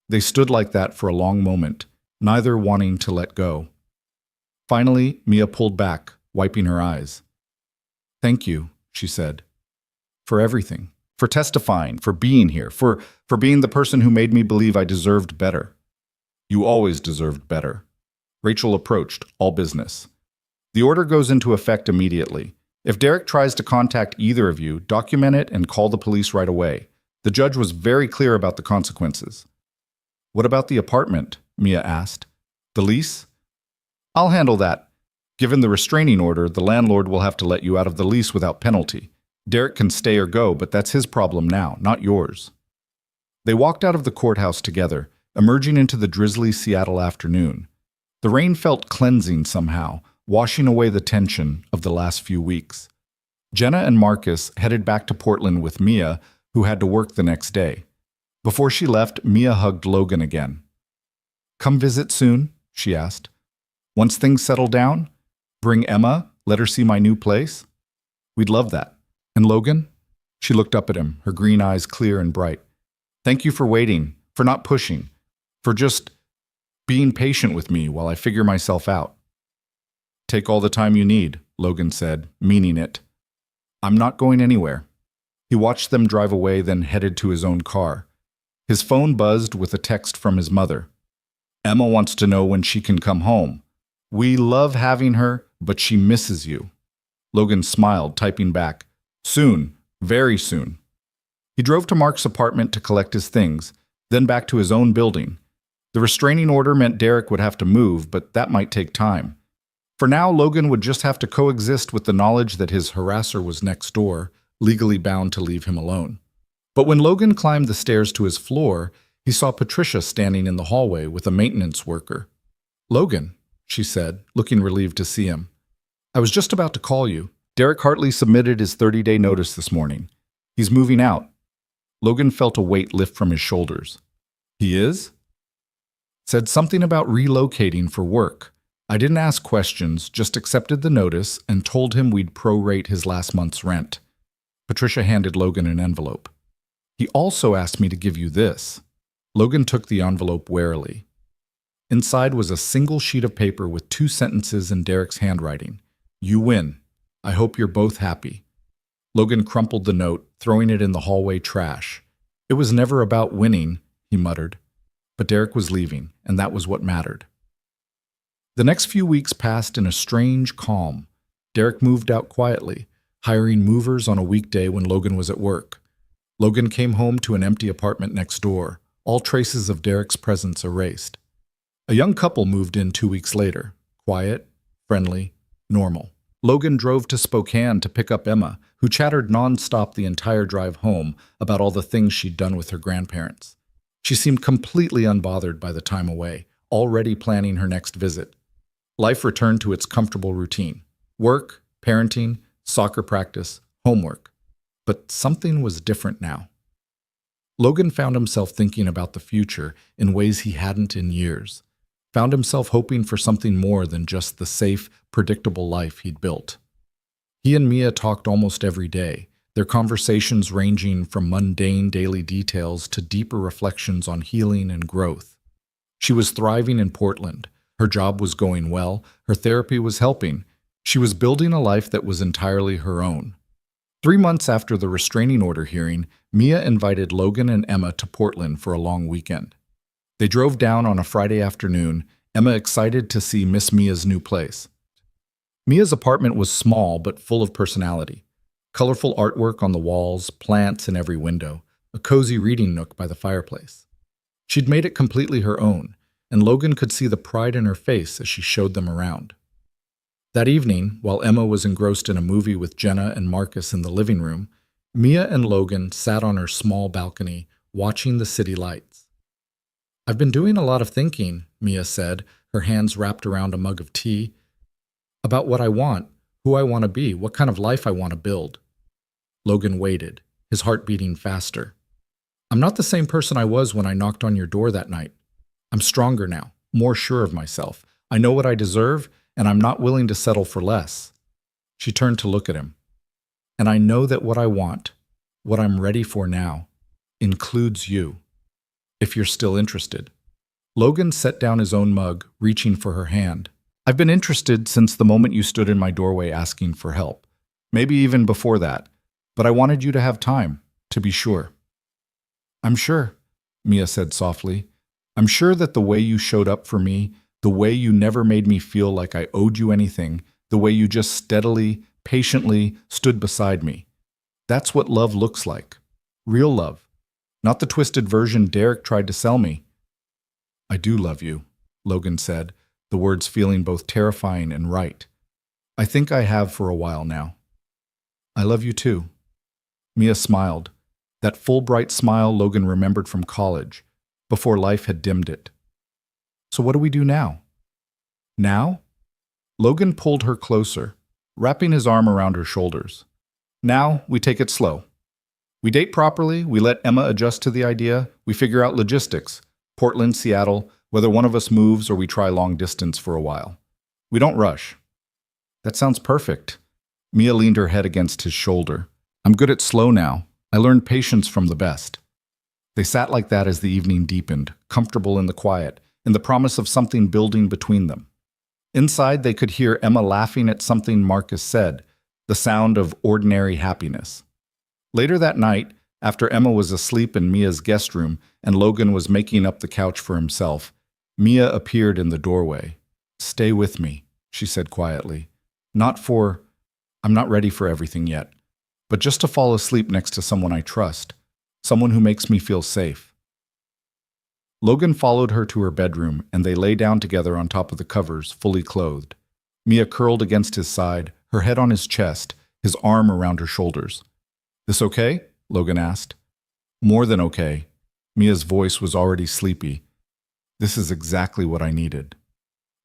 They stood like that for a long moment, neither wanting to let go. Finally, Mia pulled back, wiping her eyes. "Thank you," she said, "for everything. For testifying, for being here, for being the person who made me believe I deserved better." "You always deserved better." Rachel approached, all business. "The order goes into effect immediately. If Derek tries to contact either of you, document it and call the police right away. The judge was very clear about the consequences." "What about the apartment?" Mia asked. "The lease?" "I'll handle that. Given the restraining order, the landlord will have to let you out of the lease without penalty. Derek can stay or go, but that's his problem now, not yours." They walked out of the courthouse together, emerging into the drizzly Seattle afternoon. The rain felt cleansing somehow, washing away the tension of the last few weeks. Jenna and Marcus headed back to Portland with Mia, who had to work the next day. Before she left, Mia hugged Logan again. "Come visit soon?" she asked. "Once things settle down? Bring Emma, let her see my new place? We'd love that. And Logan?" She looked up at him, her green eyes clear and bright. "Thank you for waiting, for not pushing, for just being patient with me while I figure myself out." "Take all the time you need," Logan said, meaning it. "I'm not going anywhere." He watched them drive away, then headed to his own car. His phone buzzed with a text from his mother. "Emma wants to know when she can come home. We love having her, but she misses you." Logan smiled, typing back, "Soon, very soon." He drove to Mark's apartment to collect his things, then back to his own building. The restraining order meant Derek would have to move, but that might take time. For now, Logan would just have to coexist with the knowledge that his harasser was next door, legally bound to leave him alone. But when Logan climbed the stairs to his floor, he saw Patricia standing in the hallway with a maintenance worker. "Logan," she said, looking relieved to see him. "I was just about to call you. Derek Hartley submitted his 30-day notice this morning. He's moving out." Logan felt a weight lift from his shoulders. "He is?" "Said something about relocating for work. I didn't ask questions, just accepted the notice and told him we'd prorate his last month's rent." Patricia handed Logan an envelope. "He also asked me to give you this." Logan took the envelope warily. Inside was a single sheet of paper with 2 sentences in Derek's handwriting. "You win. I hope you're both happy." Logan crumpled the note, throwing it in the hallway trash. "It was never about winning," he muttered. But Derek was leaving, and that was what mattered. The next few weeks passed in a strange calm. Derek moved out quietly, hiring movers on a weekday when Logan was at work. Logan came home to an empty apartment next door, all traces of Derek's presence erased. A young couple moved in 2 weeks later, quiet, friendly, normal. Logan drove to Spokane to pick up Emma, who chattered nonstop the entire drive home about all the things she'd done with her grandparents. She seemed completely unbothered by the time away, already planning her next visit. Life returned to its comfortable routine. Work, parenting, soccer practice, homework. But something was different now. Logan found himself thinking about the future in ways he hadn't in years. Found himself hoping for something more than just the safe, predictable life he'd built. He and Mia talked almost every day, their conversations ranging from mundane daily details to deeper reflections on healing and growth. She was thriving in Portland, Her job was going well, her therapy was helping. She was building a life that was entirely her own. 3 months after the restraining order hearing, Mia invited Logan and Emma to Portland for a long weekend. They drove down on a Friday afternoon, Emma excited to see Miss Mia's new place. Mia's apartment was small but full of personality. Colorful artwork on the walls, plants in every window, a cozy reading nook by the fireplace. She'd made it completely her own, and Logan could see the pride in her face as she showed them around. That evening, while Emma was engrossed in a movie with Jenna and Marcus in the living room, Mia and Logan sat on her small balcony, watching the city lights. "I've been doing a lot of thinking," Mia said, her hands wrapped around a mug of tea, "about what I want, who I want to be, what kind of life I want to build." Logan waited, his heart beating faster. "I'm not the same person I was when I knocked on your door that night. I'm stronger now, more sure of myself. I know what I deserve, and I'm not willing to settle for less." She turned to look at him. "And I know that what I want, what I'm ready for now, includes you, if you're still interested." Logan set down his own mug, reaching for her hand. "I've been interested since the moment you stood in my doorway asking for help. Maybe even before that. But I wanted you to have time, to be sure." "I'm sure," Mia said softly. "I'm sure that the way you showed up for me, the way you never made me feel like I owed you anything, the way you just steadily, patiently stood beside me. That's what love looks like. Real love. Not the twisted version Derek tried to sell me." "I do love you," Logan said, the words feeling both terrifying and right. "I think I have for a while now." "I love you too." Mia smiled, that full bright smile Logan remembered from college, before life had dimmed it. "So what do we do now?" "Now?" Logan pulled her closer, wrapping his arm around her shoulders. "Now we take it slow. We date properly, we let Emma adjust to the idea, we figure out logistics, Portland, Seattle, whether one of us moves or we try long distance for a while. We don't rush." "That sounds perfect." Mia leaned her head against his shoulder. "I'm good at slow now. I learned patience from the best." They sat like that as the evening deepened, comfortable in the quiet, in the promise of something building between them. Inside, they could hear Emma laughing at something Marcus said, the sound of ordinary happiness. Later that night, after Emma was asleep in Mia's guest room and Logan was making up the couch for himself, Mia appeared in the doorway. "Stay with me," she said quietly. I'm not ready for everything yet, but just to fall asleep next to someone I trust, someone who makes me feel safe." Logan followed her to her bedroom, and they lay down together on top of the covers, fully clothed. Mia curled against his side, her head on his chest, his arm around her shoulders. "This okay?" Logan asked. "More than okay." Mia's voice was already sleepy. "This is exactly what I needed."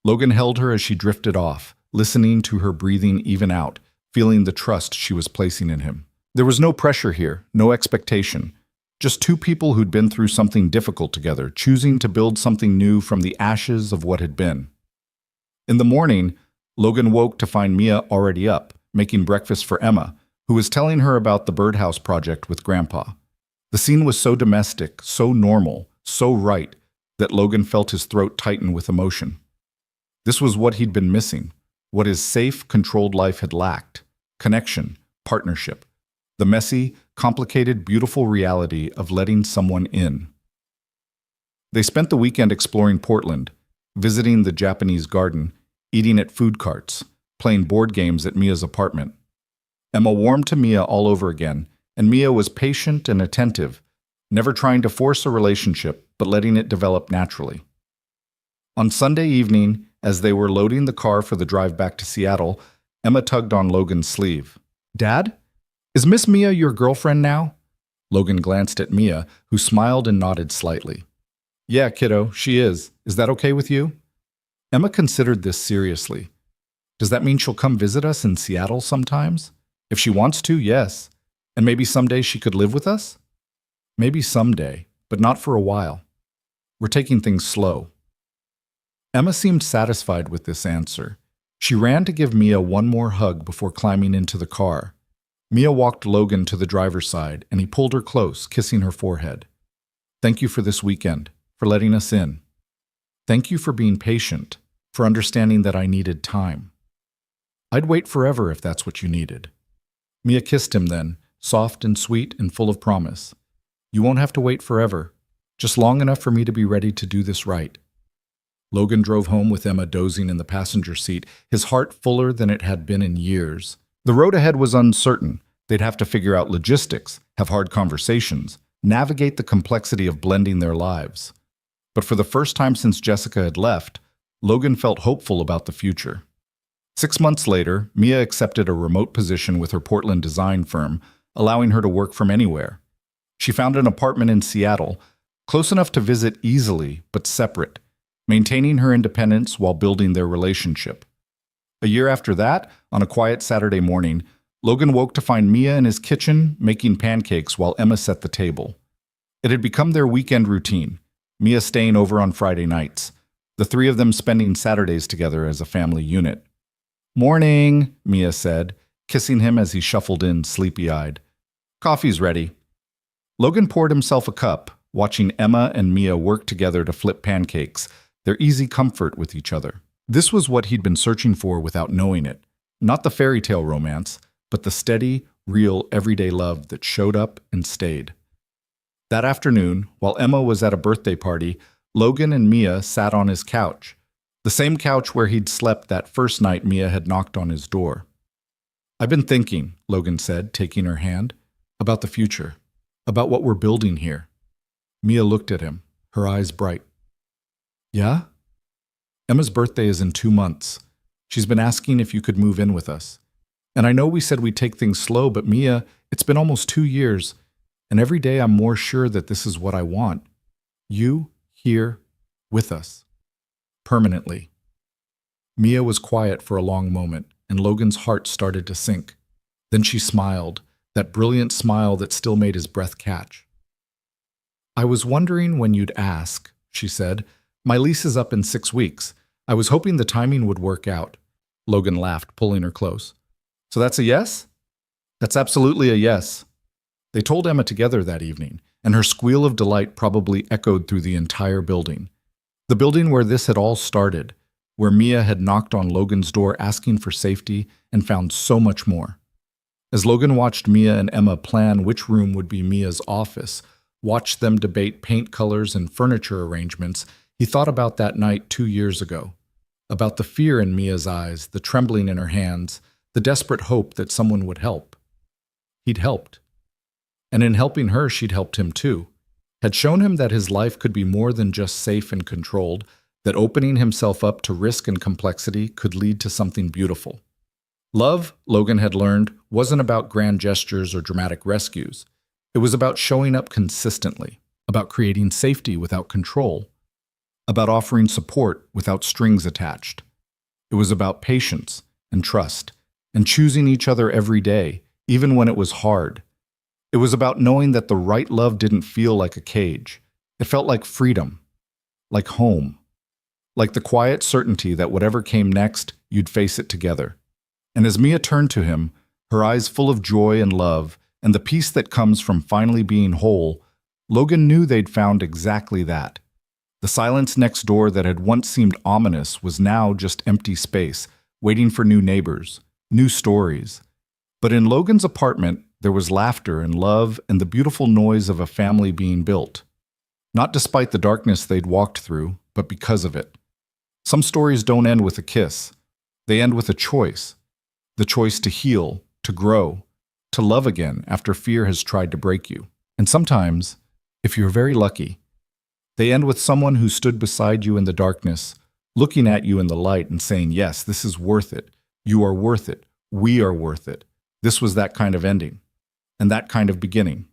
Logan held her as she drifted off, listening to her breathing even out, feeling the trust she was placing in him. There was no pressure here, no expectation. Just two people who'd been through something difficult together, choosing to build something new from the ashes of what had been. In the morning, Logan woke to find Mia already up, making breakfast for Emma, who was telling her about the birdhouse project with Grandpa. The scene was so domestic, so normal, so right, that Logan felt his throat tighten with emotion. This was what he'd been missing, what his safe, controlled life had lacked: connection, partnership, the messy, complicated, beautiful reality of letting someone in. They spent the weekend exploring Portland, visiting the Japanese garden, eating at food carts, playing board games at Mia's apartment. Emma warmed to Mia all over again, and Mia was patient and attentive, never trying to force a relationship, but letting it develop naturally. On Sunday evening, as they were loading the car for the drive back to Seattle, Emma tugged on Logan's sleeve. "Dad? Is Miss Mia your girlfriend now?" Logan glanced at Mia, who smiled and nodded slightly. "Yeah, kiddo, she is. Is that okay with you?" Emma considered this seriously. "Does that mean she'll come visit us in Seattle sometimes?" "If she wants to, yes. And maybe someday she could live with us?" "Maybe someday, but not for a while. We're taking things slow." Emma seemed satisfied with this answer. She ran to give Mia one more hug before climbing into the car. Mia walked Logan to the driver's side, and he pulled her close, kissing her forehead. "Thank you for this weekend, for letting us in. Thank you for being patient. for understanding that I needed time. I'd wait forever if that's what you needed. Mia kissed him then, soft and sweet and full of promise. You won't have to wait forever, just long enough for me to be ready to do this right. Logan drove home with Emma dozing in the passenger seat, his heart fuller than it had been in years. The road ahead was uncertain. They'd have to figure out logistics, have hard conversations, navigate the complexity of blending their lives. But for the first time since Jessica had left, Logan felt hopeful about the future. 6 months later, Mia accepted a remote position with her Portland design firm, allowing her to work from anywhere. She found an apartment in Seattle, close enough to visit easily, but separate, maintaining her independence while building their relationship. A year after that, on a quiet Saturday morning, Logan woke to find Mia in his kitchen making pancakes while Emma set the table. It had become their weekend routine, Mia staying over on Friday nights, the three of them spending Saturdays together as a family unit. "Morning," Mia said, kissing him as he shuffled in, sleepy-eyed. "Coffee's ready." Logan poured himself a cup, watching Emma and Mia work together to flip pancakes, their easy comfort with each other. This was what he'd been searching for without knowing it. Not the fairy tale romance, but the steady, real, everyday love that showed up and stayed. That afternoon, while Emma was at a birthday party, Logan and Mia sat on his couch, the same couch where he'd slept that first night Mia had knocked on his door. "I've been thinking," Logan said, taking her hand, "about the future, about what we're building here." Mia looked at him, her eyes bright. "Yeah?" "Emma's birthday is in 2 months. She's been asking if you could move in with us. And I know we said we'd take things slow, but Mia, it's been almost 2 years, and every day I'm more sure that this is what I want. You, here, with us. Permanently." Mia was quiet for a long moment, and Logan's heart started to sink. Then she smiled, that brilliant smile that still made his breath catch. "I was wondering when you'd ask," she said. "My lease is up in 6 weeks. I was hoping the timing would work out." Logan laughed, pulling her close. "So that's a yes?" "That's absolutely a yes." They told Emma together that evening, and her squeal of delight probably echoed through the entire building. The building where this had all started, where Mia had knocked on Logan's door asking for safety and found so much more. As Logan watched Mia and Emma plan which room would be Mia's office, watched them debate paint colors and furniture arrangements, he thought about that night 2 years ago, about the fear in Mia's eyes, the trembling in her hands, the desperate hope that someone would help. He'd helped. And in helping her, she'd helped him too, had shown him that his life could be more than just safe and controlled, that opening himself up to risk and complexity could lead to something beautiful. Love, Logan had learned, wasn't about grand gestures or dramatic rescues. It was about showing up consistently, about creating safety without control, about offering support without strings attached. It was about patience and trust, and choosing each other every day, even when it was hard. It was about knowing that the right love didn't feel like a cage. It felt like freedom, like home, like the quiet certainty that whatever came next, you'd face it together. And as Mia turned to him, her eyes full of joy and love, and the peace that comes from finally being whole, Logan knew they'd found exactly that. The silence next door that had once seemed ominous was now just empty space, waiting for new neighbors, new stories. But in Logan's apartment, there was laughter and love and the beautiful noise of a family being built. Not despite the darkness they'd walked through, but because of it. Some stories don't end with a kiss. They end with a choice. The choice to heal, to grow, to love again after fear has tried to break you. And sometimes, if you're very lucky, they end with someone who stood beside you in the darkness, looking at you in the light and saying, "Yes, this is worth it. You are worth it. We are worth it." This was that kind of ending, and that kind of beginning.